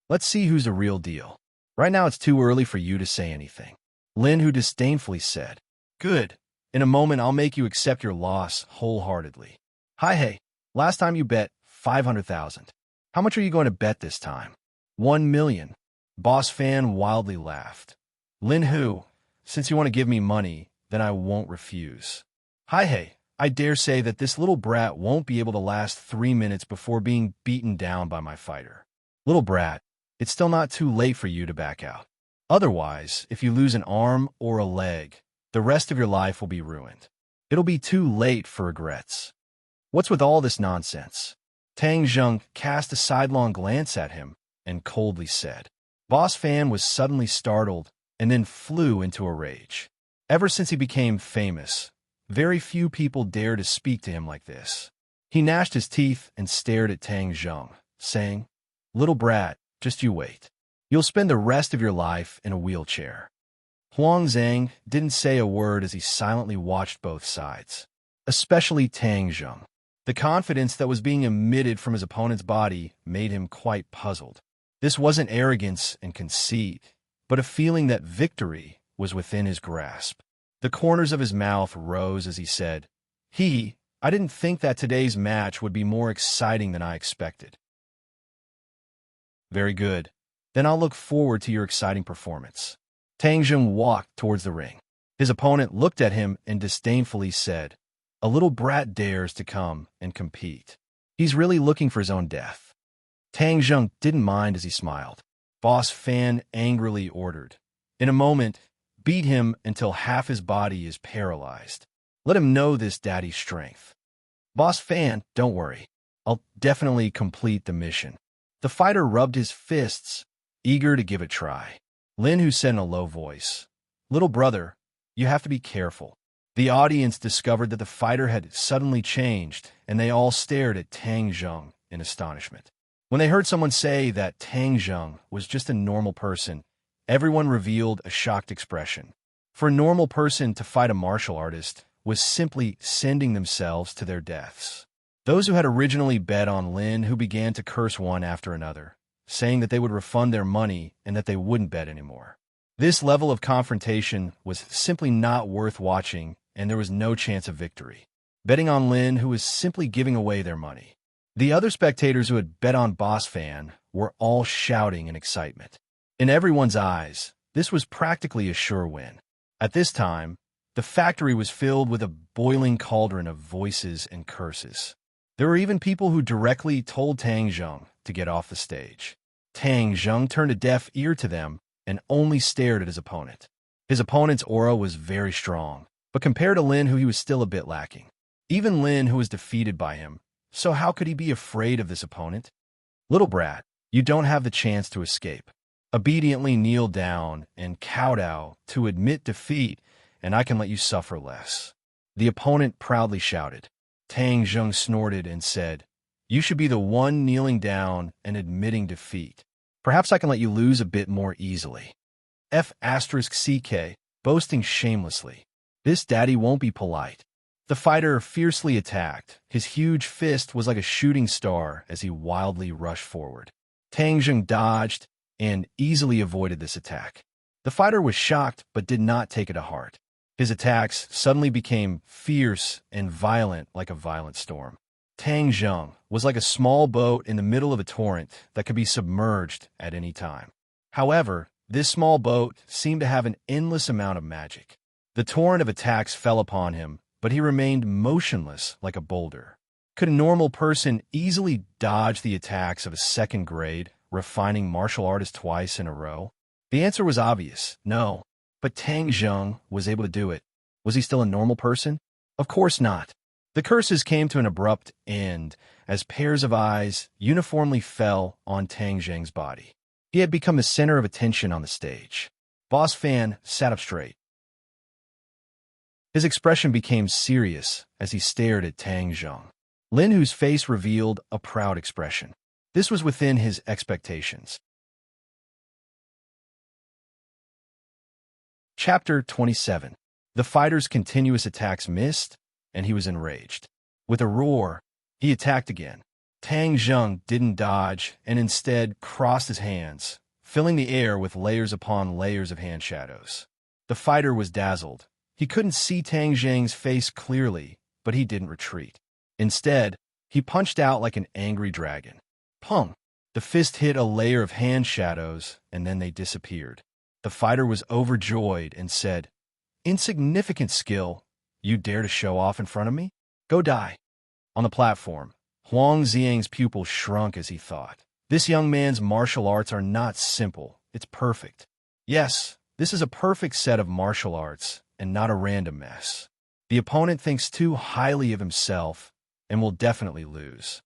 Let's see who's the real deal. Right now it's too early for you to say anything. Lin Hu disdainfully said, Good. In a moment I'll make you accept your loss wholeheartedly. Hi hey, last time you bet 500,000. How much are you going to bet this time? 1 million. Boss Fan wildly laughed. Lin Hu, since you want to give me money, then I won't refuse. Hi hey, I dare say that this little brat won't be able to last 3 minutes before being beaten down by my fighter. Little brat, it's still not too late for you to back out. Otherwise, if you lose an arm or a leg, the rest of your life will be ruined. It'll be too late for regrets. What's with all this nonsense? Tang Zheng cast a sidelong glance at him and coldly said. Boss Fan was suddenly startled and then flew into a rage. Ever since he became famous, very few people dare to speak to him like this. He gnashed his teeth and stared at Tang Zheng, saying, Little brat, just you wait. You'll spend the rest of your life in a wheelchair. Huang Zhang didn't say a word as he silently watched both sides, especially Tang Zheng. The confidence that was being emitted from his opponent's body made him quite puzzled. This wasn't arrogance and conceit, but a feeling that victory was within his grasp. The corners of his mouth rose as he said, I didn't think that today's match would be more exciting than I expected. Very good. Then I'll look forward to your exciting performance. Tang Zheng walked towards the ring. His opponent looked at him and disdainfully said, A little brat dares to come and compete. He's really looking for his own death. Tang Zheng didn't mind as he smiled. Boss Fan angrily ordered, In a moment, beat him until half his body is paralyzed. Let him know this daddy's strength. Boss Fan, don't worry. I'll definitely complete the mission. The fighter rubbed his fists, eager to give it a try. Lin Hu said in a low voice, Little brother, you have to be careful. The audience discovered that the fighter had suddenly changed, and they all stared at Tang Zheng in astonishment. When they heard someone say that Tang Zheng was just a normal person, everyone revealed a shocked expression. For a normal person to fight a martial artist was simply sending themselves to their deaths. Those who had originally bet on Lin Hu began to curse one after another, saying that they would refund their money and that they wouldn't bet anymore. This level of confrontation was simply not worth watching, and there was no chance of victory. Betting on Lin Hu was simply giving away their money. The other spectators who had bet on Boss Fan were all shouting in excitement. In everyone's eyes, This was practically a sure win. At this time, the factory was filled with a boiling cauldron of voices and curses. There were even people who directly told Tang Zheng to get off the stage. Tang Zheng turned a deaf ear to them and only stared at his opponent. His opponent's aura was very strong, but compared to Lin, who he was still a bit lacking. Even Lin, who was defeated by him, so how could he be afraid of this opponent? Little brat, you don't have the chance to escape. Obediently kneel down and kowtow to admit defeat, and I can let you suffer less. The opponent proudly shouted. Tang Zheng snorted and said, you should be the one kneeling down and admitting defeat. Perhaps I can let you lose a bit more easily. F***CK, boasting shamelessly. This daddy won't be polite. The fighter fiercely attacked. His huge fist was like a shooting star as he wildly rushed forward. Tang Zheng dodged and easily avoided this attack. The fighter was shocked but did not take it to heart. His attacks suddenly became fierce and violent like a violent storm. Tang Zheng was like a small boat in the middle of a torrent that could be submerged at any time. However, this small boat seemed to have an endless amount of magic. The torrent of attacks fell upon him, but he remained motionless like a boulder. Could a normal person easily dodge the attacks of a second-grade, refining martial artist twice in a row? The answer was obvious, no. But Tang Zheng was able to do it. Was he still a normal person? Of course not. The curses came to an abrupt end as pairs of eyes uniformly fell on Tang Zheng's body. He had become the center of attention on the stage. Boss Fan sat up straight. His expression became serious as he stared at Tang Zheng. Lin, whose face revealed a proud expression. This was within his expectations. Chapter 27. The fighter's continuous attacks missed, and he was enraged. With a roar, he attacked again. Tang Zheng didn't dodge and instead crossed his hands, filling the air with layers upon layers of hand shadows. The fighter was dazzled. He couldn't see Tang Zheng's face clearly, but he didn't retreat. Instead, he punched out like an angry dragon. Pong! The fist hit a layer of hand shadows, and then they disappeared. The fighter was overjoyed and said, insignificant skill. You dare to show off in front of me? Go die. On the platform, Huang Xiang's pupil shrunk as he thought. This young man's martial arts are not simple, it's perfect. Yes, this is a perfect set of martial arts, and not a random mess. The opponent thinks too highly of himself, and will definitely lose.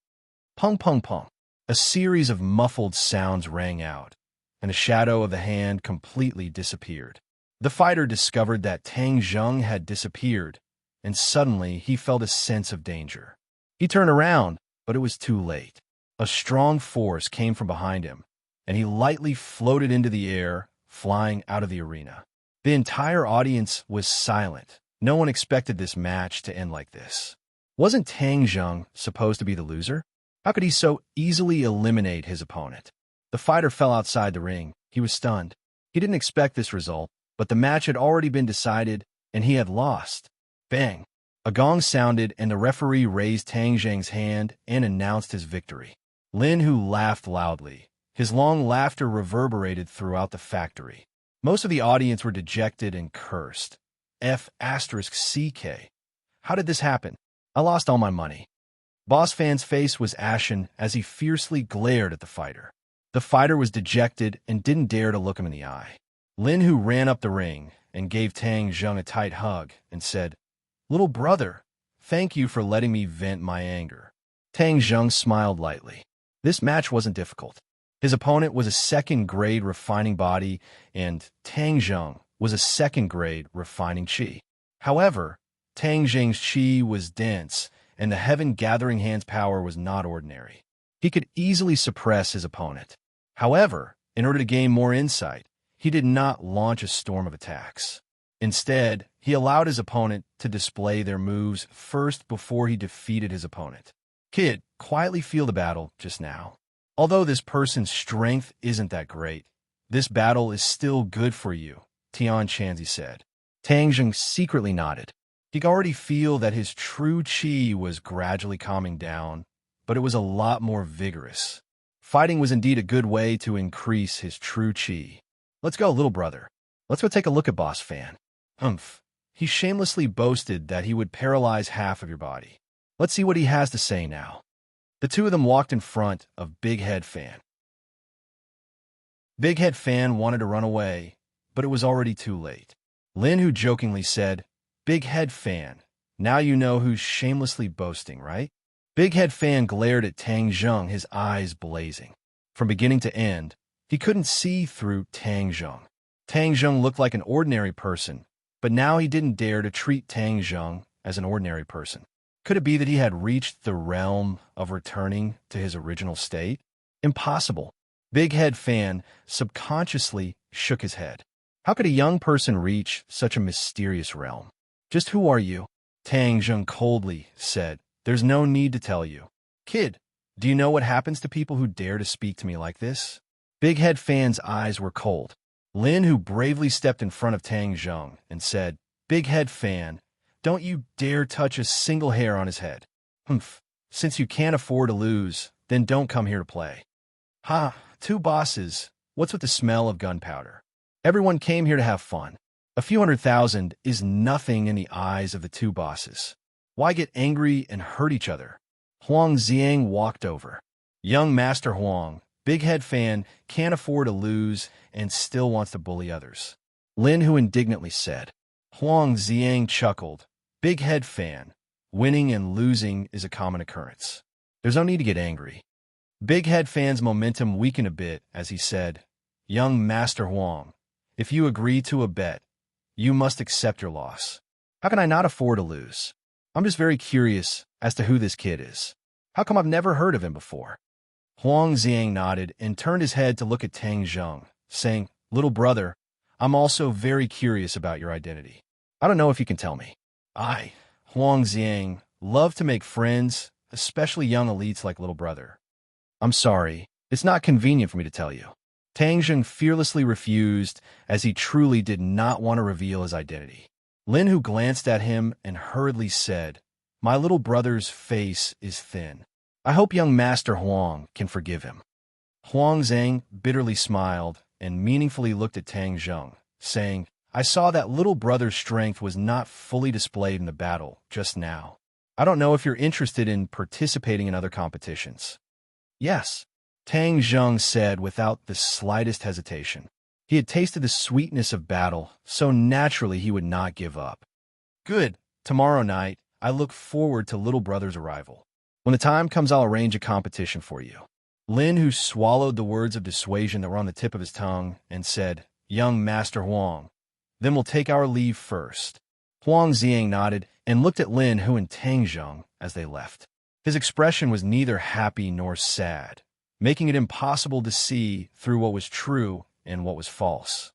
Pung pung pung. A series of muffled sounds rang out, and the shadow of the hand completely disappeared. The fighter discovered that Tang Zheng had disappeared, and suddenly he felt a sense of danger. He turned around, but it was too late. A strong force came from behind him, and he lightly floated into the air, flying out of the arena. The entire audience was silent. No one expected this match to end like this. Wasn't Tang Zheng supposed to be the loser? How could he so easily eliminate his opponent? The fighter fell outside the ring. He was stunned. He didn't expect this result, but the match had already been decided, and he had lost. Bang! A gong sounded, and the referee raised Tang Zheng's hand and announced his victory. Lin Hu laughed loudly. His long laughter reverberated throughout the factory. Most of the audience were dejected and cursed. F***CK. How did this happen? I lost all my money. Boss Fan's face was ashen as he fiercely glared at the fighter. The fighter was dejected and didn't dare to look him in the eye. Lin Hu ran up the ring and gave Tang Zheng a tight hug and said, "Little brother, thank you for letting me vent my anger." Tang Zheng smiled lightly. This match wasn't difficult. His opponent was a second-grade refining body, and Tang Zheng was a second-grade refining chi. However, Tang Zheng's chi was dense, and the Heaven-Gathering Hand's power was not ordinary. He could easily suppress his opponent. However, in order to gain more insight, he did not launch a storm of attacks. Instead, he allowed his opponent to display their moves first before he defeated his opponent. Kid, quietly feel the battle just now. Although this person's strength isn't that great, this battle is still good for you, Tian Chanzi said. Tang Zheng secretly nodded. He could already feel that his true chi was gradually calming down, but it was a lot more vigorous. Fighting was indeed a good way to increase his true chi. Let's go, little brother. Let's go take a look at Boss Fan. Humph. He shamelessly boasted that he would paralyze half of your body. Let's see what he has to say now. The two of them walked in front of Big Head Fan. Big Head Fan wanted to run away, but it was already too late. Lin, who jokingly said, "Big Head Fan, now you know who's shamelessly boasting, right?" Big Head Fan glared at Tang Zheng, his eyes blazing. From beginning to end, he couldn't see through Tang Zheng. Tang Zheng looked like an ordinary person, but now he didn't dare to treat Tang Zheng as an ordinary person. Could it be that he had reached the realm of returning to his original state? Impossible. Big Head Fan subconsciously shook his head. How could a young person reach such a mysterious realm? Just who are you? Tang Zheng coldly said. There's no need to tell you. Kid, do you know what happens to people who dare to speak to me like this? Big Head Fan's eyes were cold. Lin, who bravely stepped in front of Tang Zheng and said, Big Head Fan, don't you dare touch a single hair on his head. Humph, since you can't afford to lose, then don't come here to play. Ha, two bosses, what's with the smell of gunpowder? Everyone came here to have fun. A few 100,000 is nothing in the eyes of the two bosses. Why get angry and hurt each other? Huang Xiang walked over. Young Master Huang, Big Head Fan, can't afford to lose and still wants to bully others. Lin, who indignantly said. Huang Xiang chuckled. Big Head Fan, winning and losing is a common occurrence. There's no need to get angry. Big Head Fan's momentum weakened a bit as he said, Young Master Huang, if you agree to a bet, you must accept your loss. How can I not afford to lose? I'm just very curious as to who this kid is. How come I've never heard of him before? Huang Xiang nodded and turned his head to look at Tang Zheng, saying, Little brother, I'm also very curious about your identity. I don't know if you can tell me. I, Huang Xiang, love to make friends, especially young elites like little brother. I'm sorry, it's not convenient for me to tell you. Tang Zheng fearlessly refused, as he truly did not want to reveal his identity. Lin, who glanced at him and hurriedly said, My little brother's face is thin. I hope young Master Huang can forgive him. Huang Zhang bitterly smiled and meaningfully looked at Tang Zheng, saying, I saw that little brother's strength was not fully displayed in the battle just now. I don't know if you're interested in participating in other competitions. Yes, Tang Zheng said without the slightest hesitation. He had tasted the sweetness of battle, so naturally he would not give up. Good. Tomorrow night, I look forward to little brother's arrival. When the time comes, I'll arrange a competition for you. Lin, who swallowed the words of dissuasion that were on the tip of his tongue, and said, Young Master Huang, then we'll take our leave first. Huang Xiang nodded and looked at Lin, who and Tang Zheng as they left. His expression was neither happy nor sad, making it impossible to see through what was true and what was false.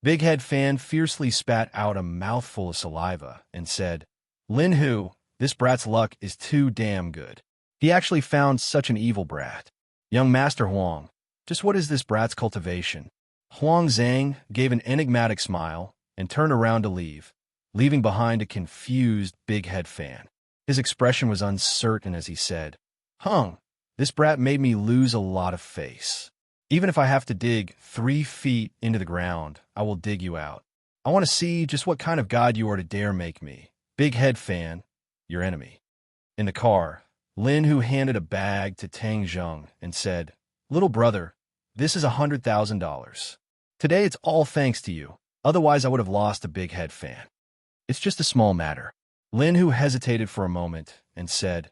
Big Head Fan fiercely spat out a mouthful of saliva and said, Lin Hu, this brat's luck is too damn good. He actually found such an evil brat. Young Master Huang, just what is this brat's cultivation? Huang Zhang gave an enigmatic smile and turned around to leave, leaving behind a confused Big Head Fan. His expression was uncertain as he said, Hung, this brat made me lose a lot of face. Even if I have to dig 3 feet into the ground, I will dig you out. I want to see just what kind of god you are to dare make me, Big Head Fan, your enemy. In the car, Lin, who handed a bag to Tang Zheng and said, Little brother, this is $100,000. Today it's all thanks to you, otherwise I would have lost a Big Head Fan. It's just a small matter. Lin, who hesitated for a moment and said,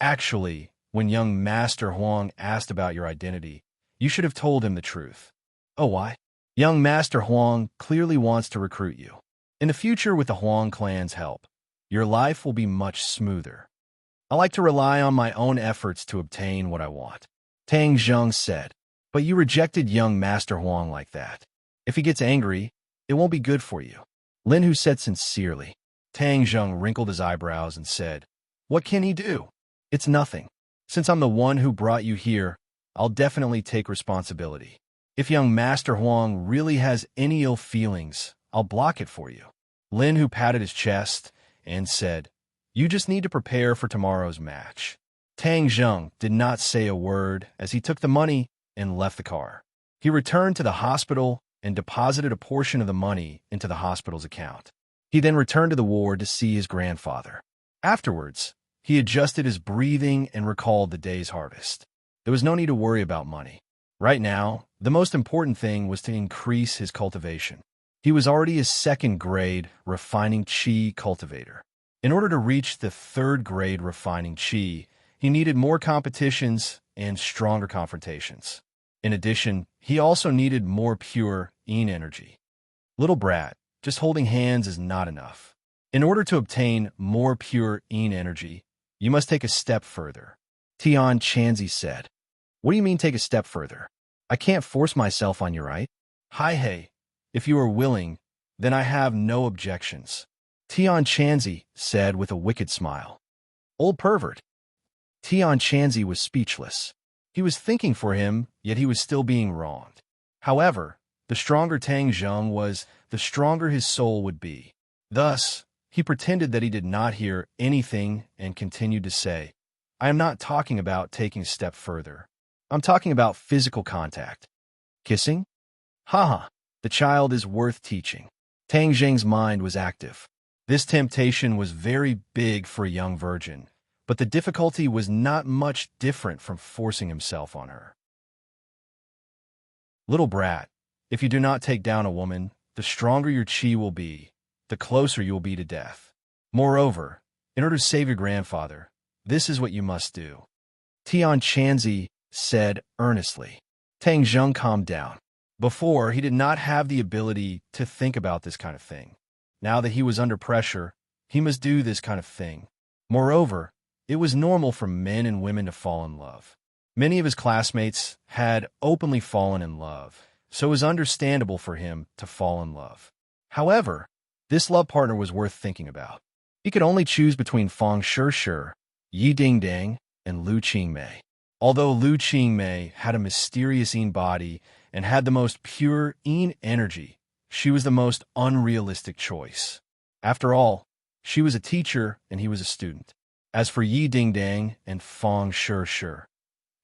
Actually, when young Master Huang asked about your identity, you should have told him the truth. Oh, why? Young Master Huang clearly wants to recruit you. In the future, with the Huang clan's help, your life will be much smoother. I like to rely on my own efforts to obtain what I want. Tang Zheng said, but you rejected young Master Huang like that. If he gets angry, it won't be good for you. Lin, who said sincerely. Tang Zheng wrinkled his eyebrows and said, What can he do? It's nothing. Since I'm the one who brought you here, I'll definitely take responsibility. If young Master Huang really has any ill feelings, I'll block it for you. Lin, who patted his chest and said, You just need to prepare for tomorrow's match. Tang Zheng did not say a word as he took the money and left the car. He returned to the hospital and deposited a portion of the money into the hospital's account. He then returned to the ward to see his grandfather. Afterwards, he adjusted his breathing and recalled the day's harvest. There was no need to worry about money. Right now, the most important thing was to increase his cultivation. He was already a second-grade refining chi cultivator. In order to reach the third-grade refining chi, he needed more competitions and stronger confrontations. In addition, he also needed more pure yin energy. Little brat, just holding hands is not enough. In order to obtain more pure yin energy, you must take a step further. Tian Chanzi said. What do you mean take a step further? I can't force myself on you, right? Hi hey, if you are willing, then I have no objections. Tian Chanzi said with a wicked smile. Old pervert. Tian Chanzi was speechless. He was thinking for him, yet he was still being wronged. However, the stronger Tang Zheng was, the stronger his soul would be. Thus, he pretended that he did not hear anything and continued to say, I am not talking about taking a step further. I'm talking about physical contact. Kissing? Haha, the child is worth teaching. Tang Zheng's mind was active. This temptation was very big for a young virgin, but the difficulty was not much different from forcing himself on her. Little brat, if you do not take down a woman, the stronger your chi will be, the closer you will be to death. Moreover, in order to save your grandfather, this is what you must do. Tian Chanzi said earnestly. Tang Zheng calmed down. Before, he did not have the ability to think about this kind of thing. Now that he was under pressure, he must do this kind of thing. Moreover, it was normal for men and women to fall in love. Many of his classmates had openly fallen in love, so it was understandable for him to fall in love. However, this love partner was worth thinking about. He could only choose between Fang Shishir, Yi Dingdang, and Lu Qingmei. Although Lu Qingmei had a mysterious yin body and had the most pure yin energy, she was the most unrealistic choice. After all, she was a teacher and he was a student. As for Yi Dingdang and Fang Shishir,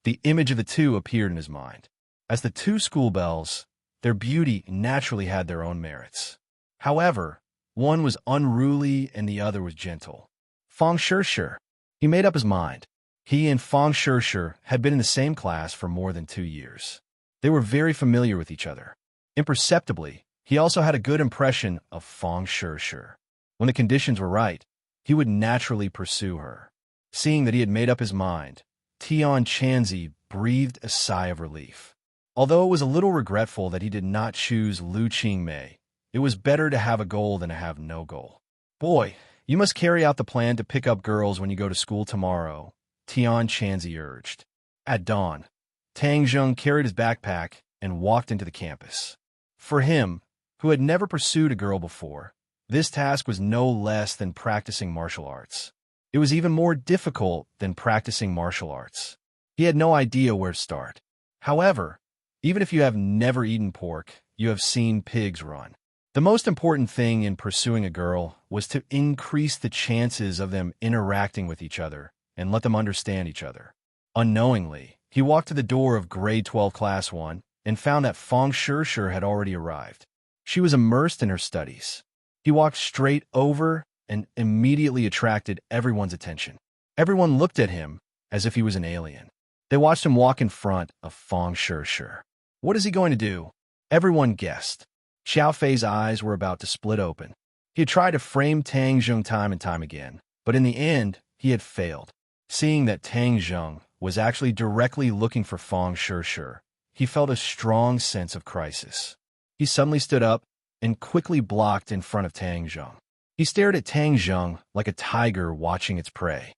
the image of the two appeared in his mind. As the two schoolbells, their beauty naturally had their own merits. However, one was unruly and the other was gentle. Fang Shishir. He made up his mind. He and Fang Shishir had been in the same class for more than 2 years. They were very familiar with each other. Imperceptibly, he also had a good impression of Fang Shishir. When the conditions were right, he would naturally pursue her. Seeing that he had made up his mind, Tian Chanzi breathed a sigh of relief. Although it was a little regretful that he did not choose Lu Qingmei, it was better to have a goal than to have no goal. Boy, you must carry out the plan to pick up girls when you go to school tomorrow, Tian Chanzi urged. At dawn, Tang Zheng carried his backpack and walked into the campus. For him, who had never pursued a girl before, this task was no less than practicing martial arts. It was even more difficult than practicing martial arts. He had no idea where to start. However, even if you have never eaten pork, you have seen pigs run. The most important thing in pursuing a girl was to increase the chances of them interacting with each other and let them understand each other. Unknowingly, he walked to the door of grade 12 class 1 and found that Fang Shishir had already arrived. She was immersed in her studies. He walked straight over and immediately attracted everyone's attention. Everyone looked at him as if he was an alien. They watched him walk in front of Fang Shishir. What is he going to do? Everyone guessed. Xiao Fei's eyes were about to split open. He had tried to frame Tang Zheng time and time again, but in the end, he had failed. Seeing that Tang Zheng was actually directly looking for Fang Shishir, he felt a strong sense of crisis. He suddenly stood up and quickly blocked in front of Tang Zheng. He stared at Tang Zheng like a tiger watching its prey.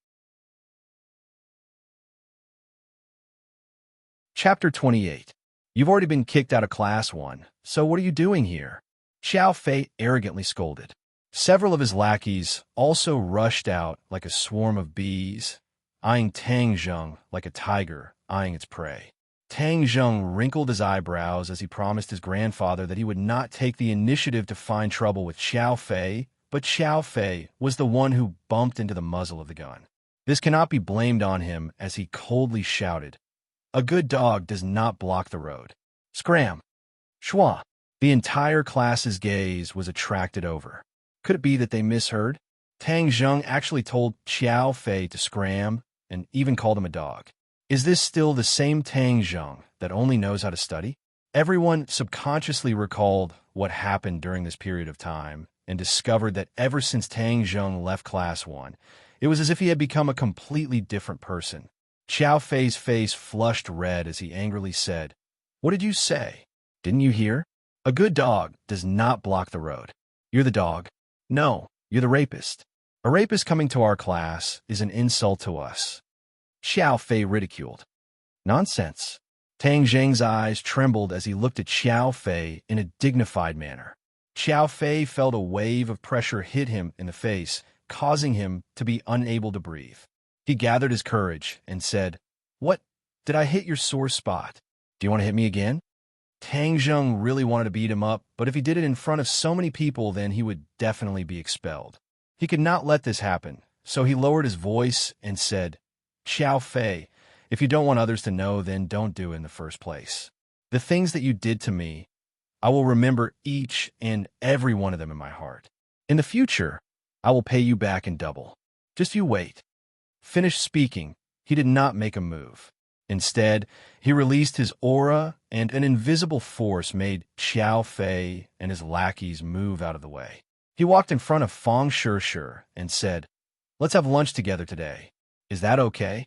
Chapter 28. You've already been kicked out of class 1, so what are you doing here? Xiao Fei arrogantly scolded. Several of his lackeys also rushed out like a swarm of bees, eyeing Tang Zheng like a tiger eyeing its prey. Tang Zheng wrinkled his eyebrows as he promised his grandfather that he would not take the initiative to find trouble with Xiao Fei, but Xiao Fei was the one who bumped into the muzzle of the gun. This cannot be blamed on him as he coldly shouted, "A good dog does not block the road. Scram! Schwa!" The entire class's gaze was attracted over. Could it be that they misheard? Tang Zheng actually told Xiao Fei to scram and even called him a dog. Is this still the same Tang Zheng that only knows how to study? Everyone subconsciously recalled what happened during this period of time and discovered that ever since Tang Zheng left Class 1, it was as if he had become a completely different person. Xiao Fei's face flushed red as he angrily said, "What did you say? Didn't you hear? A good dog does not block the road. You're the dog. No, you're the rapist. A rapist coming to our class is an insult to us." Xiao Fei ridiculed. Nonsense. Tang Zheng's eyes trembled as he looked at Xiao Fei in a dignified manner. Xiao Fei felt a wave of pressure hit him in the face, causing him to be unable to breathe. He gathered his courage and said, "What? Did I hit your sore spot? Do you want to hit me again?" Tang Zheng really wanted to beat him up, but if he did it in front of so many people, then he would definitely be expelled. He could not let this happen, so he lowered his voice and said, "Xiao Fei, if you don't want others to know, then don't do it in the first place. The things that you did to me, I will remember each and every one of them in my heart. In the future, I will pay you back in double. Just you wait." Finished speaking, he did not make a move. Instead, he released his aura, and an invisible force made Xiao Fei and his lackeys move out of the way. He walked in front of Fang Shishir and said, "Let's have lunch together today. Is that okay?"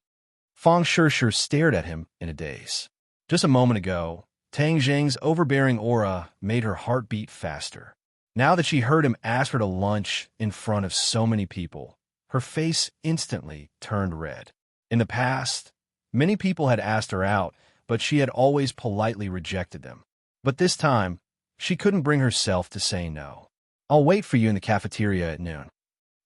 Fang Shishir stared at him in a daze. Just a moment ago, Tang Zheng's overbearing aura made her heart beat faster. Now that she heard him ask her to lunch in front of so many people, her face instantly turned red. In the past, many people had asked her out, but she had always politely rejected them. But this time, she couldn't bring herself to say no. "I'll wait for you in the cafeteria at noon."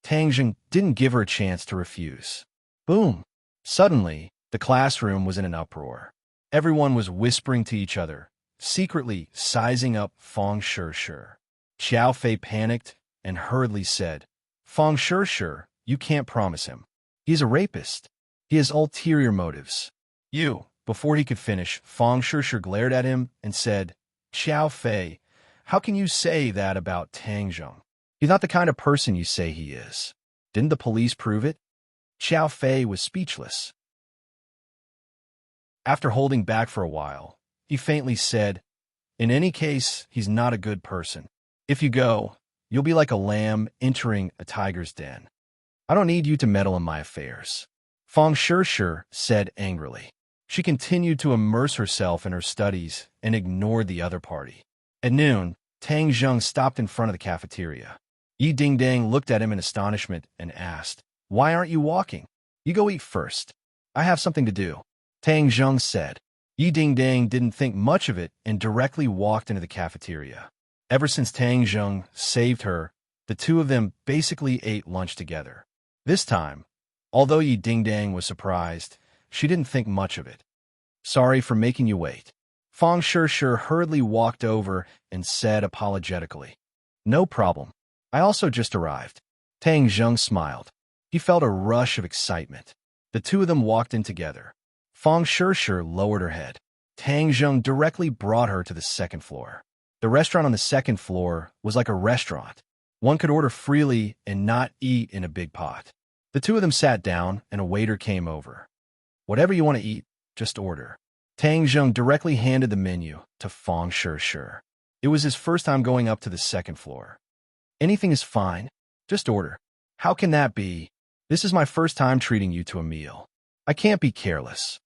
Tang Zheng didn't give her a chance to refuse. Boom! Suddenly, the classroom was in an uproar. Everyone was whispering to each other, secretly sizing up Fang Shishir. Xiao Fei panicked and hurriedly said, "Fang Shishir, you can't promise him. He's a rapist. He has ulterior motives." "You." Before he could finish, Fang Shishir glared at him and said, "Xiao Fei, how can you say that about Tang Zheng? He's not the kind of person you say he is. Didn't the police prove it?" Xiao Fei was speechless. After holding back for a while, he faintly said, "In any case, he's not a good person. If you go, you'll be like a lamb entering a tiger's den. I don't need you to meddle in my affairs." Fang Shishir said angrily. She continued to immerse herself in her studies and ignored the other party. At noon, Tang Zheng stopped in front of the cafeteria. Yi Dingdang looked at him in astonishment and asked, "Why aren't you walking? You go eat first. I have something to do." Tang Zheng said. Yi Dingdang didn't think much of it and directly walked into the cafeteria. Ever since Tang Zheng saved her, the two of them basically ate lunch together. This time, although Yi Dingdang was surprised, she didn't think much of it. "Sorry for making you wait." Fang Shishir hurriedly walked over and said apologetically, "No problem. I also just arrived." Tang Zheng smiled. He felt a rush of excitement. The two of them walked in together. Fang Shishir lowered her head. Tang Zheng directly brought her to the second floor. The restaurant on the second floor was like a restaurant. One could order freely and not eat in a big pot. The two of them sat down, and a waiter came over. "Whatever you want to eat, just order." Tang Zheng directly handed the menu to Fang Shishir. It was his first time going up to the second floor. "Anything is fine. Just order." "How can that be? This is my first time treating you to a meal. I can't be careless."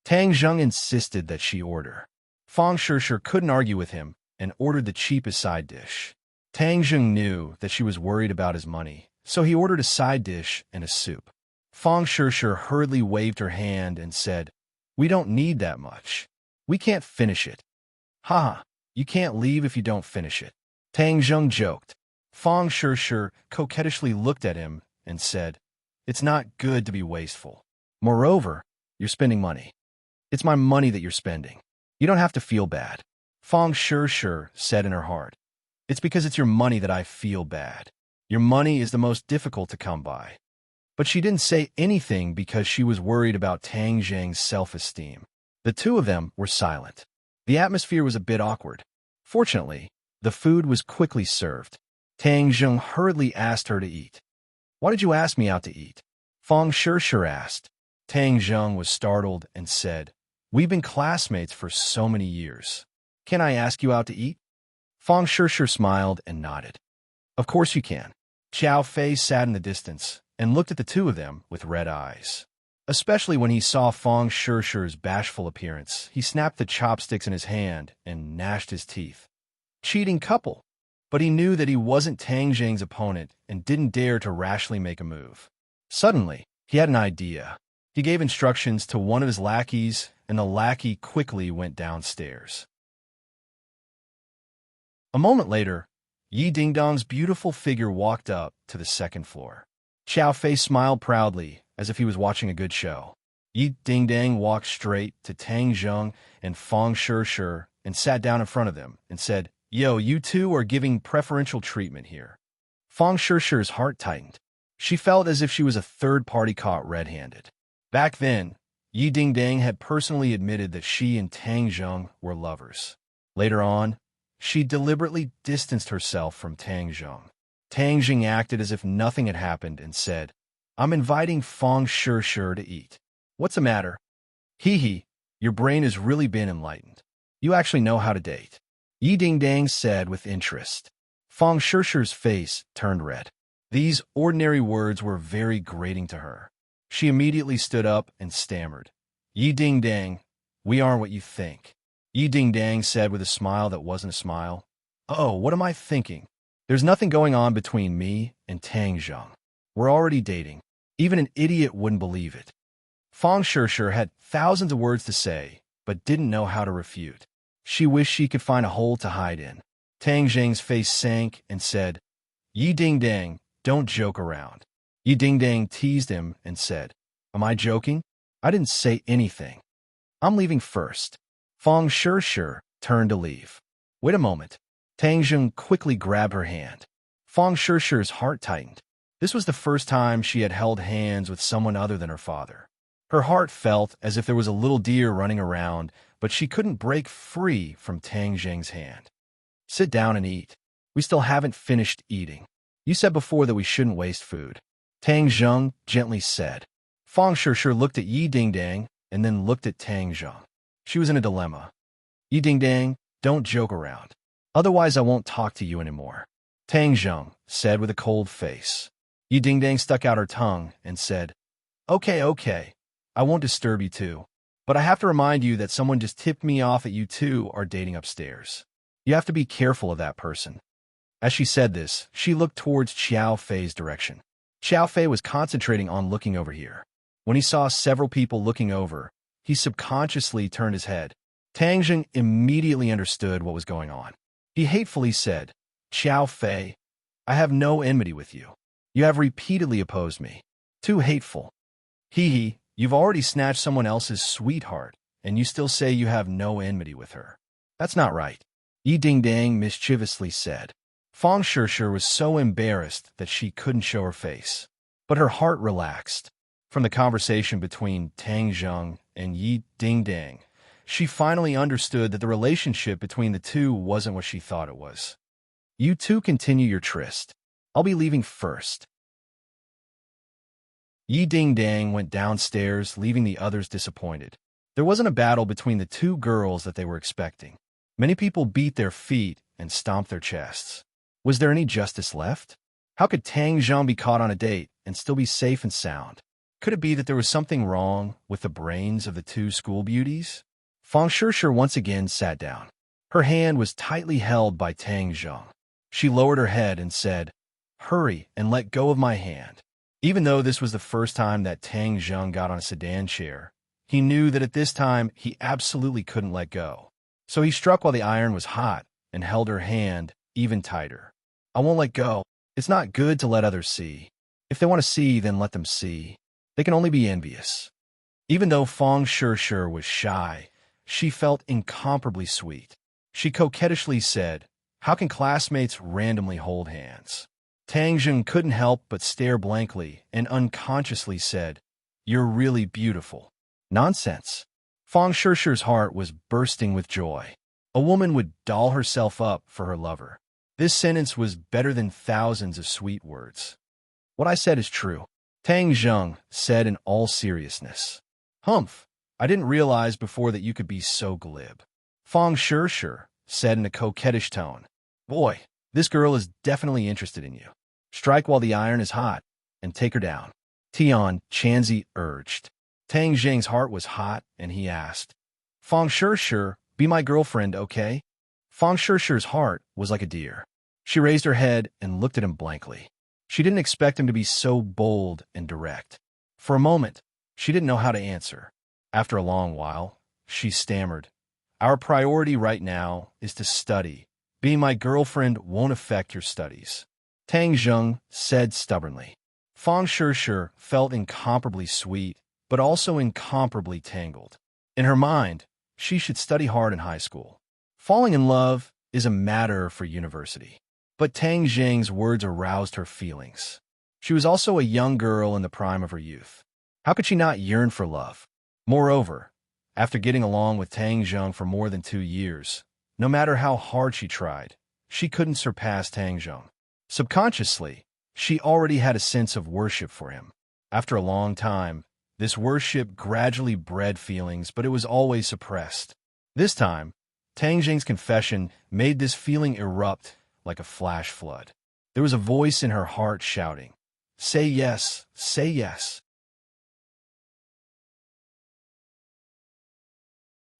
Tang Zheng insisted that she order. Fang Shishir couldn't argue with him and ordered the cheapest side dish. Tang Zheng knew that she was worried about his money, so he ordered a side dish and a soup. Fang Shishir hurriedly waved her hand and said, "We don't need that much. We can't finish it." "Ha! You can't leave if you don't finish it." Tang Zheng joked. Fang Shishir coquettishly looked at him and said, "It's not good to be wasteful. Moreover, you're spending money. It's my money that you're spending. You don't have to feel bad." Fang Shishir said in her heart, "It's because it's your money that I feel bad. Your money is the most difficult to come by." But she didn't say anything because she was worried about Tang Zheng's self-esteem. The two of them were silent. The atmosphere was a bit awkward. Fortunately, The food was quickly served. Tang Zheng hurriedly asked her to eat. "Why did you ask me out to eat?" Fang Shishir asked. Tang Zheng was startled and said, "We've been classmates for so many years. Can I ask you out to eat?" Fang Shishir smiled and nodded. "Of course you can." Xiao Fei sat in the distance and looked at the two of them with red eyes. Especially when he saw Fang Shishir's bashful appearance, he snapped the chopsticks in his hand and gnashed his teeth. Cheating couple! But he knew that he wasn't Tang Zheng's opponent and didn't dare to rashly make a move. Suddenly, he had an idea. He gave instructions to one of his lackeys, and the lackey quickly went downstairs. A moment later, Yi Dingdong's beautiful figure walked up to the second floor. Xiao Fei smiled proudly, as if he was watching a good show. Yi Dingdong walked straight to Tang Zheng and Fang Shishir and sat down in front of them and said, "Yo, you two are giving preferential treatment here." Fang Shishir's heart tightened. She felt as if she was a third party caught red-handed. Back then, Yi Dingdong had personally admitted that she and Tang Zheng were lovers. Later on, she deliberately distanced herself from Tang Zheng. Tang Zheng acted as if nothing had happened and said, "I'm inviting Fang Shishir to eat." "What's the matter?" "Hee, your brain has really been enlightened. You actually know how to date," Yi Dingdong said with interest. Fang Shishir's face turned red. These ordinary words were very grating to her. She immediately stood up and stammered, "Yi Dingdong, we aren't what you think." Yi Dingdong said with a smile that wasn't a smile, "Oh, what am I thinking? There's nothing going on between me and Tang Zheng. We're already dating. Even an idiot wouldn't believe it." Fang Shishir had thousands of words to say, but didn't know how to refute. She wished she could find a hole to hide in. Tang Zheng's face sank and said, "Yi Dingdong, don't joke around." Yi Dingdong teased him and said, "Am I joking? I didn't say anything. I'm leaving first." Fang Shishir turned to leave. "Wait a moment." Tang Zheng quickly grabbed her hand. Fang Shishir's heart tightened. This was the first time she had held hands with someone other than her father. Her heart felt as if there was a little deer running around, but she couldn't break free from Tang Zheng's hand. "Sit down and eat. We still haven't finished eating. You said before that we shouldn't waste food," Tang Zheng gently said. Fang Shishir looked at Yi Dingdong and then looked at Tang Zheng. She was in a dilemma. "Yi Dingdong, don't joke around. Otherwise I won't talk to you anymore," Tang Zheng said with a cold face. Yi Dingdong stuck out her tongue and said, Okay, I won't disturb you two. But I have to remind you that someone just tipped me off that you two are dating upstairs. You have to be careful of that person." As she said this, she looked towards Xiao Fei's direction. Xiao Fei was concentrating on looking over here. When he saw several people looking over, he subconsciously turned his head. Tang Zheng immediately understood what was going on. He hatefully said, "Xiao Fei, I have no enmity with you. You have repeatedly opposed me. Too hateful. Hee, you've already snatched someone else's sweetheart, and you still say you have no enmity with her. That's not right," Yi Dingdong mischievously said. Fang Shishir was so embarrassed that she couldn't show her face. But her heart relaxed. From the conversation between Tang Zheng and Yi Dingdong, she finally understood that the relationship between the two wasn't what she thought it was. "You two continue your tryst. I'll be leaving first." Yi Dingdong went downstairs, leaving the others disappointed. There wasn't a battle between the two girls that they were expecting. Many people beat their feet and stomped their chests. Was there any justice left? How could Tang Zheng be caught on a date and still be safe and sound? Could it be that there was something wrong with the brains of the two school beauties? Fang Shishir once again sat down. Her hand was tightly held by Tang Zheng. She lowered her head and said, "Hurry and let go of my hand." Even though this was the first time that Tang Zheng got on a sedan chair, he knew that at this time he absolutely couldn't let go. So he struck while the iron was hot and held her hand even tighter. "I won't let go. It's not good to let others see. If they want to see, then let them see. They can only be envious." Even though Fang Shishir was shy, she felt incomparably sweet. She coquettishly said, "How can classmates randomly hold hands?" Tang Zheng couldn't help but stare blankly and unconsciously said, "You're really beautiful." Nonsense. Fang Shishir's heart was bursting with joy. A woman would doll herself up for her lover. This sentence was better than thousands of sweet words. What I said is true, Tang Zheng said in all seriousness. Humph, I didn't realize before that you could be so glib. Fong Sure said in a coquettish tone. Boy, this girl is definitely interested in you. Strike while the iron is hot, and take her down. Tian Chanzi urged. Tang Zheng's heart was hot, and he asked, Fong Sure, be my girlfriend, okay? Fong Sure's heart was like a deer. She raised her head and looked at him blankly. She didn't expect him to be so bold and direct. For a moment, she didn't know how to answer. After a long while, she stammered, Our priority right now is to study. Being my girlfriend won't affect your studies. Tang Zheng said stubbornly. Fong Sure felt incomparably sweet, but also incomparably tangled. In her mind, she should study hard in high school. Falling in love is a matter for university. But Tang Zheng's words aroused her feelings. She was also a young girl in the prime of her youth. How could she not yearn for love? Moreover, after getting along with Tang Zheng for more than 2 years, no matter how hard she tried, she couldn't surpass Tang Zheng. Subconsciously, she already had a sense of worship for him. After a long time, this worship gradually bred feelings, but it was always suppressed. This time, Tang Zheng's confession made this feeling erupt like a flash flood. There was a voice in her heart shouting, Say yes, say yes.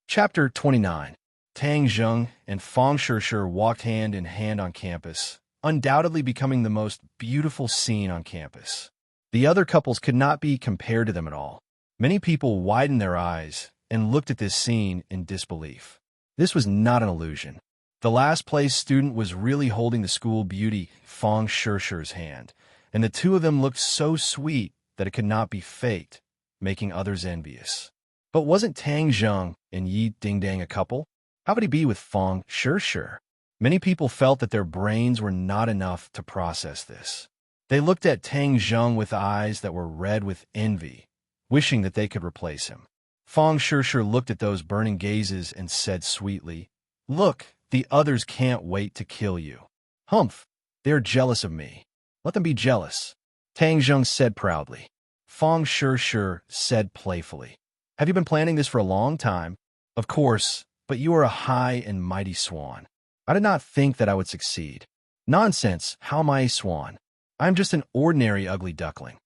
Chapter 29. Tang Zheng and Fong Sure walked hand in hand on campus, undoubtedly becoming the most beautiful scene on campus. The other couples could not be compared to them at all. Many people widened their eyes and looked at this scene in disbelief. This was not an illusion. The last place student was really holding the school beauty, Fong Sure's hand, and the two of them looked so sweet that it could not be faked, making others envious. But wasn't Tang Zheng and Yi Dingdang a couple? How could he be with Fong Sure? Many people felt that their brains were not enough to process this. They looked at Tang Zheng with eyes that were red with envy, wishing that they could replace him. Fong Sure looked at those burning gazes and said sweetly, Look, the others can't wait to kill you. Humph, they are jealous of me. Let them be jealous. Tang Zheng said proudly. Fong Sure said playfully, Have you been planning this for a long time? Of course, but you are a high and mighty swan. I did not think that I would succeed. Nonsense, how am I a swan? I am just an ordinary ugly duckling.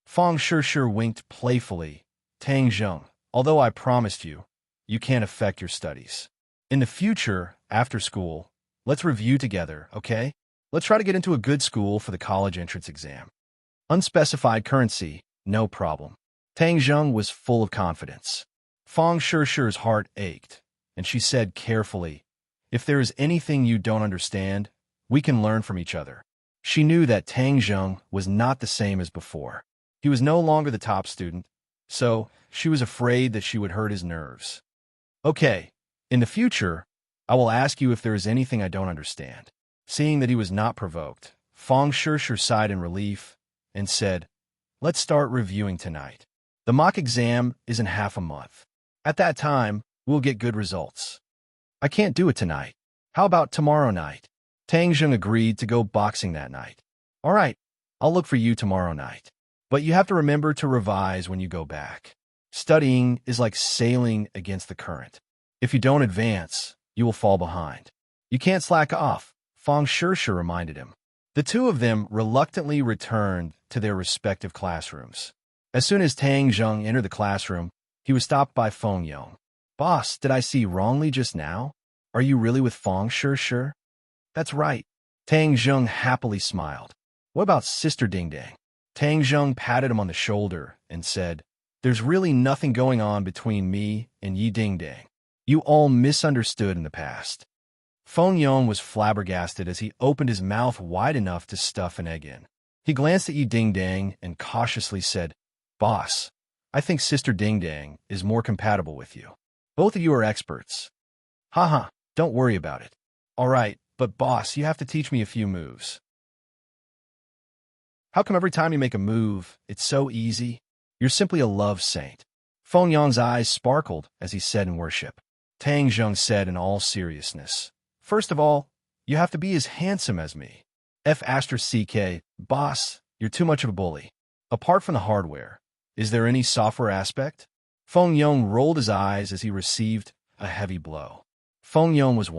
Fong Sure winked playfully. Tang Zheng, although I promised you, you can't affect your studies. In the future, after school, let's review together, okay? Let's try to get into a good school for the college entrance exam. Unspecified currency, no problem. Tang Zheng was full of confidence. Fong Sure's heart ached, and she said carefully, If there is anything you don't understand, we can learn from each other. She knew that Tang Zheng was not the same as before. He was no longer the top student, so she was afraid that she would hurt his nerves. Okay, in the future, I will ask you if there is anything I don't understand. Seeing that he was not provoked, Fong Sure sighed in relief and said, Let's start reviewing tonight. The mock exam is in half a month. At that time, we'll get good results. I can't do it tonight. How about tomorrow night? Tang Zheng agreed to go boxing that night. All right, I'll look for you tomorrow night. But you have to remember to revise when you go back. Studying is like sailing against the current. If you don't advance, you will fall behind. You can't slack off, Fong Sure reminded him. The two of them reluctantly returned to their respective classrooms. As soon as Tang Zheng entered the classroom, he was stopped by Feng Yong. Boss, did I see wrongly just now? Are you really with Fong Sure? That's right. Tang Zheng happily smiled. What about Sister Dingdang? Tang Zheng patted him on the shoulder and said, There's really nothing going on between me and Yi Dingdang. You all misunderstood in the past. Feng Yong was flabbergasted as he opened his mouth wide enough to stuff an egg in. He glanced at Yi Dingdang and cautiously said, Boss, I think Sister Dingdang is more compatible with you. Both of you are experts. Haha, don't worry about it. All right, but boss, you have to teach me a few moves. How come every time you make a move, it's so easy? You're simply a love saint. Feng Yong's eyes sparkled as he said in worship. Tang Zheng said in all seriousness. First of all, you have to be as handsome as me. F***, boss, you're too much of a bully. Apart from the hardware, is there any software aspect? Feng Yong rolled his eyes as he received a heavy blow. Feng Yong was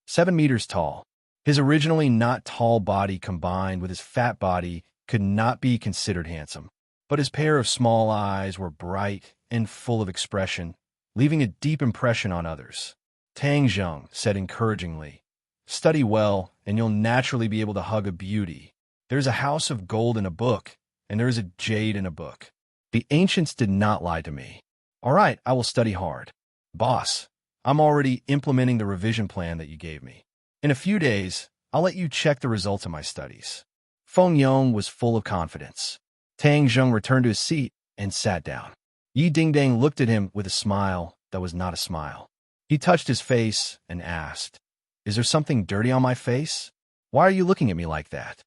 7 meters tall. His originally not tall body combined with his fat body could not be considered handsome. But his pair of small eyes were bright and full of expression, leaving a deep impression on others. Tang Zheng said encouragingly, "Study well, and you'll naturally be able to hug a beauty. There's a house of gold in a book, and there is a jade in a book. The ancients did not lie to me. All right, I will study hard. Boss, I'm already implementing the revision plan that you gave me. In a few days, I'll let you check the results of my studies." Feng Yong was full of confidence. Tang Zheng returned to his seat and sat down. Yi Dingdang looked at him with a smile that was not a smile. He touched his face and asked, "Is there something dirty on my face? Why are you looking at me like that?"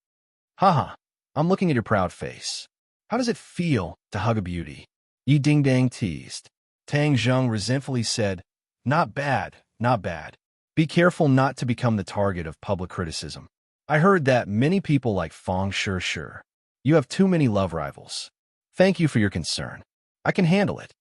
"Haha, I'm looking at your proud face. How does it feel to hug a beauty?" Yi Dingdang teased. Tang Zheng resentfully said, "Not bad, not bad. Be careful not to become the target of public criticism. I heard that many people like Feng Sure. You have too many love rivals. Thank you for your concern. I can handle it.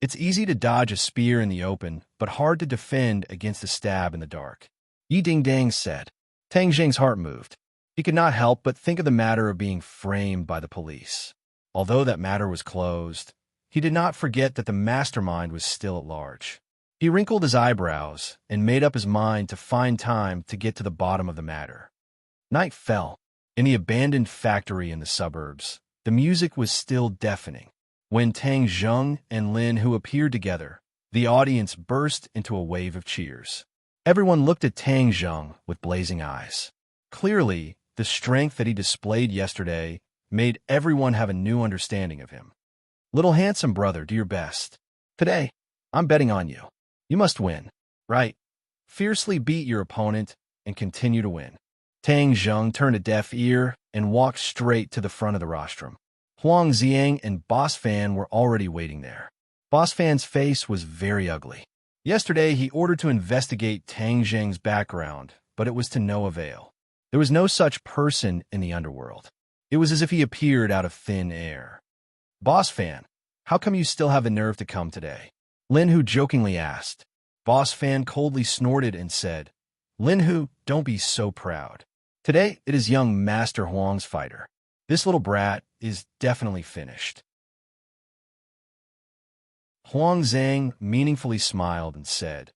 It's easy to dodge a spear in the open, but hard to defend against a stab in the dark." Yi Dingdang said. Tang Zheng's heart moved. He could not help but think of the matter of being framed by the police. Although that matter was closed, he did not forget that the mastermind was still at large. He wrinkled his eyebrows and made up his mind to find time to get to the bottom of the matter. Night fell. In the abandoned factory in the suburbs, the music was still deafening. When Tang Zheng and Lin Hu appeared together, the audience burst into a wave of cheers. Everyone looked at Tang Zheng with blazing eyes. Clearly, the strength that he displayed yesterday made everyone have a new understanding of him. "Little handsome brother, do your best. Today, I'm betting on you. You must win, right? Fiercely beat your opponent and continue to win." Tang Zheng turned a deaf ear and walked straight to the front of the rostrum. Huang Xiang and Boss Fan were already waiting there. Boss Fan's face was very ugly. Yesterday, he ordered to investigate Tang Zheng's background, but it was to no avail. There was no such person in the underworld. It was as if he appeared out of thin air. "Boss Fan, how come you still have the nerve to come today?" Lin Hu jokingly asked. Boss Fan coldly snorted and said, "Lin Hu, don't be so proud. Today, it is young Master Huang's fighter. This little brat is definitely finished." Huang Zhang meaningfully smiled and said,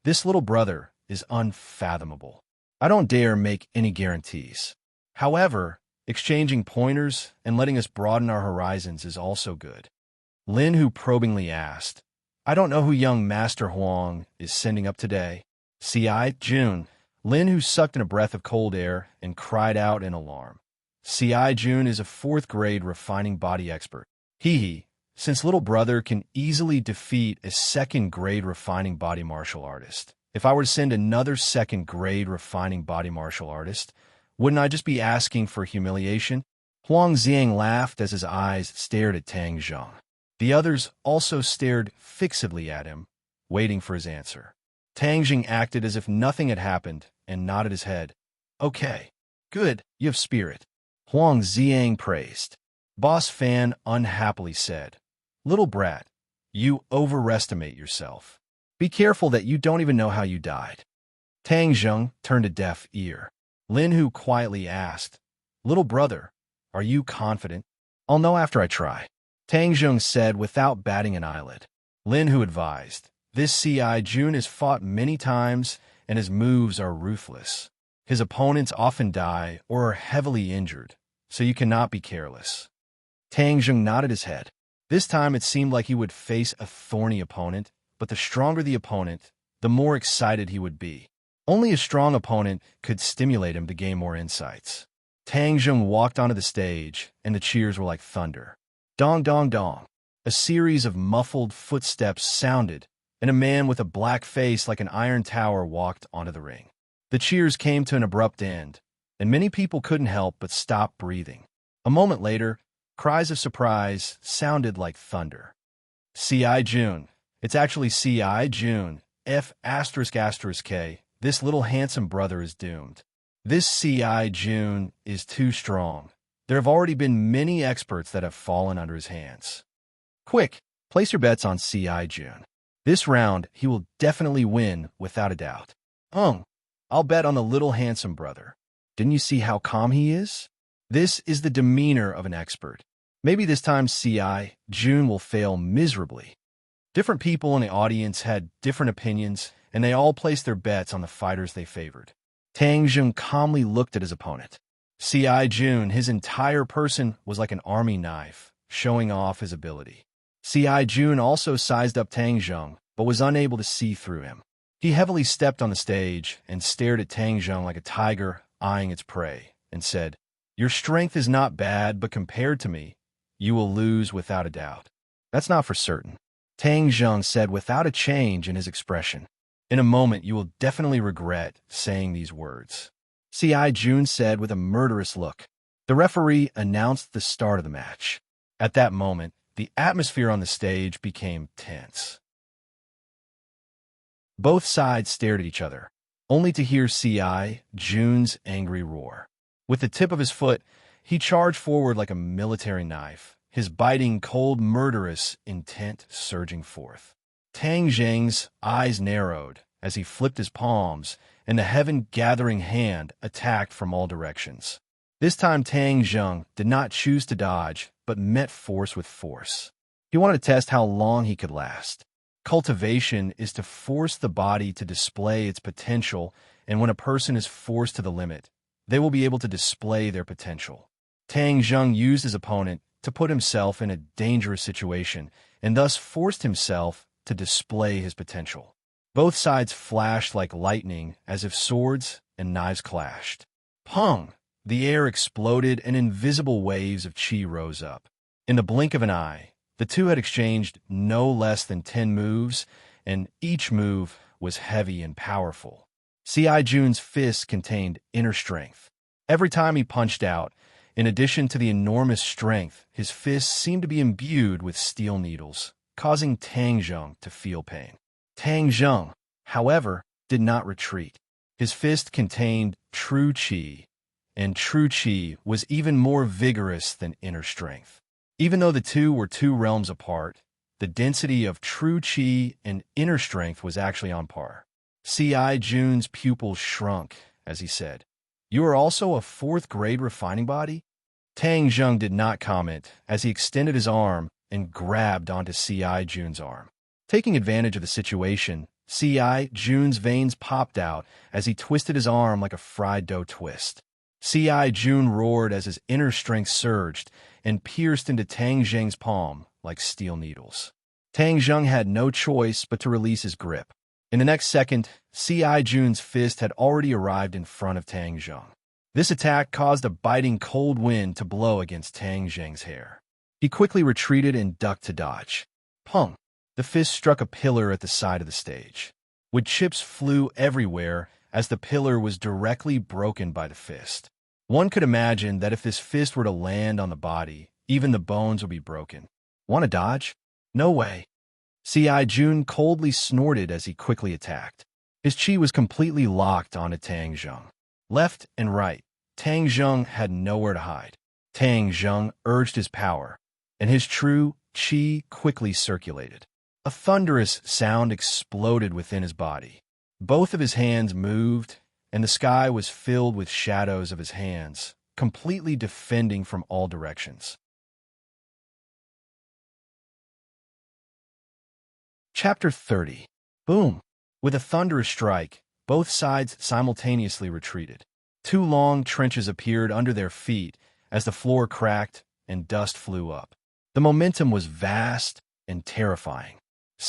"This little brother is unfathomable. I don't dare make any guarantees. However, exchanging pointers and letting us broaden our horizons is also good." Lin Hu probingly asked, "I don't know who young Master Huang is sending up today." C.I. June. Lin Hu sucked in a breath of cold air and cried out in alarm. C.I. June is a 4th grade refining body expert. Hee. Since little brother can easily defeat a 2nd grade refining body martial artist, if I were to send another 2nd grade refining body martial artist, wouldn't I just be asking for humiliation? Huang Xiang laughed as his eyes stared at Tang Zheng. The others also stared fixedly at him, waiting for his answer. Tang Zheng acted as if nothing had happened and nodded his head. "Okay. Good, you have spirit." Huang Xiang praised. Boss Fan unhappily said, "Little brat, you overestimate yourself. Be careful that you don't even know how you died." Tang Zheng turned a deaf ear. Lin Hu quietly asked, "Little brother, are you confident?" "I'll know after I try," Tang Zheng said without batting an eyelid. Lin Hu advised, "This C.I. June has fought many times and his moves are ruthless. His opponents often die or are heavily injured, so you cannot be careless." Tang Zheng nodded his head. This time it seemed like he would face a thorny opponent, but the stronger the opponent, the more excited he would be. Only a strong opponent could stimulate him to gain more insights. Tang Zheng walked onto the stage, and the cheers were like thunder. Dong, dong, dong. A series of muffled footsteps sounded, and a man with a black face like an iron tower walked onto the ring. The cheers came to an abrupt end, and many people couldn't help but stop breathing. A moment later, cries of surprise sounded like thunder. C.I. June. It's actually C.I. June, F asterisk asterisk K. This little handsome brother is doomed. This C.I. June is too strong. There have already been many experts that have fallen under his hands. Quick, place your bets on C.I. June. This round, he will definitely win without a doubt. I'll bet on the little handsome brother. Didn't you see how calm he is? This is the demeanor of an expert. Maybe this time C.I. June will fail miserably. Different people in the audience had different opinions, and they all placed their bets on the fighters they favored. Tang Jun calmly looked at his opponent. C.I. June, his entire person was like an army knife, showing off his ability. C.I. June also sized up Tang Jung, but was unable to see through him. He heavily stepped on the stage and stared at Tang Jung like a tiger eyeing its prey, and said, "Your strength is not bad, but compared to me, you will lose without a doubt." "That's not for certain," Tang Jung said without a change in his expression. "In a moment, you will definitely regret saying these words," C.I. June said with a murderous look. The referee announced the start of the match. At that moment, the atmosphere on the stage became tense. Both sides stared at each other, only to hear C.I. June's angry roar. With the tip of his foot, he charged forward like a military knife, his biting, cold, murderous intent surging forth. Tang Zheng's eyes narrowed as he flipped his palms, and the heaven-gathering hand attacked from all directions. This time Tang Zheng did not choose to dodge, but met force with force. He wanted to test how long he could last. Cultivation is to force the body to display its potential, and when a person is forced to the limit, they will be able to display their potential. Tang Zheng used his opponent to put himself in a dangerous situation, and thus forced himself to display his potential. Both sides flashed like lightning, as if swords and knives clashed. Pung! The air exploded and invisible waves of qi rose up. In the blink of an eye, the two had exchanged no less than 10 moves, and each move was heavy and powerful. C.I. June's fists contained inner strength. Every time he punched out, in addition to the enormous strength, his fists seemed to be imbued with steel needles, causing Tang Zheng to feel pain. Tang Zheng, however, did not retreat. His fist contained true qi, and true qi was even more vigorous than inner strength. Even though the two were 2 realms apart, the density of true qi and inner strength was actually on par. C.I. June's pupils shrunk as he said, "You are also a 4th grade refining body?" Tang Zheng did not comment as he extended his arm and grabbed onto C.I. June's arm. Taking advantage of the situation, C.I. June's veins popped out as he twisted his arm like a fried dough twist. C.I. June roared as his inner strength surged and pierced into Tang Zheng's palm like steel needles. Tang Zheng had no choice but to release his grip. In the next second, C.I. June's fist had already arrived in front of Tang Zheng. This attack caused a biting cold wind to blow against Tang Zheng's hair. He quickly retreated and ducked to dodge. Pung! The fist struck a pillar at the side of the stage. Wood chips flew everywhere as the pillar was directly broken by the fist. One could imagine that if this fist were to land on the body, even the bones would be broken. Want to dodge? No way. C.I. June coldly snorted as he quickly attacked. His qi was completely locked onto Tang Zheng. Left and right, Tang Zheng had nowhere to hide. Tang Zheng urged his power, and his true qi quickly circulated. A thunderous sound exploded within his body. Both of his hands moved, and the sky was filled with shadows of his hands, completely defending from all directions. Chapter 30. Boom! With a thunderous strike, both sides simultaneously retreated. 2 long trenches appeared under their feet as the floor cracked and dust flew up. The momentum was vast and terrifying.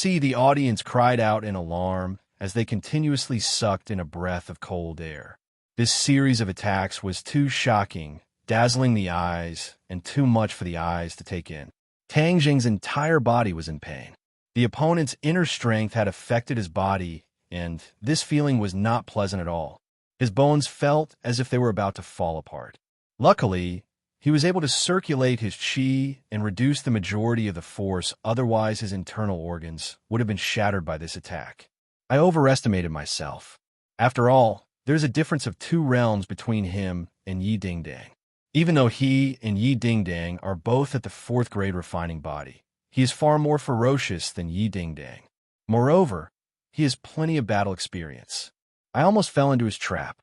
The audience cried out in alarm as they continuously sucked in a breath of cold air. This series of attacks was too shocking, dazzling the eyes, and too much for the eyes to take in. Tang Zheng's entire body was in pain. The opponent's inner strength had affected his body, and this feeling was not pleasant at all. His bones felt as if they were about to fall apart. Luckily, he was able to circulate his qi and reduce the majority of the force, otherwise his internal organs would have been shattered by this attack. I overestimated myself. After all, there's a difference of 2 realms between him and Yi Dingdang. Even though he and Yi Dingdang are both at the 4th grade refining body, he is far more ferocious than Yi Dingdang. Moreover, he has plenty of battle experience. I almost fell into his trap.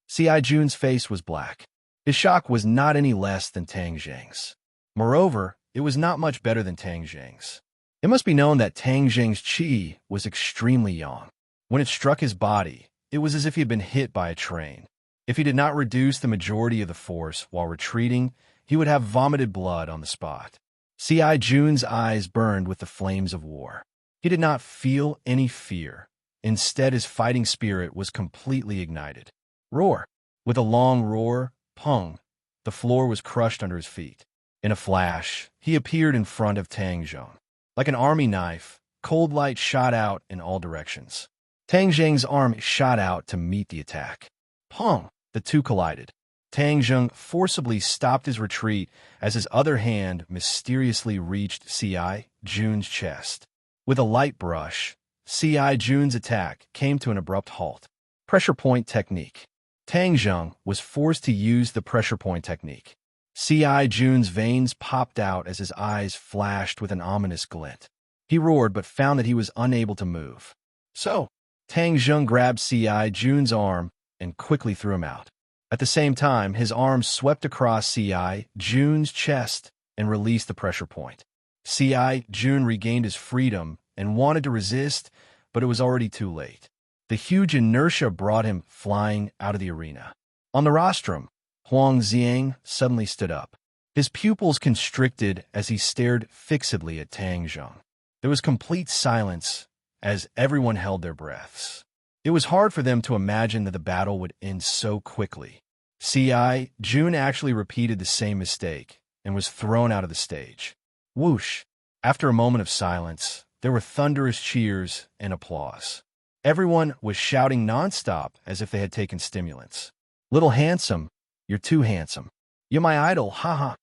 C.I. Jun's face was black. His shock was not any less than Tang Zheng's. Moreover, it was not much better than Tang Zheng's. It must be known that Tang Zheng's qi was extremely young. When it struck his body, it was as if he had been hit by a train. If he did not reduce the majority of the force while retreating, he would have vomited blood on the spot. C.I. Jun's eyes burned with the flames of war. He did not feel any fear. Instead, his fighting spirit was completely ignited. Roar! With a long roar, pung, the floor was crushed under his feet. In a flash, he appeared in front of Tang Zheng. Like an army knife, cold light shot out in all directions. Tang Zheng's arm shot out to meet the attack. Pong! The two collided. Tang Zheng forcibly stopped his retreat as his other hand mysteriously reached C.I. Jun's chest. With a light brush, C.I. Jun's attack came to an abrupt halt. Pressure point technique. Tang Zheng was forced to use the pressure point technique. C.I. Jun's veins popped out as his eyes flashed with an ominous glint. He roared but found that he was unable to move. So, Tang Zheng grabbed C.I. Jun's arm and quickly threw him out. At the same time, his arm swept across C.I. Jun's chest and released the pressure point. C.I. Jun regained his freedom and wanted to resist, but it was already too late. The huge inertia brought him flying out of the arena. On the rostrum, Huang Xiang suddenly stood up. His pupils constricted as he stared fixedly at Tang Zheng. There was complete silence as everyone held their breaths. It was hard for them to imagine that the battle would end so quickly. C.I. Jun actually repeated the same mistake and was thrown out of the stage. Whoosh! After a moment of silence, there were thunderous cheers and applause. Everyone was shouting nonstop as if they had taken stimulants. Little handsome, you're too handsome. You're my idol, haha.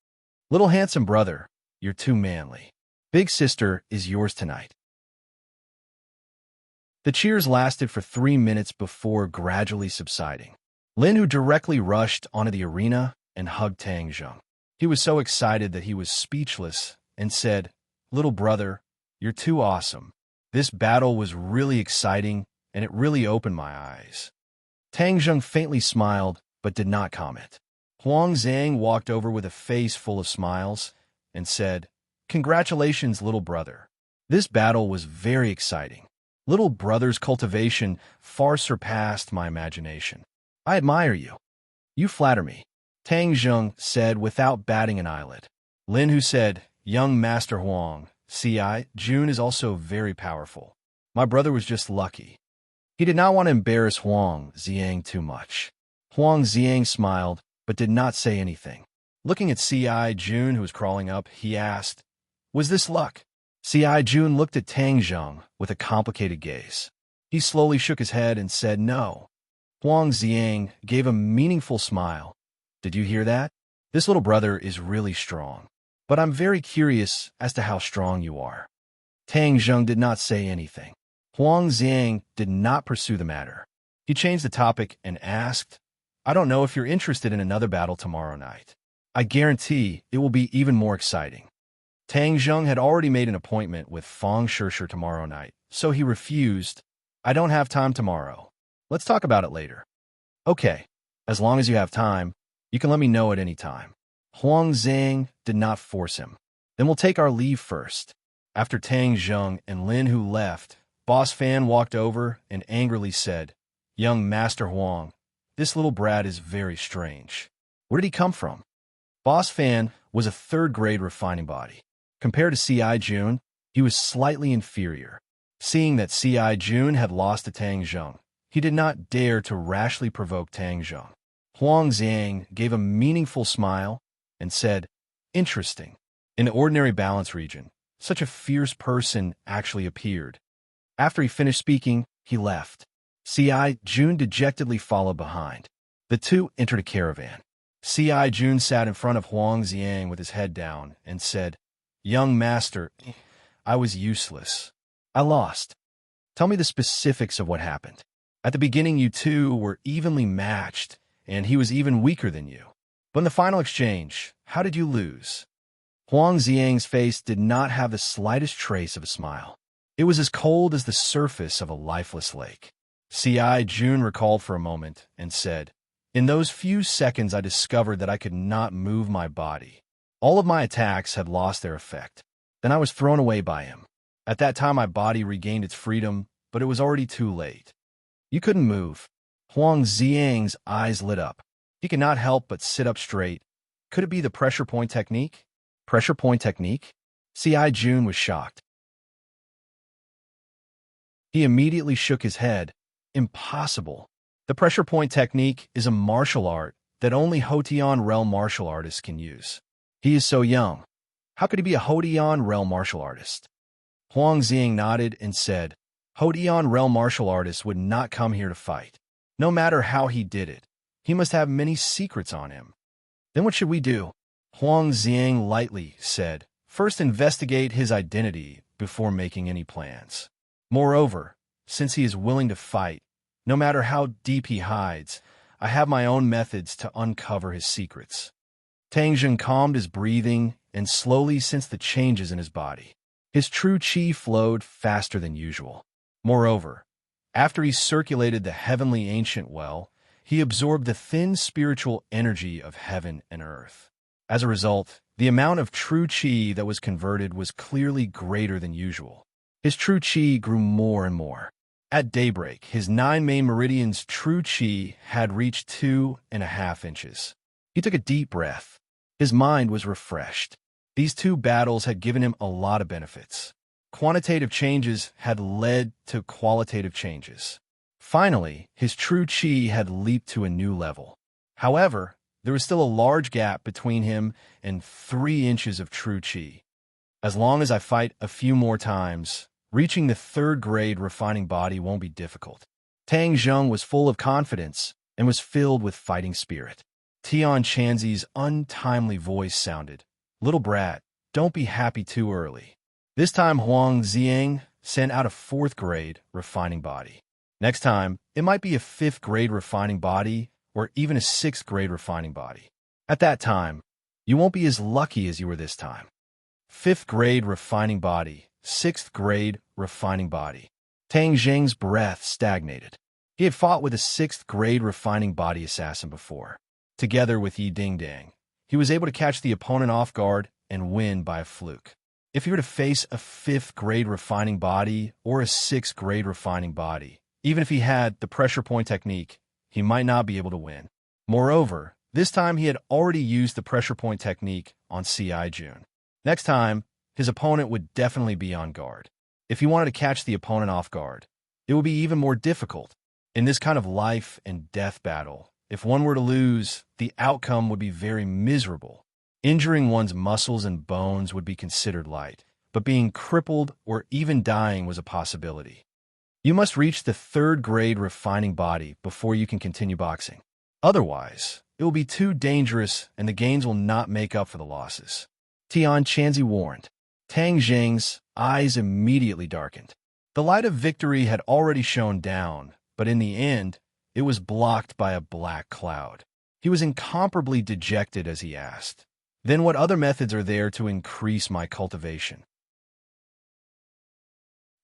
Little handsome brother, you're too manly. Big sister is yours tonight. The cheers lasted for 3 minutes before gradually subsiding. Lin Hu directly rushed onto the arena and hugged Tang Zheng. He was so excited that he was speechless and said, "Little brother, you're too awesome. This battle was really exciting and it really opened my eyes." Tang Zheng faintly smiled but did not comment. Huang Zhang walked over with a face full of smiles and said, "Congratulations, little brother. This battle was very exciting. Little brother's cultivation far surpassed my imagination. I admire you. You flatter me," Tang Zheng said without batting an eyelid. Lin Hu said, "Young Master Huang, C.I. Jun is also very powerful. My brother was just lucky." He did not want to embarrass Huang Xiang too much. Huang Xiang smiled, but did not say anything. Looking at C.I. Jun, who was crawling up, he asked, "Was this luck?" C.I. Jun looked at Tang Zheng with a complicated gaze. He slowly shook his head and said no. Huang Xiang gave a meaningful smile. "Did you hear that? This little brother is really strong. But I'm very curious as to how strong you are." Tang Zheng did not say anything. Huang Xiang did not pursue the matter. He changed the topic and asked, "I don't know if you're interested in another battle tomorrow night. I guarantee it will be even more exciting." Tang Zheng had already made an appointment with Fang Shishir tomorrow night, so he refused. "I don't have time tomorrow. Let's talk about it later." "Okay, as long as you have time, you can let me know at any time." Huang Zhang did not force him. "Then we'll take our leave first." After Tang Zheng and Lin Hu left, Boss Fan walked over and angrily said, "Young Master Huang, this little brat is very strange. Where did he come from?" Boss Fan was a 3rd grade refining body. Compared to C.I. Jun, he was slightly inferior. Seeing that C.I. Jun had lost to Tang Zheng, he did not dare to rashly provoke Tang Zheng. Huang Xiang gave a meaningful smile and said, "Interesting. In the ordinary balance region, such a fierce person actually appeared." After he finished speaking, he left. C.I. Jun dejectedly followed behind. The two entered a caravan. C.I. Jun sat in front of Huang Xiang with his head down and said, "Young master, I was useless. I lost. Tell me the specifics of what happened. At the beginning, you two were evenly matched, and he was even weaker than you. But in the final exchange, how did you lose? Huang Xiang's face did not have the slightest trace of a smile. It was as cold as the surface of a lifeless lake. C.I. Jun recalled for a moment and said, "In those few seconds I discovered that I could not move my body. All of my attacks had lost their effect. Then I was thrown away by him. At that time my body regained its freedom, but it was already too late." You couldn't move. Huang Xiang's eyes lit up. He could not help but sit up straight. Could it be the pressure point technique? Pressure point technique? C.I. Jun was shocked. He immediately shook his head. Impossible. The pressure point technique is a martial art that only Hotian realm martial artists can use. He is so young. How could he be a Hotian realm martial artist? Huang Xiang nodded and said, "Hotian realm martial artists would not come here to fight. No matter how he did it, he must have many secrets on him." "Then what should we do?" Huang Xiang lightly said, "First investigate his identity before making any plans. Moreover, since he is willing to fight, no matter how deep he hides, I have my own methods to uncover his secrets." Tang Jun calmed his breathing and slowly sensed the changes in his body. His true qi flowed faster than usual. Moreover, after he circulated the heavenly ancient well, he absorbed the thin spiritual energy of heaven and earth. As a result, the amount of true qi that was converted was clearly greater than usual. His true qi grew more and more. At daybreak, his 9 main meridians' true qi had reached 2.5 inches. He took a deep breath. His mind was refreshed. These 2 battles had given him a lot of benefits. Quantitative changes had led to qualitative changes. Finally, his true qi had leaped to a new level. However, there was still a large gap between him and 3 inches of true qi. As long as I fight a few more times, reaching the 3rd grade refining body won't be difficult. Tang Zheng was full of confidence and was filled with fighting spirit. Tian Chanzi's untimely voice sounded, "Little brat, don't be happy too early." This time Huang Xiang sent out a 4th grade refining body. Next time, it might be a 5th grade refining body or even a 6th grade refining body. At that time, you won't be as lucky as you were this time. 5th grade refining body, 6th grade refining body. Tang Zheng's breath stagnated. He had fought with a 6th grade refining body assassin before. Together with Yi Dingdang, he was able to catch the opponent off guard and win by a fluke. If he were to face a 5th grade refining body or a 6th grade refining body, even if he had the pressure point technique, he might not be able to win. Moreover, this time he had already used the pressure point technique on C.I. Jun. Next time, his opponent would definitely be on guard. If he wanted to catch the opponent off guard, it would be even more difficult. In this kind of life and death battle, if one were to lose, the outcome would be very miserable. Injuring one's muscles and bones would be considered light, but being crippled or even dying was a possibility. You must reach the 3rd grade refining body before you can continue boxing. Otherwise, it will be too dangerous and the gains will not make up for the losses. Tian Chanzi warned. Tang Zheng's eyes immediately darkened. The light of victory had already shone down, but in the end, it was blocked by a black cloud. He was incomparably dejected as he asked, "Then what other methods are there to increase my cultivation?"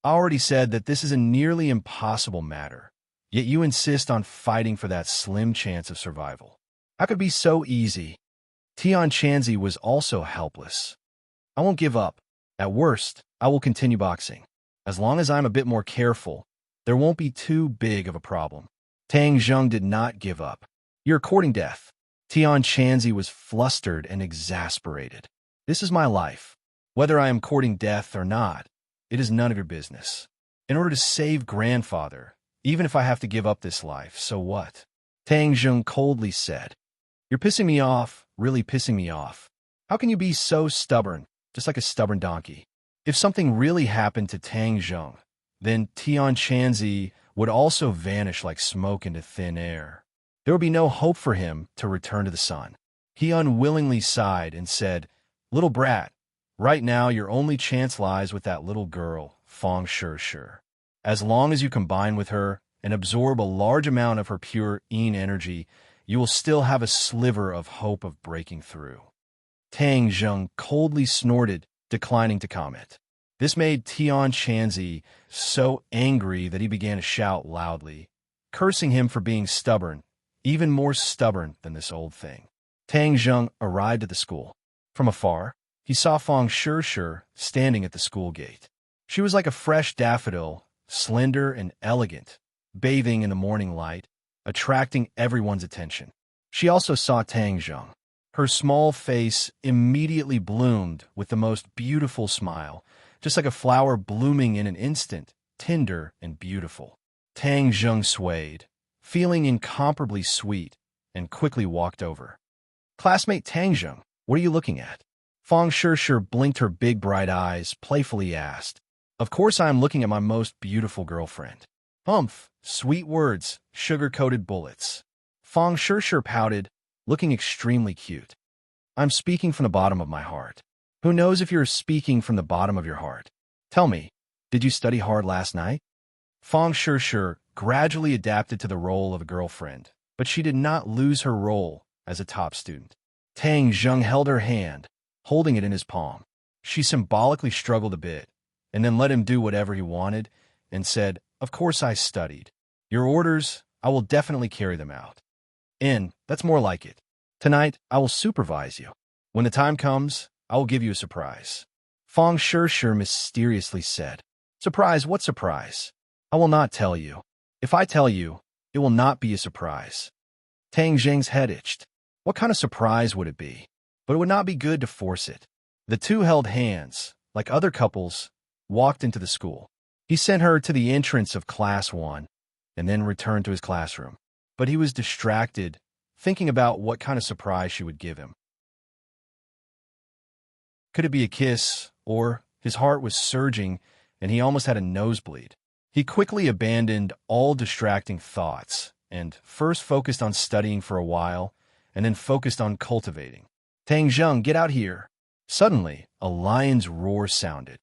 I already said that this is a nearly impossible matter, yet you insist on fighting for that slim chance of survival. How could it be so easy? Tian Chanzi was also helpless. "I won't give up. At worst, I will continue boxing. As long as I'm a bit more careful, there won't be too big of a problem." Tang Zheng did not give up. "You're courting death." Tian Chanzi was flustered and exasperated. "This is my life. Whether I am courting death or not, it is none of your business. In order to save grandfather, even if I have to give up this life, so what?" Tang Zheng coldly said. "You're pissing me off, really pissing me off. How can you be so stubborn, just like a stubborn donkey?" If something really happened to Tang Zheng, then Tian Chanzi would also vanish like smoke into thin air. There would be no hope for him to return to the sun. He unwillingly sighed and said, "Little brat, right now your only chance lies with that little girl, Fong Shi. As long as you combine with her and absorb a large amount of her pure yin energy, you will still have a sliver of hope of breaking through. Tang Zheng coldly snorted, declining to comment. This made Tian Chanzi so angry that he began to shout loudly, cursing him for being stubborn, even more stubborn than this old thing. Tang Zheng arrived at the school. From afar, he saw Fang Shishir standing at the school gate. She was like a fresh daffodil, slender and elegant, bathing in the morning light, attracting everyone's attention. She also saw Tang Zheng. Her small face immediately bloomed with the most beautiful smile, just like a flower blooming in an instant, tender and beautiful. Tang Zheng swayed, feeling incomparably sweet, and quickly walked over. "Classmate Tang Zheng, what are you looking at?" Fang Shishir blinked her big bright eyes, playfully asked. "Of course I am looking at my most beautiful girlfriend." "Humph, sweet words, sugar-coated bullets." Fang Shishir pouted, looking extremely cute. "I'm speaking from the bottom of my heart." "Who knows if you're speaking from the bottom of your heart? Tell me, did you study hard last night?" Fang Shishir gradually adapted to the role of a girlfriend, but she did not lose her role as a top student. Tang Zheng held her hand, holding it in his palm. She symbolically struggled a bit, and then let him do whatever he wanted, and said, "Of course I studied. Your orders, I will definitely carry them out. And that's more like it. Tonight, I will supervise you. When the time comes, I will give you a surprise." Fang Shishir mysteriously said. "Surprise? What surprise?" "I will not tell you. If I tell you, it will not be a surprise." Tang Zheng's head itched. What kind of surprise would it be? But it would not be good to force it. The two held hands, like other couples, walked into the school. He sent her to the entrance of Class 1, and then returned to his classroom. But he was distracted, thinking about what kind of surprise she would give him. Could it be a kiss, or his heart was surging, and he almost had a nosebleed. He quickly abandoned all distracting thoughts, and first focused on studying for a while, and then focused on cultivating. "Tang Zheng, get out here." Suddenly, a lion's roar sounded.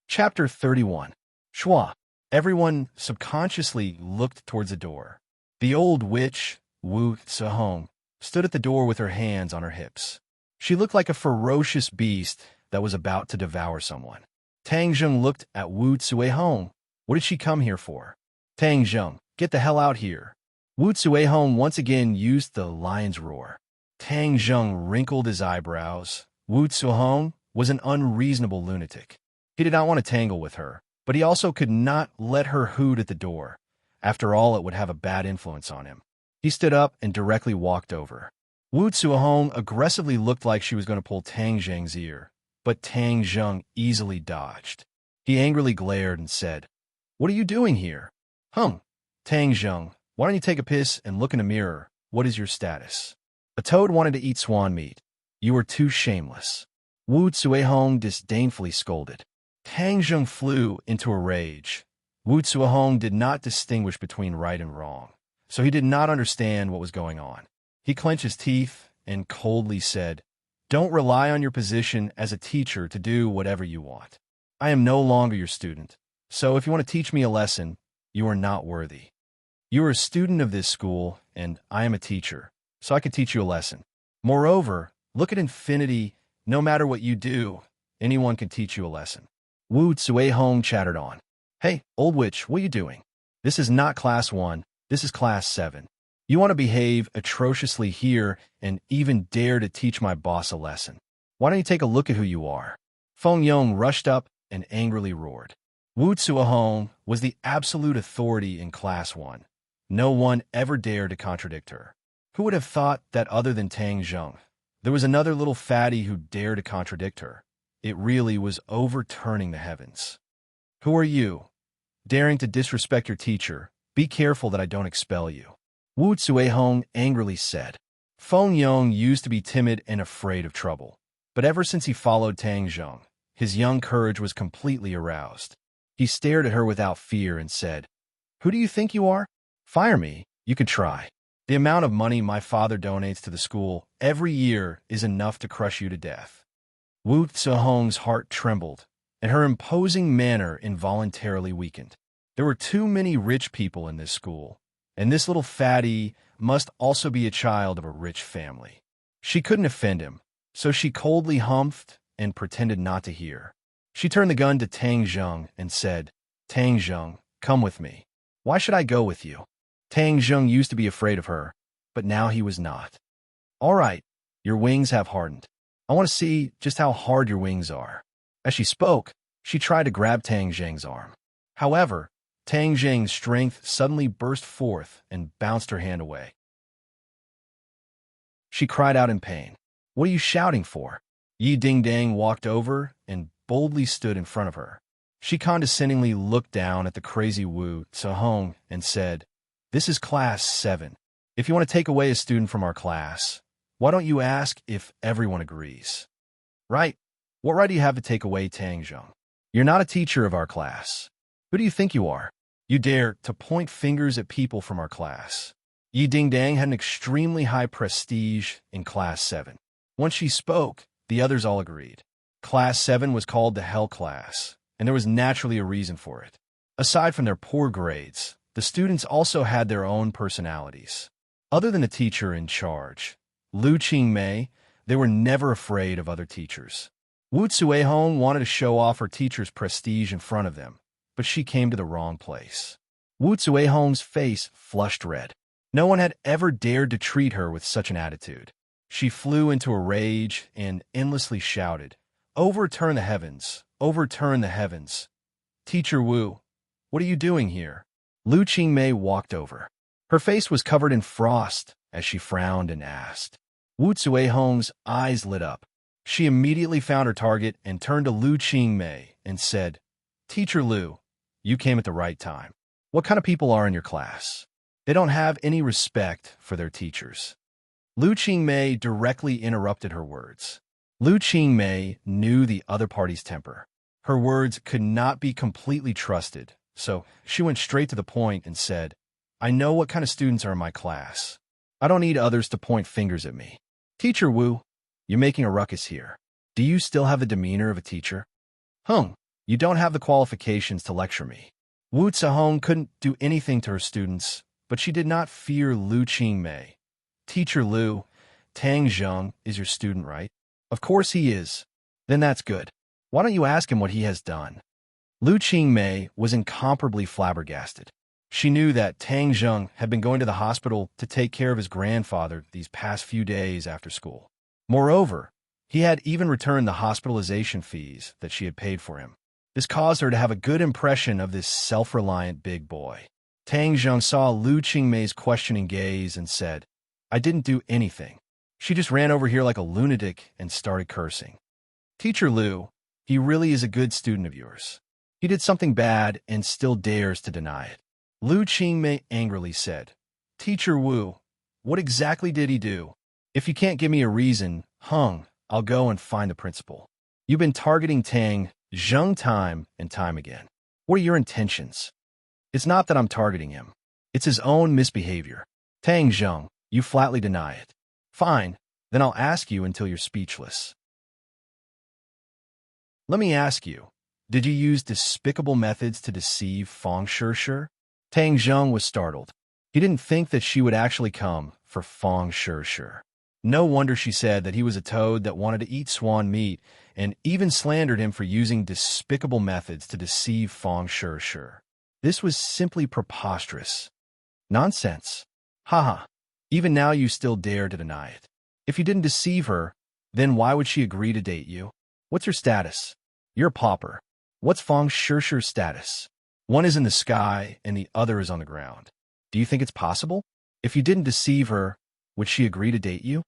Chapter 31. Shua. Everyone subconsciously looked towards the door. The old witch, Wu Zihong, stood at the door with her hands on her hips. She looked like a ferocious beast that was about to devour someone. Tang Zheng looked at Wu Zihong. What did she come here for? "Tang Zheng, get the hell out here." Wu Zihong once again used the lion's roar. Tang Zheng wrinkled his eyebrows. Wu Zihong was an unreasonable lunatic. He did not want to tangle with her, but he also could not let her hoot at the door. After all, it would have a bad influence on him. He stood up and directly walked over. Wu Zihong aggressively looked like she was going to pull Tang Zheng's ear, but Tang Zheng easily dodged. He angrily glared and said, "What are you doing here?" Tang Zheng, why don't you take a piss and look in a mirror? What is your status?" "A toad wanted to eat swan meat. You are too shameless." Wu Zihong disdainfully scolded. Tang Zheng flew into a rage. Wu Zihong did not distinguish between right and wrong, so he did not understand what was going on. He clenched his teeth and coldly said, "Don't rely on your position as a teacher to do whatever you want. I am no longer your student, so if you want to teach me a lesson, you are not worthy. You are a student of this school, and I am a teacher, so I can teach you a lesson. Moreover, look at infinity. No matter what you do, anyone can teach you a lesson." Wu Zihong chattered on. "Hey, old witch, what are you doing? This is not Class 1, this is Class 7. You want to behave atrociously here and even dare to teach my boss a lesson. Why don't you take a look at who you are?" Feng Yong rushed up and angrily roared. Wu Zihong was the absolute authority in Class 1. No one ever dared to contradict her. Who would have thought that other than Tang Zheng, there was another little fatty who dared to contradict her? It really was overturning the heavens. "Who are you? Daring to disrespect your teacher. Be careful that I don't expel you." Wu Zihong angrily said. Feng Yong used to be timid and afraid of trouble, but ever since he followed Tang Zheng, his young courage was completely aroused. He stared at her without fear and said, "Who do you think you are? Fire me, you can try. The amount of money my father donates to the school every year is enough to crush you to death." Wu Zihong's heart trembled, and her imposing manner involuntarily weakened. There were too many rich people in this school, and this little fatty must also be a child of a rich family. She couldn't offend him, so she coldly humphed and pretended not to hear. She turned the gun to Tang Zheng and said, "Tang Zheng, come with me." "Why should I go with you?" Tang Zheng used to be afraid of her, but now he was not. "All right, your wings have hardened. I want to see just how hard your wings are." As she spoke, she tried to grab Tang Zheng's arm. However, Tang Zheng's strength suddenly burst forth and bounced her hand away. She cried out in pain. "What are you shouting for?" Yi Dingdang walked over and boldly stood in front of her. She condescendingly looked down at the crazy Wu Zihong and said, "This is class 7. If you want to take away a student from our class, why don't you ask if everyone agrees?" "Right. What right do you have to take away Tang Zheng? You're not a teacher of our class. Who do you think you are? You dare to point fingers at people from our class." Yi Dingdang had an extremely high prestige in Class 7. Once she spoke, the others all agreed. Class 7 was called the Hell Class, and there was naturally a reason for it. Aside from their poor grades, the students also had their own personalities. Other than the teacher in charge, Lu Qingmei, they were never afraid of other teachers. Wu Zuehong wanted to show off her teacher's prestige in front of them, but she came to the wrong place. Wu Zuehong's face flushed red. No one had ever dared to treat her with such an attitude. She flew into a rage and endlessly shouted, "Overturn the heavens! Overturn the heavens!" "Teacher Wu, what are you doing here?" Lu Qingmei walked over. Her face was covered in frost as she frowned and asked. Wu Zuehong's eyes lit up. She immediately found her target and turned to Lu Qingmei and said, "Teacher Lu, you came at the right time. What kind of people are in your class? They don't have any respect for their teachers." Lu Qingmei directly interrupted her words. Lu Qingmei knew the other party's temper. Her words could not be completely trusted, so she went straight to the point and said, "I know what kind of students are in my class. I don't need others to point fingers at me. Teacher Wu, you're making a ruckus here. Do you still have the demeanor of a teacher? You don't have the qualifications to lecture me." Wu Zihong couldn't do anything to her students, but she did not fear Lu Qingmei. "Teacher Lu, Tang Zheng is your student, right?" "Of course he is." "Then that's good. Why don't you ask him what he has done?" Lu Qingmei was incomparably flabbergasted. She knew that Tang Zheng had been going to the hospital to take care of his grandfather these past few days after school. Moreover, he had even returned the hospitalization fees that she had paid for him. This caused her to have a good impression of this self-reliant big boy. Tang Zheng saw Lu Qingmei's questioning gaze and said, "I didn't do anything. She just ran over here like a lunatic and started cursing." "Teacher Lu, he really is a good student of yours. He did something bad and still dares to deny it." Lu Qingmei angrily said, "Teacher Wu, what exactly did he do? If you can't give me a reason, I'll go and find the principal. You've been targeting Tang Zheng time and time again. What are your intentions?" "It's not that I'm targeting him. It's his own misbehavior." "Tang Zheng, you flatly deny it." "Fine, then I'll ask you until you're speechless. Let me ask you, did you use despicable methods to deceive Feng Shirshir?" Tang Zheng was startled. He didn't think that she would actually come for Feng Shirshir. No wonder she said that he was a toad that wanted to eat swan meat, and even slandered him for using despicable methods to deceive Feng Shirshir. This was simply preposterous. Nonsense. Haha. Even now you still dare to deny it. If you didn't deceive her, then why would she agree to date you? What's your status? You're a pauper. What's Feng Shirshir's status? One is in the sky and the other is on the ground. Do you think it's possible? If you didn't deceive her, would she agree to date you?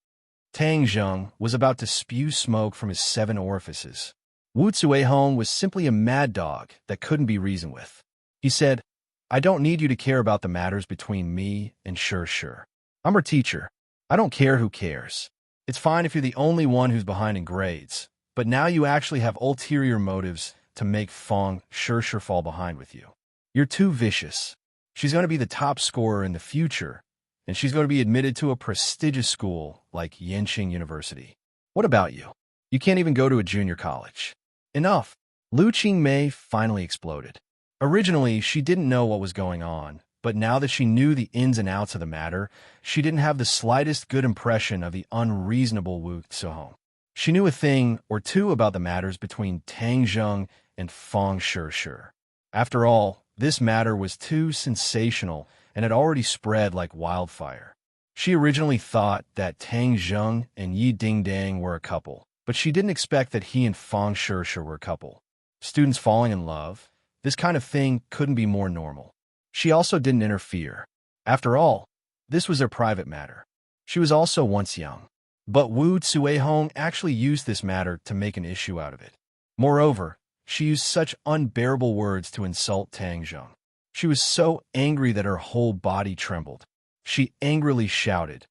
Tang Zheng was about to spew smoke from his 7 orifices. Wu Zuehong was simply a mad dog that couldn't be reasoned with. He said, "I don't need you to care about the matters between me and Shirshir. I'm her teacher. I don't care who cares. It's fine if you're the only one who's behind in grades, but now you actually have ulterior motives to make Feng Shirshir fall behind with you. You're too vicious. She's going to be the top scorer in the future, and she's going to be admitted to a prestigious school like Yenqing University. What about you? You can't even go to a junior college. Enough. Lu Qingmei finally exploded. Originally, she didn't know what was going on, but now that she knew the ins and outs of the matter, she didn't have the slightest good impression of the unreasonable Wu Zuhong. She knew a thing or two about the matters between Tang Zheng and Feng Shishir. After all, this matter was too sensational and had already spread like wildfire. She originally thought that Tang Zheng and Yi Dingdang were a couple, but she didn't expect that he and Feng Shishir were a couple. Students falling in love, this kind of thing couldn't be more normal. She also didn't interfere. After all, this was their private matter. She was also once young. But Wu Zuehong actually used this matter to make an issue out of it. Moreover, she used such unbearable words to insult Tang Zheng. She was so angry that her whole body trembled. She angrily shouted,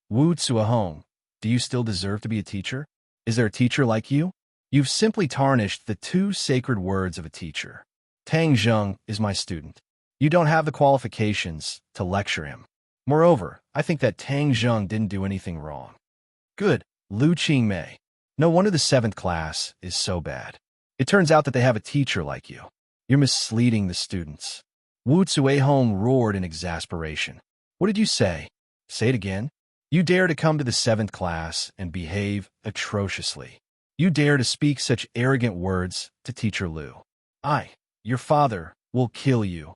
"Wu Zuehong, do you still deserve to be a teacher? Is there a teacher like you? You've simply tarnished the two sacred words of a teacher. Tang Zheng is my student. You don't have the qualifications to lecture him. Moreover, I think that Tang Zheng didn't do anything wrong." Good, Lu Qingmei. No wonder the 7th class is so bad. It turns out that they have a teacher like you. You're misleading the students. Wu Zuehong roared in exasperation. What did you say? Say it again. You dare to come to the 7th class and behave atrociously. You dare to speak such arrogant words to Teacher Lu. Your father, will kill you.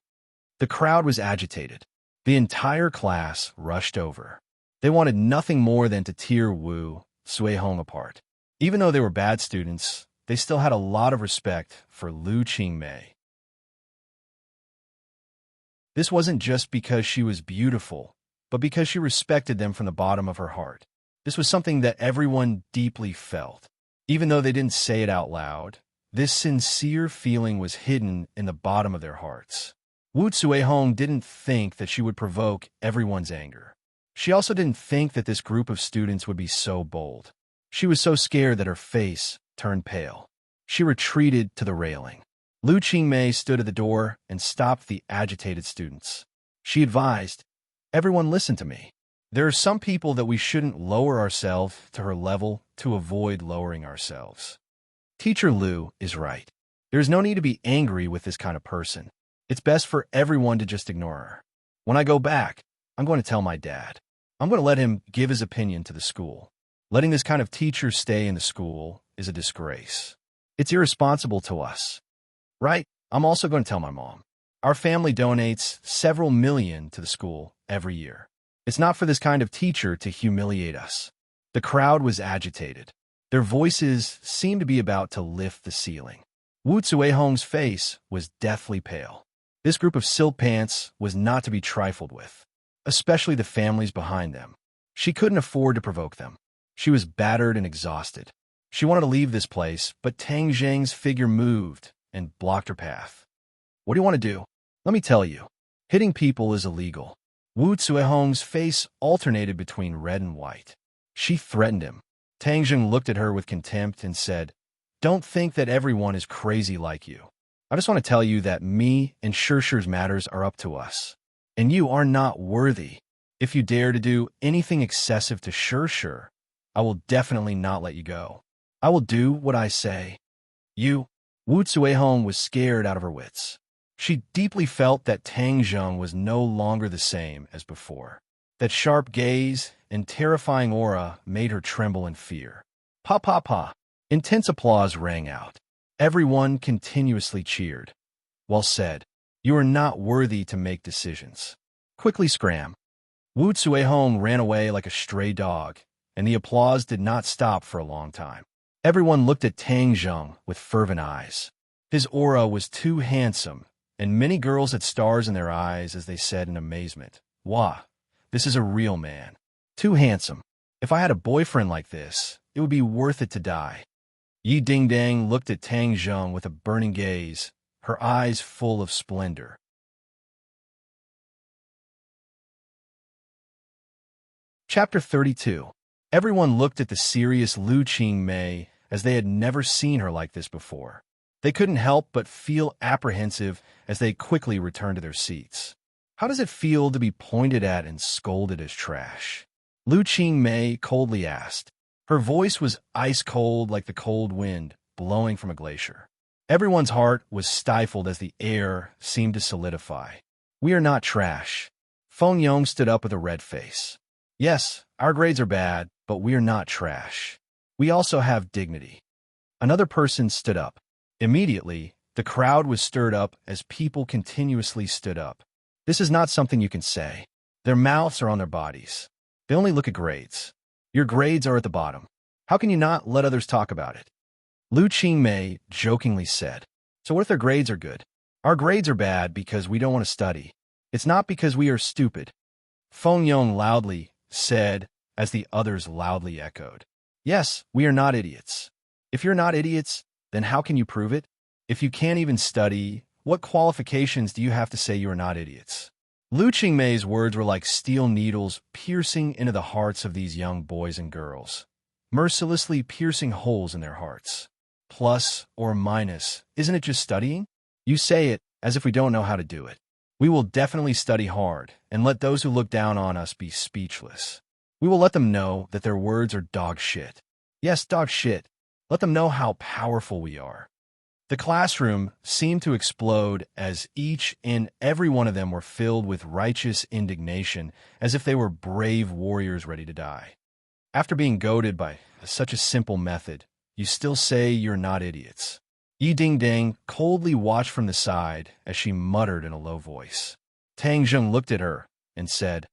The crowd was agitated. The entire class rushed over. They wanted nothing more than to tear Wu Zuehong apart. Even though they were bad students, they still had a lot of respect for Lu Qingmei. This wasn't just because she was beautiful, but because she respected them from the bottom of her heart. This was something that everyone deeply felt. Even though they didn't say it out loud, this sincere feeling was hidden in the bottom of their hearts. Wu Zuehong didn't think that she would provoke everyone's anger. She also didn't think that this group of students would be so bold. She was so scared that her face turned pale. She retreated to the railing. Lu Qingmei stood at the door and stopped the agitated students. She advised, "Everyone listen to me. There are some people that we shouldn't lower ourselves to her level to avoid lowering ourselves. Teacher Lu is right. There is no need to be angry with this kind of person. It's best for everyone to just ignore her. When I go back, I'm going to tell my dad. I'm going to let him give his opinion to the school. Letting this kind of teacher stay in the school is a disgrace. It's irresponsible to us. Right? I'm also going to tell my mom. Our family donates several million to the school every year. It's not for this kind of teacher to humiliate us." The crowd was agitated. Their voices seemed to be about to lift the ceiling. Wu Zuehong's face was deathly pale. This group of silk pants was not to be trifled with, especially the families behind them. She couldn't afford to provoke them. She was battered and exhausted. She wanted to leave this place, but Tang Zheng's figure moved and blocked her path. "What do you want to do? Let me tell you. Hitting people is illegal." Wu Zuehong's face alternated between red and white. She threatened him. Tang Zheng looked at her with contempt and said, "Don't think that everyone is crazy like you. I just want to tell you that me and Shishir's matters are up to us. And you are not worthy. If you dare to do anything excessive to Shishir, I will definitely not let you go. I will do what I say." Wu Zuehong was scared out of her wits. She deeply felt that Tang Zheng was no longer the same as before. That sharp gaze and terrifying aura made her tremble in fear. Pa pa pa. Intense applause rang out. Everyone continuously cheered. "Well said. You are not worthy to make decisions. Quickly scram." Wu Zuehong ran away like a stray dog, and the applause did not stop for a long time. Everyone looked at Tang Zheng with fervent eyes. His aura was too handsome, and many girls had stars in their eyes as they said in amazement, "Wow, this is a real man. Too handsome. If I had a boyfriend like this, it would be worth it to die." Yi Dingdang looked at Tang Zheng with a burning gaze, her eyes full of splendor. Chapter 32. Everyone looked at the serious Lu Qingmei as they had never seen her like this before. They couldn't help but feel apprehensive as they quickly returned to their seats. How does it feel to be pointed at and scolded as trash? Lu Qingmei coldly asked. Her voice was ice cold like the cold wind blowing from a glacier. Everyone's heart was stifled as the air seemed to solidify. We are not trash. Feng Yong stood up with a red face. Yes, our grades are bad, but we are not trash. We also have dignity. Another person stood up. Immediately, the crowd was stirred up as people continuously stood up. This is not something you can say. Their mouths are on their bodies. They only look at grades. Your grades are at the bottom. How can you not let others talk about it? Lu Qingmei jokingly said. So what if their grades are good? Our grades are bad because we don't want to study. It's not because we are stupid. Feng Yong loudly said as the others loudly echoed. Yes, we are not idiots. If you're not idiots, then how can you prove it? If you can't even study, what qualifications do you have to say you are not idiots? Lu Qingmei's words were like steel needles piercing into the hearts of these young boys and girls, mercilessly piercing holes in their hearts. Plus or minus, isn't it just studying? You say it as if we don't know how to do it. We will definitely study hard and let those who look down on us be speechless. We will let them know that their words are dog shit. Yes, dog shit. Let them know how powerful we are. The classroom seemed to explode as each and every one of them were filled with righteous indignation, as if they were brave warriors ready to die. After being goaded by such a simple method, you still say you're not idiots. Yi Dingdang coldly watched from the side as she muttered in a low voice. Tang Zheng looked at her and said,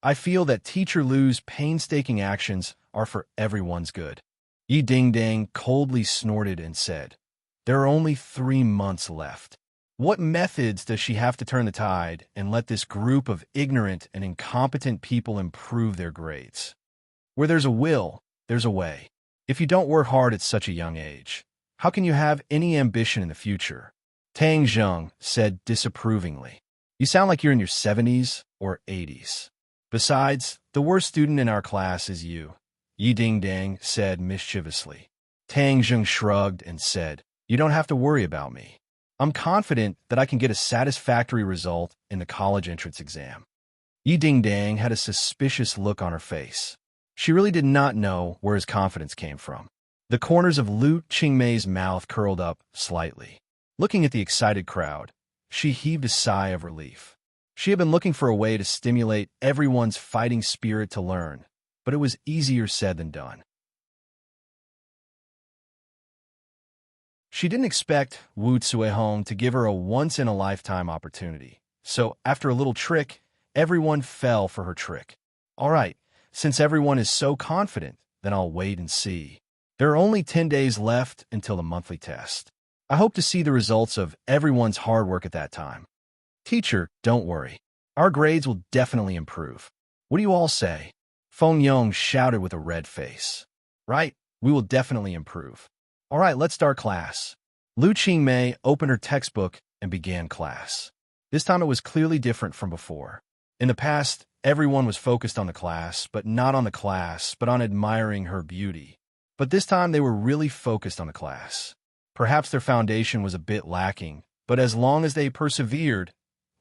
I feel that Teacher Lu's painstaking actions are for everyone's good. Yi Dingdang coldly snorted and said, there are only 3 months left. What methods does she have to turn the tide and let this group of ignorant and incompetent people improve their grades? Where there's a will, there's a way. If you don't work hard at such a young age, how can you have any ambition in the future? Tang Zheng said disapprovingly. You sound like you're in your 70s or 80s. Besides, the worst student in our class is you, Yi Dingdang said mischievously. Tang Zheng shrugged and said, you don't have to worry about me. I'm confident that I can get a satisfactory result in the college entrance exam. Yi Dingdang had a suspicious look on her face. She really did not know where his confidence came from. The corners of Lu Qingmei's mouth curled up slightly. Looking at the excited crowd, she heaved a sigh of relief. She had been looking for a way to stimulate everyone's fighting spirit to learn, but it was easier said than done. She didn't expect Wu Cuihong to give her a once-in-a-lifetime opportunity. So, after a little trick, everyone fell for her trick. All right, since everyone is so confident, then I'll wait and see. There are only 10 days left until the monthly test. I hope to see the results of everyone's hard work at that time. Teacher, don't worry. Our grades will definitely improve. What do you all say? Feng Yong shouted with a red face. Right, we will definitely improve. All right, let's start class. Lu Qingmei opened her textbook and began class. This time it was clearly different from before. In the past, everyone was focused on the class, but not on the class, but on admiring her beauty. But this time they were really focused on the class. Perhaps their foundation was a bit lacking, but as long as they persevered,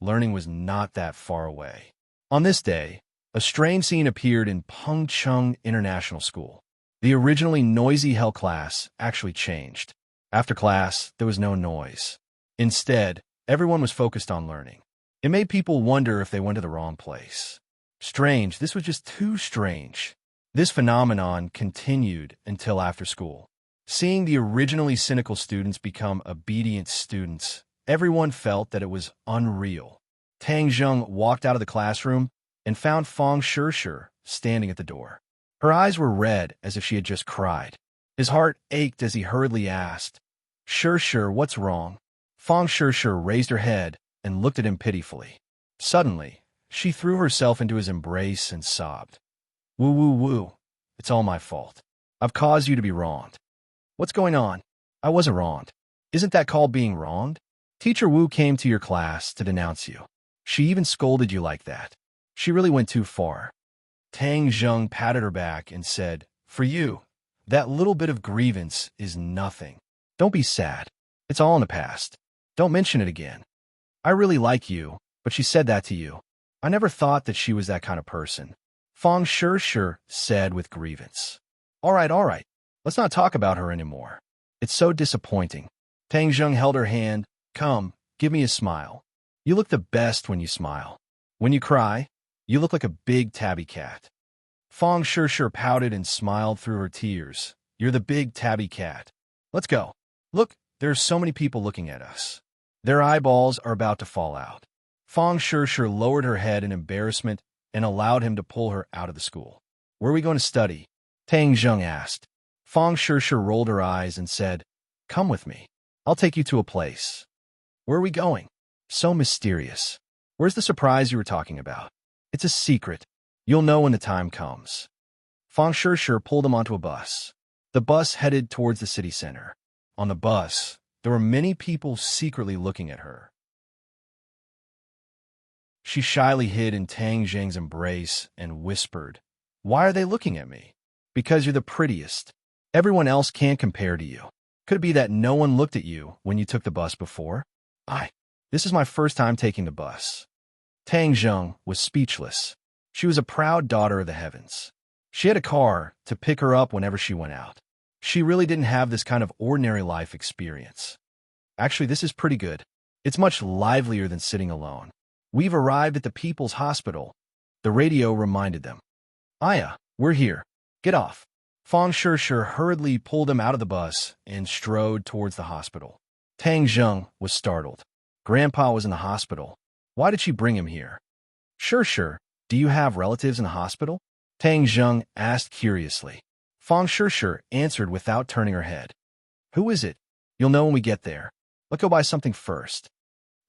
learning was not that far away. On this day, a strange scene appeared in Pengcheng International School. The originally noisy hell class actually changed. After class, there was no noise. Instead, everyone was focused on learning. It made people wonder if they went to the wrong place. Strange, this was just too strange. This phenomenon continued until after school. Seeing the originally cynical students become obedient students, everyone felt that it was unreal. Tang Zheng walked out of the classroom and found Fang Shishir standing at the door. Her eyes were red as if she had just cried. His heart ached as he hurriedly asked, Shishir, what's wrong? Fang Shishir raised her head and looked at him pitifully. Suddenly, she threw herself into his embrace and sobbed. Woo, woo, woo. It's all my fault. I've caused you to be wronged. What's going on? I wasn't wronged. Isn't that called being wronged? Teacher Wu came to your class to denounce you. She even scolded you like that. She really went too far. Tang Zheng patted her back and said, for you, that little bit of grievance is nothing. Don't be sad. It's all in the past. Don't mention it again. I really like you, but she said that to you. I never thought that she was that kind of person. Fang Shishir said with grievance. All right. Let's not talk about her anymore. It's so disappointing. Tang Zheng held her hand. Come, give me a smile. You look the best when you smile. When you cry, you look like a big tabby cat. Fong Sure pouted and smiled through her tears. You're the big tabby cat. Let's go. Look, there are so many people looking at us. Their eyeballs are about to fall out. Fong Sure lowered her head in embarrassment and allowed him to pull her out of the school. Where are we going to study? Tang Zheng asked. Fong Sure rolled her eyes and said, Come with me. I'll take you to a place. Where are we going? So mysterious. Where's the surprise you were talking about? It's a secret. You'll know when the time comes. Fong Sure pulled him onto a bus. The bus headed towards the city center. On the bus, there were many people secretly looking at her. She shyly hid in Tang Zheng's embrace and whispered, Why are they looking at me? Because you're the prettiest. Everyone else can't compare to you. Could it be that no one looked at you when you took the bus before? This is my first time taking the bus. Tang Zheng was speechless. She was a proud daughter of the heavens. She had a car to pick her up whenever she went out. She really didn't have this kind of ordinary life experience. Actually, this is pretty good. It's much livelier than sitting alone. We've arrived at the People's Hospital. The radio reminded them. Aya, we're here. Get off. Fong Sure hurriedly pulled him out of the bus and strode towards the hospital. Tang Zheng was startled. Grandpa was in the hospital. Why did she bring him here? Sure. Do you have relatives in the hospital? Tang Zheng asked curiously. Fong Sure answered without turning her head. Who is it? You'll know when we get there. Let's go buy something first.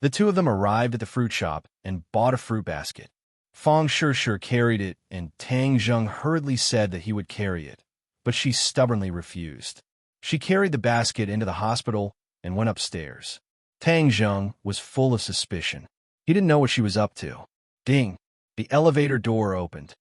The two of them arrived at the fruit shop and bought a fruit basket. Fong Sure carried it, and Tang Zheng hurriedly said that he would carry it, but she stubbornly refused. She carried the basket into the hospital and went upstairs. Tang Zheng was full of suspicion. He didn't know what she was up to. Ding! The elevator door opened.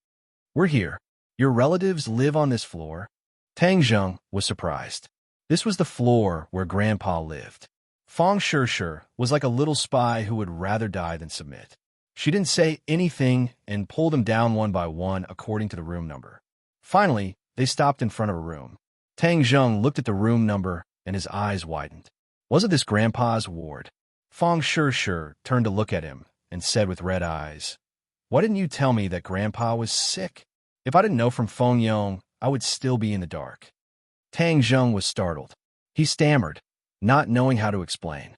We're here. Your relatives live on this floor? Tang Zheng was surprised. This was the floor where Grandpa lived. Fong Sure was like a little spy who would rather die than submit. She didn't say anything and pulled them down one by one according to the room number. Finally, they stopped in front of a room. Tang Zheng looked at the room number and his eyes widened. Wasn't this Grandpa's ward? Fong Sure turned to look at him and said with red eyes, Why didn't you tell me that Grandpa was sick? If I didn't know from Feng Yong, I would still be in the dark. Tang Zheng was startled. He stammered, not knowing how to explain.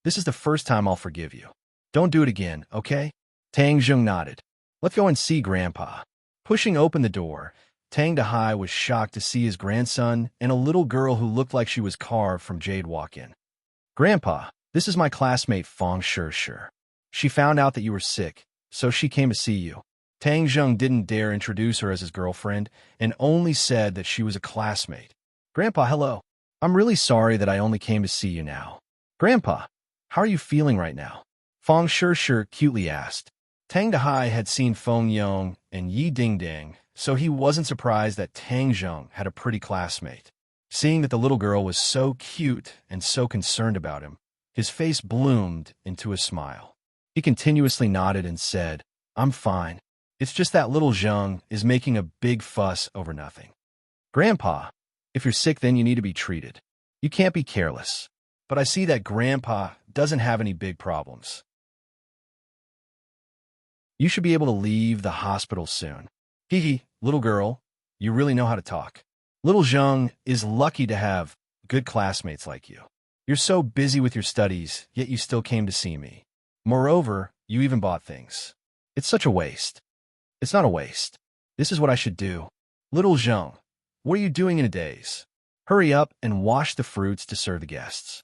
This is the first time I'll forgive you. Don't do it again, okay? Tang Zheng nodded. Let's go and see Grandpa. Pushing open the door, Tang Dahai was shocked to see his grandson and a little girl who looked like she was carved from jade walk in. Grandpa, this is my classmate Fong Sure. She found out that you were sick, so she came to see you. Tang Zheng didn't dare introduce her as his girlfriend and only said that she was a classmate. Grandpa, hello. I'm really sorry that I only came to see you now. Grandpa, how are you feeling right now? Fong Sure cutely asked. Tang Dahai had seen Feng Yong and Yi Dingding, so he wasn't surprised that Tang Zheng had a pretty classmate. Seeing that the little girl was so cute and so concerned about him, his face bloomed into a smile. He continuously nodded and said, I'm fine. It's just that little Zheng is making a big fuss over nothing. Grandpa, if you're sick, then you need to be treated. You can't be careless. But I see that Grandpa doesn't have any big problems. You should be able to leave the hospital soon. Hee, little girl, you really know how to talk. Little Zheng is lucky to have good classmates like you. You're so busy with your studies, yet you still came to see me. Moreover, you even bought things. It's such a waste. It's not a waste. This is what I should do. Little Zheng, what are you doing in a daze? Hurry up and wash the fruits to serve the guests.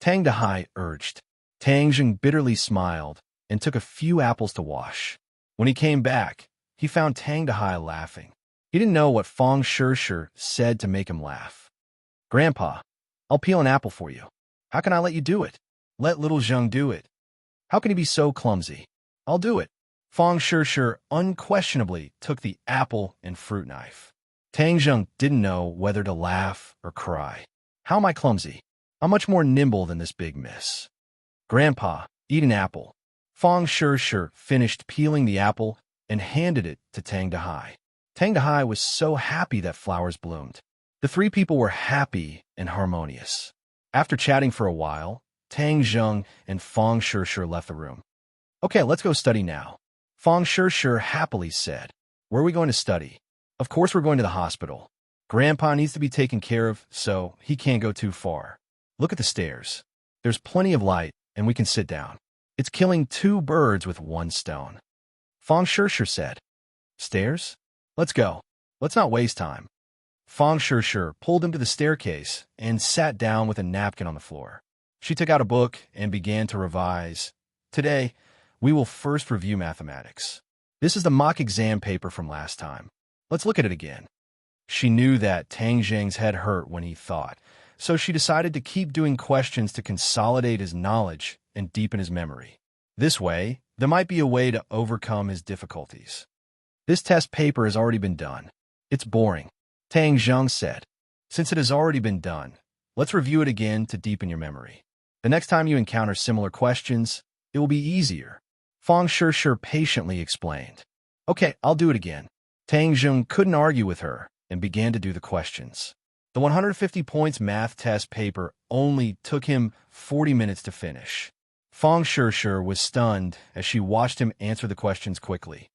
Tang Dahai urged. Tang Zheng bitterly smiled and took a few apples to wash. When he came back, he found Tang Dahai laughing. He didn't know what Fong Sure said to make him laugh. Grandpa, I'll peel an apple for you. How can I let you do it? Let little Zheng do it. How can he be so clumsy? I'll do it. Fong Sure unquestionably took the apple and fruit knife. Tang Zheng didn't know whether to laugh or cry. How am I clumsy? I'm much more nimble than this big miss. Grandpa, eat an apple. Fong Sure finished peeling the apple and handed it to Tang Dahai. Tang Dahai was so happy that flowers bloomed. The three people were happy and harmonious. After chatting for a while, Tang Zheng and Fang Shishir left the room. Okay, let's go study now. Fang Shishir happily said. Where are we going to study? Of course we're going to the hospital. Grandpa needs to be taken care of, so he can't go too far. Look at the stairs. There's plenty of light, and we can sit down. It's killing two birds with one stone. Fang Shishir said. Stairs? Let's go. Let's not waste time. Fang Shishir pulled him to the staircase and sat down with a napkin on the floor. She took out a book and began to revise. Today, we will first review mathematics. This is the mock exam paper from last time. Let's look at it again. She knew that Tang Zheng's head hurt when he thought, so she decided to keep doing questions to consolidate his knowledge and deepen his memory. This way, there might be a way to overcome his difficulties. This test paper has already been done. It's boring, Tang Zheng said. Since it has already been done, let's review it again to deepen your memory. The next time you encounter similar questions, it will be easier. Fang Shishir patiently explained. Okay, I'll do it again. Tang Zheng couldn't argue with her and began to do the questions. The 150 points math test paper only took him 40 minutes to finish. Fang Shishir was stunned as she watched him answer the questions quickly.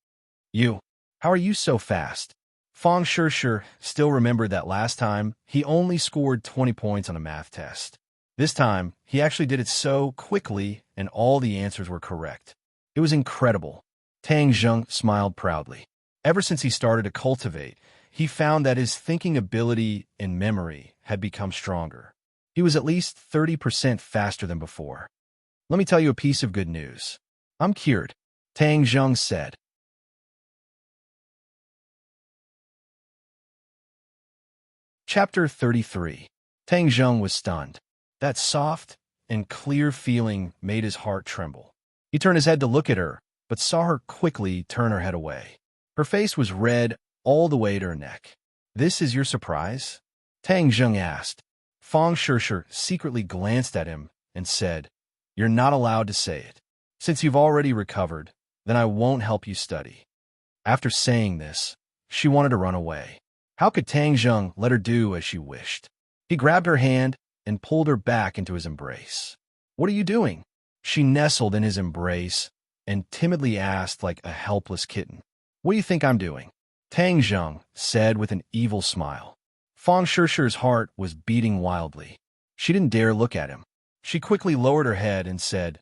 How are you so fast? Fang Shishir still remembered that last time he only scored 20 points on a math test. This time, he actually did it so quickly and all the answers were correct. It was incredible. Tang Zheng smiled proudly. Ever since he started to cultivate, he found that his thinking ability and memory had become stronger. He was at least 30% faster than before. Let me tell you a piece of good news. I'm cured, Tang Zheng said. Chapter 33. Tang Zheng was stunned. That soft and clear feeling made his heart tremble. He turned his head to look at her, but saw her quickly turn her head away. Her face was red all the way to her neck. This is your surprise? Tang Zheng asked. Fang Shishir secretly glanced at him and said, You're not allowed to say it. Since you've already recovered, then I won't help you study. After saying this, she wanted to run away. How could Tang Zheng let her do as she wished? He grabbed her hand and pulled her back into his embrace. What are you doing? She nestled in his embrace and timidly asked like a helpless kitten. What do you think I'm doing? Tang Zheng said with an evil smile. Fang Shishir's heart was beating wildly. She didn't dare look at him. She quickly lowered her head and said,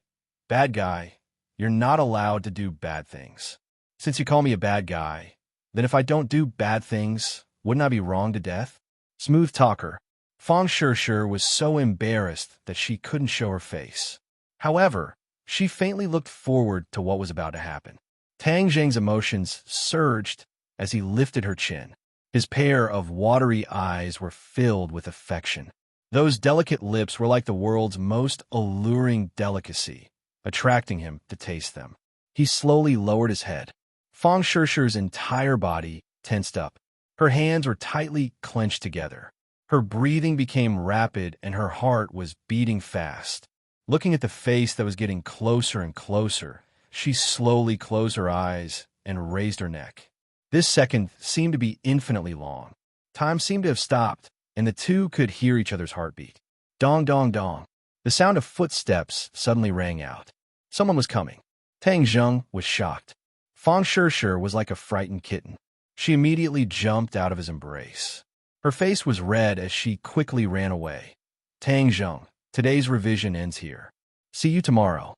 Bad guy, you're not allowed to do bad things. Since you call me a bad guy, then if I don't do bad things, wouldn't I be wrong to death? Smooth talker. Fang Shishir was so embarrassed that she couldn't show her face. However, she faintly looked forward to what was about to happen. Tang Zheng's emotions surged as he lifted her chin. His pair of watery eyes were filled with affection. Those delicate lips were like the world's most alluring delicacy, attracting him to taste them. He slowly lowered his head. Fang Shishir's entire body tensed up. Her hands were tightly clenched together. Her breathing became rapid and her heart was beating fast. Looking at the face that was getting closer and closer, she slowly closed her eyes and raised her neck. This second seemed to be infinitely long. Time seemed to have stopped, and the two could hear each other's heartbeat. Dong, dong, dong. The sound of footsteps suddenly rang out. Someone was coming. Tang Zheng was shocked. Fang Shishir was like a frightened kitten. She immediately jumped out of his embrace. Her face was red as she quickly ran away. Tang Zheng, today's revision ends here. See you tomorrow.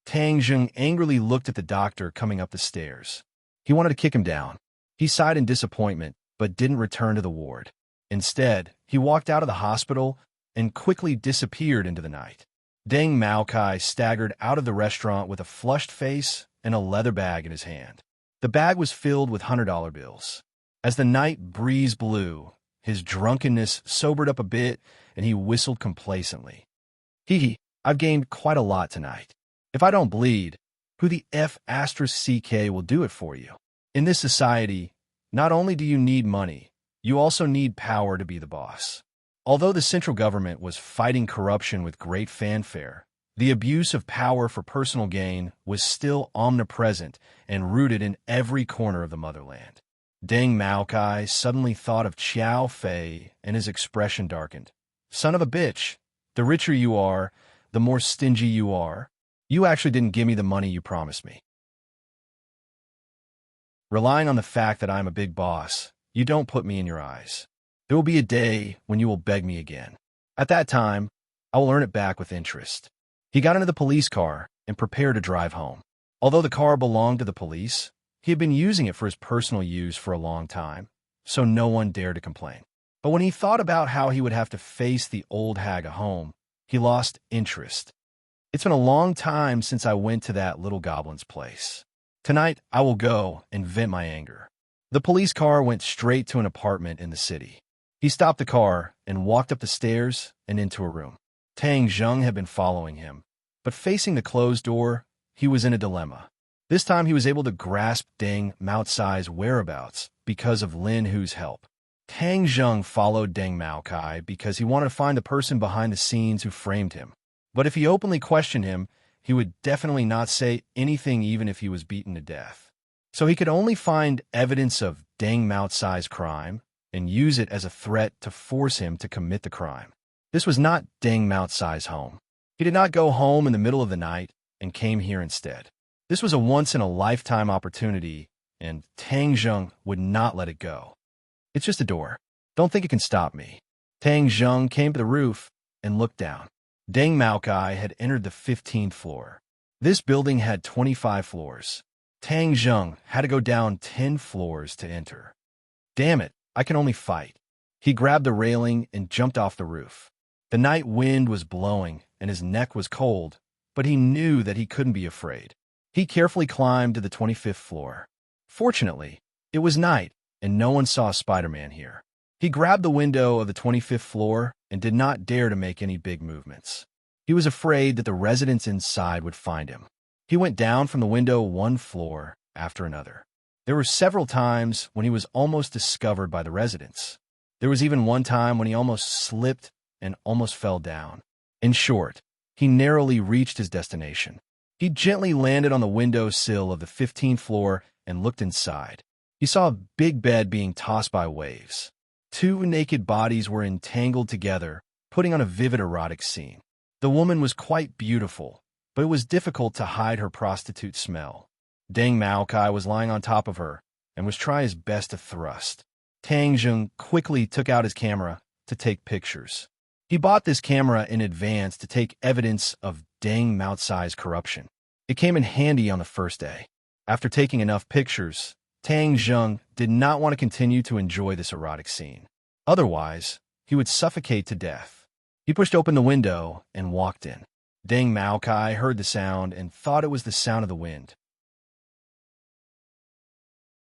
Tang Zheng angrily looked at the doctor coming up the stairs. He wanted to kick him down. He sighed in disappointment, but didn't return to the ward. Instead, he walked out of the hospital and quickly disappeared into the night. Deng Maokai staggered out of the restaurant with a flushed face and a leather bag in his hand. The bag was filled with $100 bills. As the night breeze blew, his drunkenness sobered up a bit, and he whistled complacently. Hee, I've gained quite a lot tonight. If I don't bleed, who the F***CK will do it for you? In this society, not only do you need money, you also need power to be the boss. Although the central government was fighting corruption with great fanfare, the abuse of power for personal gain was still omnipresent and rooted in every corner of the motherland. Deng Maokai suddenly thought of Qiao Fei, and his expression darkened. Son of a bitch, the richer you are, the more stingy you are. You actually didn't give me the money you promised me. Relying on the fact that I'm a big boss, you don't put me in your eyes. There will be a day when you will beg me again. At that time, I will earn it back with interest. He got into the police car and prepared to drive home. Although the car belonged to the police, he had been using it for his personal use for a long time, so no one dared to complain. But when he thought about how he would have to face the old hag at home, he lost interest. It's been a long time since I went to that little goblin's place. Tonight, I will go and vent my anger. The police car went straight to an apartment in the city. He stopped the car and walked up the stairs and into a room. Tang Zheng had been following him, but facing the closed door, he was in a dilemma. This time he was able to grasp Deng Maocai's whereabouts because of Lin Hu's help. Tang Zheng followed Deng Maokai because he wanted to find the person behind the scenes who framed him. But if he openly questioned him, he would definitely not say anything even if he was beaten to death. So he could only find evidence of Deng Maocai's crime and use it as a threat to force him to commit the crime. This was not Deng Maocai's home. He did not go home in the middle of the night and came here instead. This was a once-in-a-lifetime opportunity, and Tang Zheng would not let it go. It's just a door. Don't think it can stop me. Tang Zheng came to the roof and looked down. Deng Maokai had entered the 15th floor. This building had 25 floors. Tang Zheng had to go down 10 floors to enter. Damn it, I can only fight. He grabbed the railing and jumped off the roof. The night wind was blowing and his neck was cold, but he knew that he couldn't be afraid. He carefully climbed to the 25th floor. Fortunately, it was night and no one saw Spider-Man here. He grabbed the window of the 25th floor and did not dare to make any big movements. He was afraid that the residents inside would find him. He went down from the window one floor after another. There were several times when he was almost discovered by the residents. There was even one time when he almost slipped and almost fell down. In short, he narrowly reached his destination. He gently landed on the window sill of the 15th floor and looked inside. He saw a big bed being tossed by waves. Two naked bodies were entangled together, putting on a vivid erotic scene. The woman was quite beautiful, but it was difficult to hide her prostitute smell. Deng Maokai was lying on top of her and was trying his best to thrust. Tang Zheng quickly took out his camera to take pictures. He bought this camera in advance to take evidence of Deng Maocai's corruption. It came in handy on the first day. After taking enough pictures, Tang Zheng did not want to continue to enjoy this erotic scene. Otherwise, he would suffocate to death. He pushed open the window and walked in. Deng Maokai heard the sound and thought it was the sound of the wind.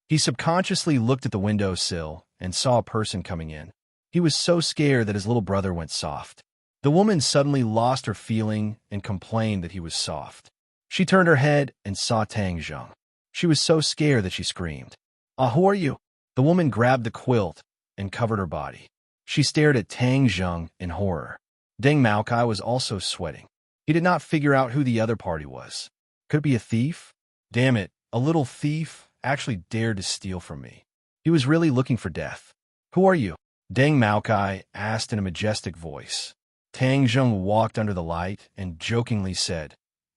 He subconsciously looked at the windowsill and saw a person coming in. He was so scared that his little brother went soft. The woman suddenly lost her feeling and complained that he was soft. She turned her head and saw Tang Zheng. She was so scared that she screamed. Who are you?" The woman grabbed the quilt and covered her body. She stared at Tang Zheng in horror. Deng Maokai was also sweating. He did not figure out who the other party was. Could it be a thief? Damn it, a little thief actually dared to steal from me. He was really looking for death. "Who are you?" Deng Maokai asked in a majestic voice. Tang Zheng walked under the light and jokingly said,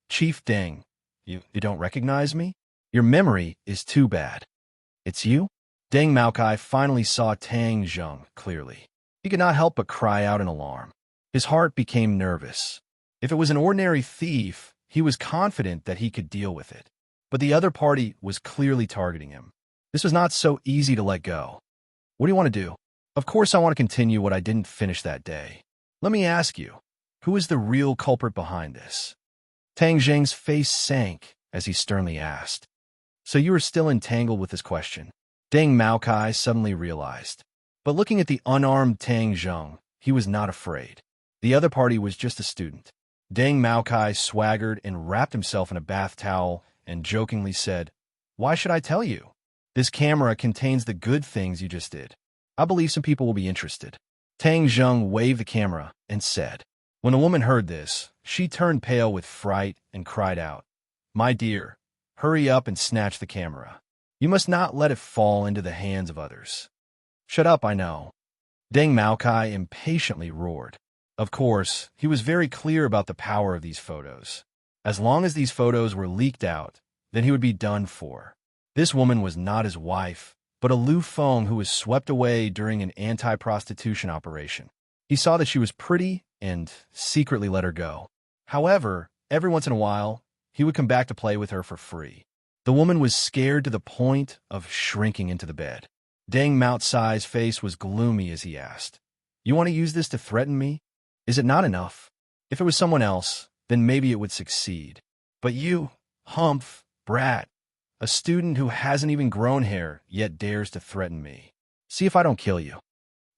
"Chief Deng, you don't recognize me? Your memory is too bad." "It's you?" Deng Maokai finally saw Tang Zheng clearly. He could not help but cry out in alarm. His heart became nervous. If it was an ordinary thief, he was confident that he could deal with it. But the other party was clearly targeting him. This was not so easy to let go. "What do you want to do?" "Of course I want to continue what I didn't finish that day. Let me ask you, who is the real culprit behind this?" Tang Zheng's face sank as he sternly asked. "So you are still entangled with this question?" Deng Maokai suddenly realized. But looking at the unarmed Tang Zheng, he was not afraid. The other party was just a student. Deng Maokai swaggered and wrapped himself in a bath towel and jokingly said, "Why should I tell you? This camera contains the good things you just did. I believe some people will be interested." Tang Zheng waved the camera and said. When the woman heard this, she turned pale with fright and cried out, "My dear, hurry up and snatch the camera. You must not let it fall into the hands of others. Shut up, I know. Deng Maokai impatiently roared. Of course, he was very clear about the power of these photos. As long as these photos were leaked out, then he would be done for. This woman was not his wife, but a Lu Feng who was swept away during an anti-prostitution operation. He saw that she was pretty and secretly let her go. However, every once in a while, he would come back to play with her for free. The woman was scared to the point of shrinking into the bed. Deng Maotsai's face was gloomy as he asked, "You want to use this to threaten me? Is it not enough? If it was someone else, then maybe it would succeed. But you, humph, brat, a student who hasn't even grown hair yet dares to threaten me. See if I don't kill you."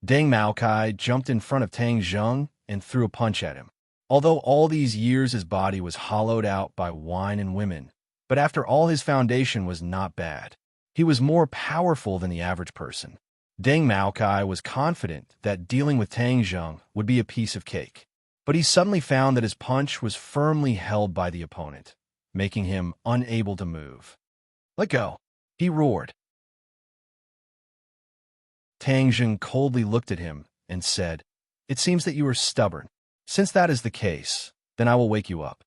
Deng Maokai jumped in front of Tang Zheng and threw a punch at him. Although all these years his body was hollowed out by wine and women, but after all his foundation was not bad. He was more powerful than the average person. Deng Maokai was confident that dealing with Tang Zheng would be a piece of cake. But he suddenly found that his punch was firmly held by the opponent, making him unable to move. "Let go," he roared. Tang Zheng coldly looked at him and said, "It seems that you are stubborn. Since that is the case, then I will wake you up."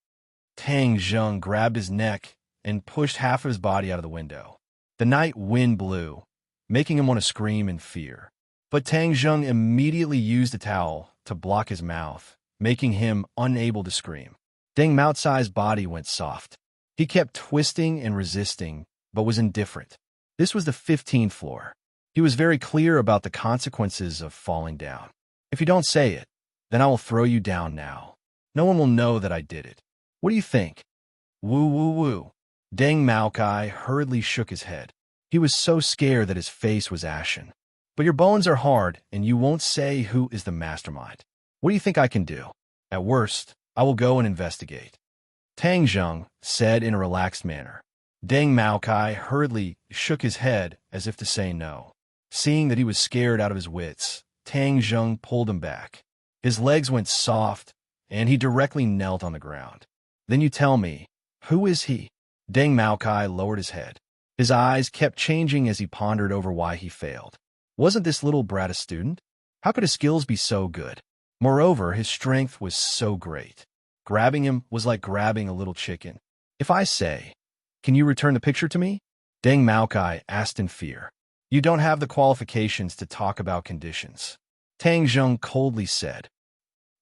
Tang Zheng grabbed his neck and pushed half of his body out of the window. The night wind blew, making him want to scream in fear. But Tang Zheng immediately used a towel to block his mouth, making him unable to scream. Deng Maotsai's body went soft. He kept twisting and resisting, but was indifferent. This was the 15th floor. He was very clear about the consequences of falling down. "If you don't say it, then I will throw you down now. No one will know that I did it. What do you think?" "Woo, woo, woo." Deng Maokai hurriedly shook his head. He was so scared that his face was ashen. "But your bones are hard, and you won't say who is the mastermind. What do you think I can do? At worst, I will go and investigate." Tang Zheng said in a relaxed manner. Deng Maokai hurriedly shook his head as if to say no. Seeing that he was scared out of his wits, Tang Zheng pulled him back. His legs went soft, and he directly knelt on the ground. "Then you tell me, who is he?" Deng Maokai lowered his head. His eyes kept changing as he pondered over why he failed. Wasn't this little brat a student? How could his skills be so good? Moreover, his strength was so great. Grabbing him was like grabbing a little chicken. "If I say, 'Can you return the picture to me?'" Deng Maokai asked in fear. "You don't have the qualifications to talk about conditions," Tang Zheng coldly said.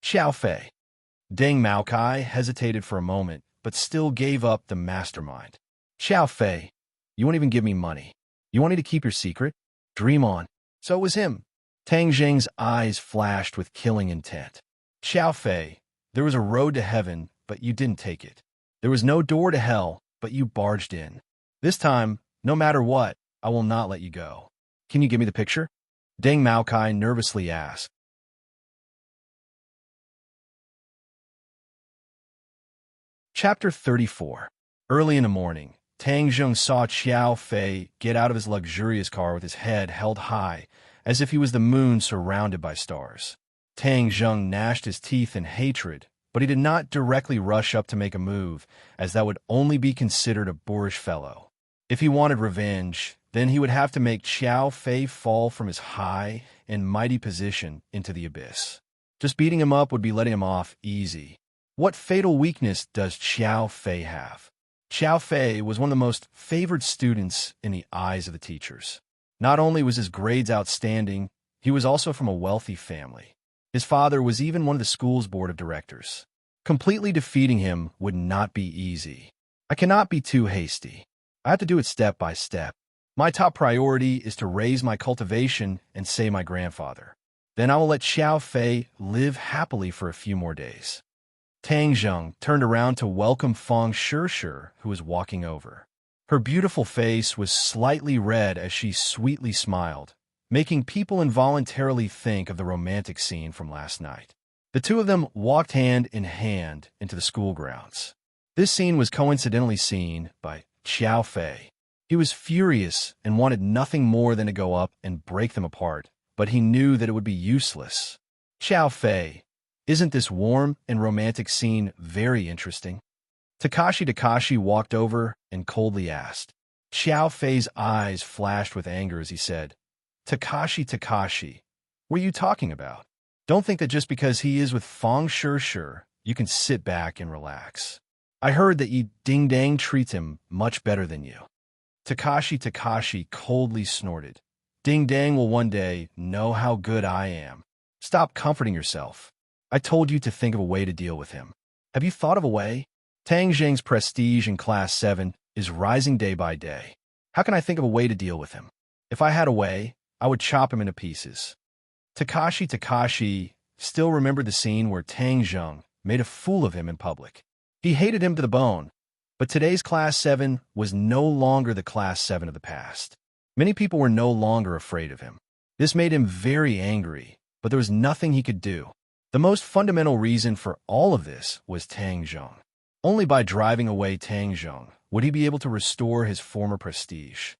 "Xiao Fei." Deng Maokai hesitated for a moment, but still gave up the mastermind. "Xiao Fei, you won't even give me money. You want me to keep your secret? Dream on." So it was him. Tang Zheng's eyes flashed with killing intent. "Xiao Fei, there was a road to heaven, but you didn't take it. There was no door to hell, but you barged in. This time, no matter what, I will not let you go. Can you give me the picture?" Deng Maokai nervously asked. Chapter 34. Early in the morning, Tang Zheng saw Xiao Fei get out of his luxurious car with his head held high, as if he was the moon surrounded by stars. Tang Zheng gnashed his teeth in hatred, but he did not directly rush up to make a move, as that would only be considered a boorish fellow. If he wanted revenge, then he would have to make Xiao Fei fall from his high and mighty position into the abyss. Just beating him up would be letting him off easy. What fatal weakness does Xiao Fei have? Xiao Fei was one of the most favored students in the eyes of the teachers. Not only was his grades outstanding, he was also from a wealthy family. His father was even one of the school's board of directors. Completely defeating him would not be easy. I cannot be too hasty. I have to do it step by step. My top priority is to raise my cultivation and save my grandfather. Then I will let Xiao Fei live happily for a few more days. Tang Zheng turned around to welcome Feng Shishir, who was walking over. Her beautiful face was slightly red as she sweetly smiled, making people involuntarily think of the romantic scene from last night. The two of them walked hand in hand into the school grounds. This scene was coincidentally seen by Xiao Fei. He was furious and wanted nothing more than to go up and break them apart, but he knew that it would be useless. "Xiao Fei, isn't this warm and romantic scene very interesting?" Takashi walked over and coldly asked. Xiao Fei's eyes flashed with anger as he said, Takashi, what are you talking about? Don't think that just because he is with Feng Shishir, you can sit back and relax. I heard that Yi Ding treats him much better than you. Takashi coldly snorted. Ding Dang will one day know how good I am. Stop comforting yourself. I told you to think of a way to deal with him. Have you thought of a way? Tang Zhang's prestige in Class 7 is rising day by day. How can I think of a way to deal with him? If I had a way, I would chop him into pieces. Takashi still remembered the scene where Tang Zhang made a fool of him in public. He hated him to the bone, but today's Class 7 was no longer the Class 7 of the past. Many people were no longer afraid of him. This made him very angry, but there was nothing he could do. The most fundamental reason for all of this was Tang Zhang. Only by driving away Tang Zhang would he be able to restore his former prestige.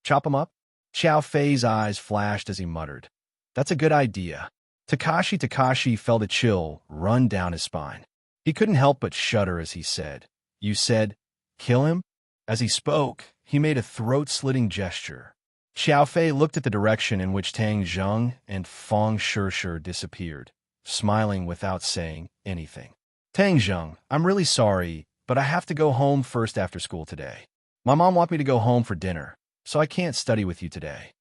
Chop him up? Xiao Fei's eyes flashed as he muttered, That's a good idea. Takashi felt a chill run down his spine. He couldn't help but shudder as he said, You said, kill him? As he spoke, he made a throat-slitting gesture. Xiao Fei looked at the direction in which Tang Zhang and Feng Shishir disappeared, smiling without saying anything. Tang Zhang, I'm really sorry, but I have to go home first after school today. My mom wants me to go home for dinner, so I can't study with you today.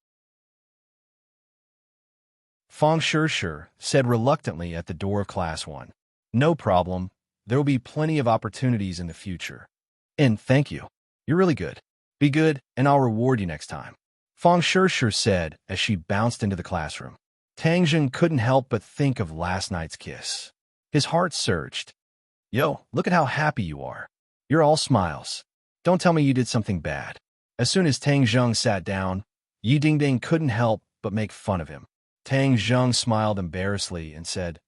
Feng Shishir said reluctantly at the door of Class 1. No problem. There will be plenty of opportunities in the future. And thank you. You're really good. Be good, and I'll reward you next time. Feng Shishir said as she bounced into the classroom. Tang Zhang couldn't help but think of last night's kiss. His heart surged. Yo, look at how happy you are. You're all smiles. Don't tell me you did something bad. As soon as Tang Zhang sat down, Yi Dingding couldn't help but make fun of him. Tang Zhang smiled embarrassedly and said,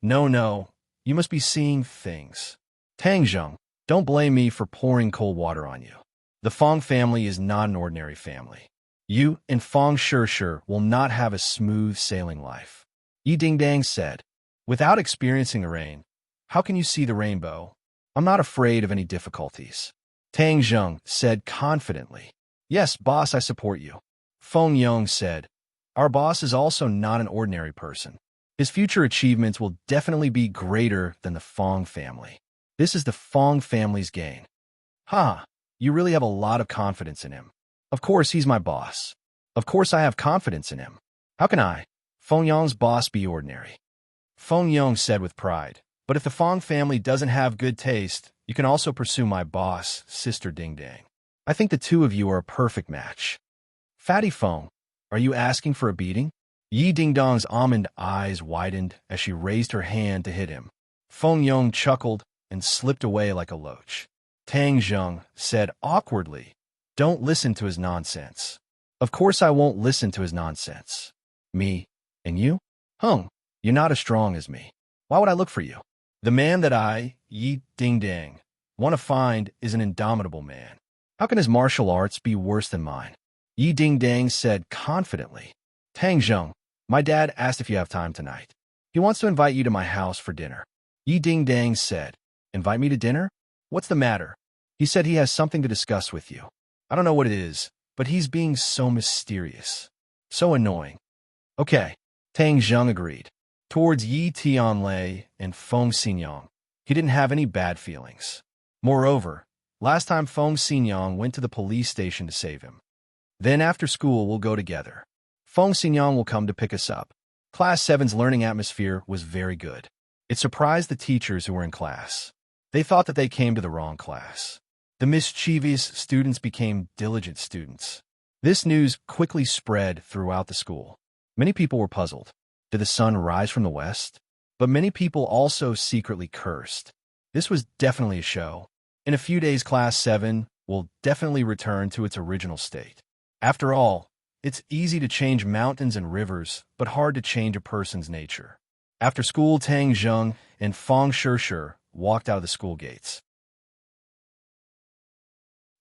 No, you must be seeing things. Tang Zhang, don't blame me for pouring cold water on you. The Feng family is not an ordinary family. You and Feng Shishir will not have a smooth sailing life. Yi Dingdang said, Without experiencing the rain, how can you see the rainbow? I'm not afraid of any difficulties. Tang Zhang said confidently. Yes, boss, I support you. Feng Yong said, Our boss is also not an ordinary person. His future achievements will definitely be greater than the Feng family. This is the Feng family's gain. You really have a lot of confidence in him. Of course, he's my boss. Of course, I have confidence in him. How can I, Feng Yong's boss, be ordinary? Feng Yong said with pride, But if the Feng family doesn't have good taste, you can also pursue my boss, Sister Ding Dang. I think the two of you are a perfect match. Fatty Feng, are you asking for a beating? Yi Dingdong's almond eyes widened as she raised her hand to hit him. Feng Yong chuckled and slipped away like a loach. Tang Zhang said awkwardly, Don't listen to his nonsense. Of course I won't listen to his nonsense. Me? And you? You're not as strong as me. Why would I look for you? The man that I, Yi Dingdang, want to find is an indomitable man. How can his martial arts be worse than mine? Yi Dingdang said confidently. Tang Zhang, my dad asked if you have time tonight. He wants to invite you to my house for dinner. Yi Dingdang said, Invite me to dinner? What's the matter? He said he has something to discuss with you. I don't know what it is, but he's being so mysterious. So annoying. Okay, Tang Zhang agreed. Towards Yi Tianlei and Feng Xinyang, he didn't have any bad feelings. Moreover, last time Feng Xinyang went to the police station to save him. Then after school, we'll go together. Feng Xinyang will come to pick us up. Class 7's learning atmosphere was very good. It surprised the teachers who were in class. They thought that they came to the wrong class. The mischievous students became diligent students. This news quickly spread throughout the school. Many people were puzzled. Did the sun rise from the west? But many people also secretly cursed. This was definitely a show. In a few days, Class 7 will definitely return to its original state. After all, it's easy to change mountains and rivers, but hard to change a person's nature. After school, Tang Zhang and Feng Shishir walked out of the school gates.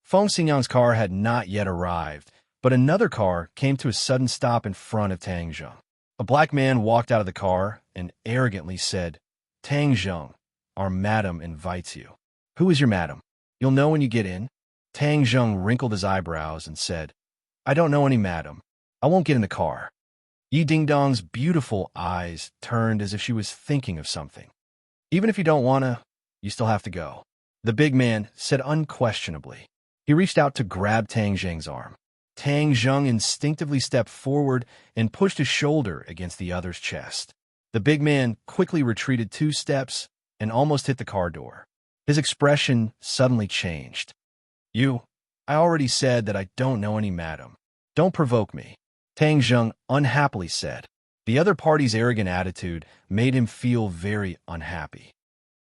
Feng Xinyang's car had not yet arrived, but another car came to a sudden stop in front of Tang Zhang. A black man walked out of the car and arrogantly said, Tang Zhang, our madam invites you. Who is your madam? You'll know when you get in. Tang Zheng wrinkled his eyebrows and said, I don't know any, madam. I won't get in the car. Yi Dingdong's beautiful eyes turned as if she was thinking of something. Even if you don't wanna, you still have to go. The big man said unquestionably. He reached out to grab Tang Zheng's arm. Tang Zheng instinctively stepped forward and pushed his shoulder against the other's chest. The big man quickly retreated 2 steps and almost hit the car door. His expression suddenly changed. I already said that I don't know any, madam. Don't provoke me, Tang Zheng unhappily said. The other party's arrogant attitude made him feel very unhappy.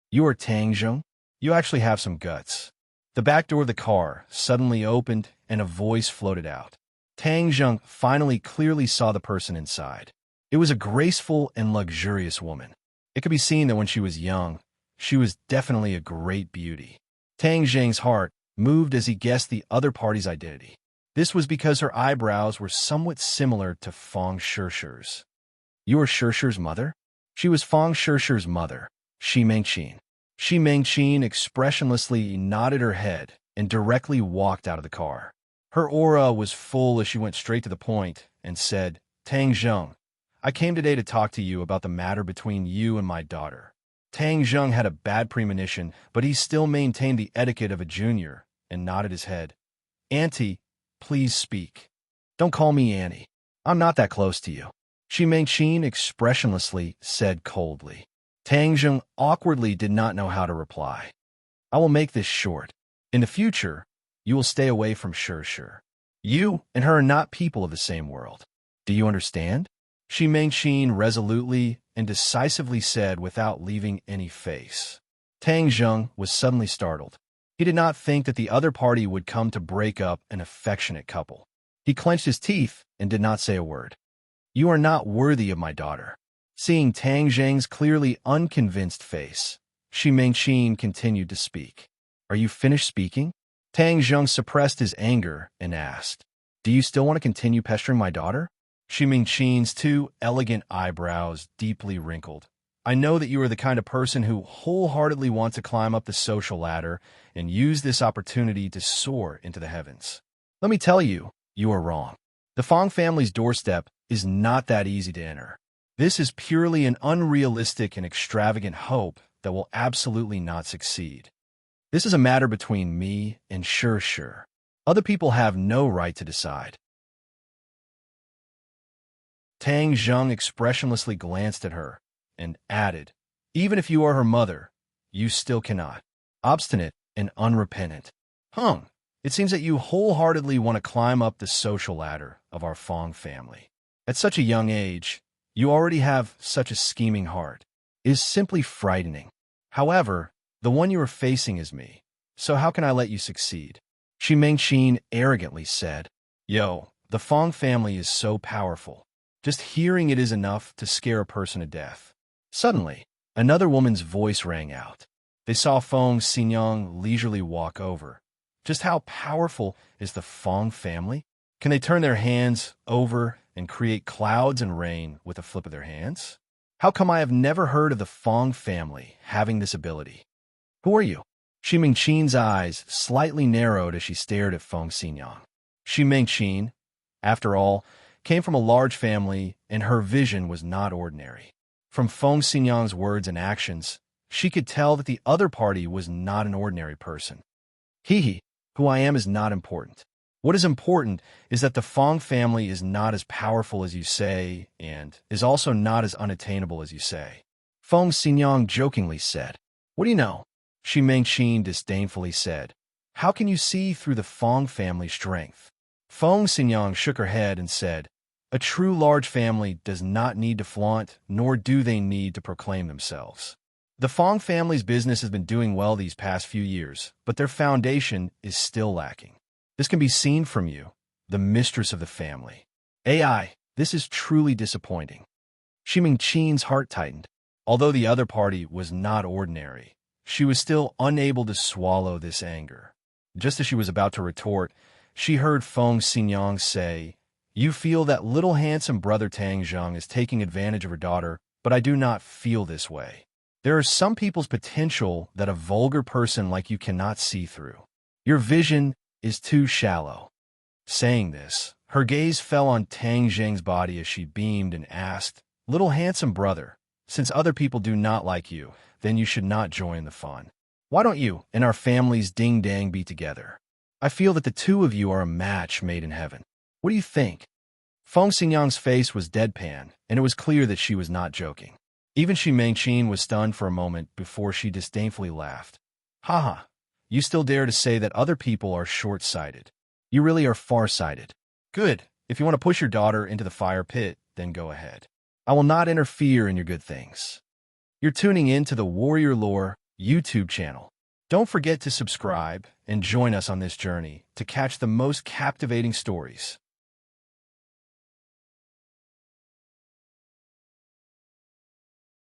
You are Tang Zheng? You actually have some guts. The back door of the car suddenly opened and a voice floated out. Tang Zheng finally clearly saw the person inside. It was a graceful and luxurious woman. It could be seen that when she was young, she was definitely a great beauty. Tang Zheng's heart moved as he guessed the other party's identity. This was because her eyebrows were somewhat similar to Feng Shishi's. You are Shishi's mother? She was Feng Shishi's mother, Shi Mengqin. Shi Mengqin expressionlessly nodded her head and directly walked out of the car. Her aura was full as she went straight to the point and said, Tang Zheng, I came today to talk to you about the matter between you and my daughter. Tang Zheng had a bad premonition, but he still maintained the etiquette of a junior and nodded his head. Auntie, please speak. Don't call me Annie. I'm not that close to you, Shi Mengqin expressionlessly said coldly. Tang Zheng awkwardly did not know how to reply. I will make this short. In the future, you will stay away from Shishi. You and her are not people of the same world. Do you understand? Shi Mengqin resolutely and decisively said without leaving any face. Tang Zheng was suddenly startled. He did not think that the other party would come to break up an affectionate couple. He clenched his teeth and did not say a word. You are not worthy of my daughter. Seeing Tang Zheng's clearly unconvinced face, Shi Mengqin continued to speak. Are you finished speaking? Tang Zheng suppressed his anger and asked, Do you still want to continue pestering my daughter? Shi Mengqin's 2 elegant eyebrows deeply wrinkled. I know that you are the kind of person who wholeheartedly wants to climb up the social ladder and use this opportunity to soar into the heavens. Let me tell you, you are wrong. The Feng family's doorstep is not that easy to enter. This is purely an unrealistic and extravagant hope that will absolutely not succeed. This is a matter between me and Shishi. Other people have no right to decide. Tang Zheng expressionlessly glanced at her and added, Even if you are her mother, you still cannot. Obstinate and unrepentant. It seems that you wholeheartedly want to climb up the social ladder of our Feng family. At such a young age, you already have such a scheming heart. It is simply frightening. However, the one you are facing is me, so how can I let you succeed? Shi Mengqin arrogantly said, the Feng family is so powerful. Just hearing it is enough to scare a person to death. Suddenly, another woman's voice rang out. They saw Feng Xinyang leisurely walk over. Just how powerful is the Feng family? Can they turn their hands over and create clouds and rain with a flip of their hands? How come I have never heard of the Feng family having this ability? Who are you? Shi Mengqin's eyes slightly narrowed as she stared at Feng Xinyang. Shi Mengqin, after all, came from a large family, and her vision was not ordinary. From Feng Xinyang's words and actions, she could tell that the other party was not an ordinary person. Who I am is not important. What is important is that the Feng family is not as powerful as you say, and is also not as unattainable as you say. Feng Xinyang jokingly said. What do you know? Shi Mengqin disdainfully said. How can you see through the Feng family's strength? Feng Xinyang shook her head and said, A true large family does not need to flaunt, nor do they need to proclaim themselves. The Feng family's business has been doing well these past few years, but their foundation is still lacking. This can be seen from you, the mistress of the family. This is truly disappointing. Shi Mengqin's heart tightened. Although the other party was not ordinary, she was still unable to swallow this anger. Just as she was about to retort, she heard Feng Xinyang say, You feel that little handsome brother Tang Zheng is taking advantage of her daughter, but I do not feel this way. There are some people's potential that a vulgar person like you cannot see through. Your vision is too shallow. Saying this, her gaze fell on Tang Zheng's body as she beamed and asked, "Little handsome brother, since other people do not like you, then you should not join the fun. Why don't you and our families ding-dang be together? I feel that the two of you are a match made in heaven. What do you think?" Feng Xingyang's face was deadpan, and it was clear that she was not joking. Even Xu Mengqin was stunned for a moment before she disdainfully laughed. "Haha, you still dare to say that other people are short-sighted. You really are far-sighted. Good, if you want to push your daughter into the fire pit, then go ahead. I will not interfere in your good things." You're tuning in to the Warrior Lore YouTube channel. Don't forget to subscribe and join us on this journey to catch the most captivating stories.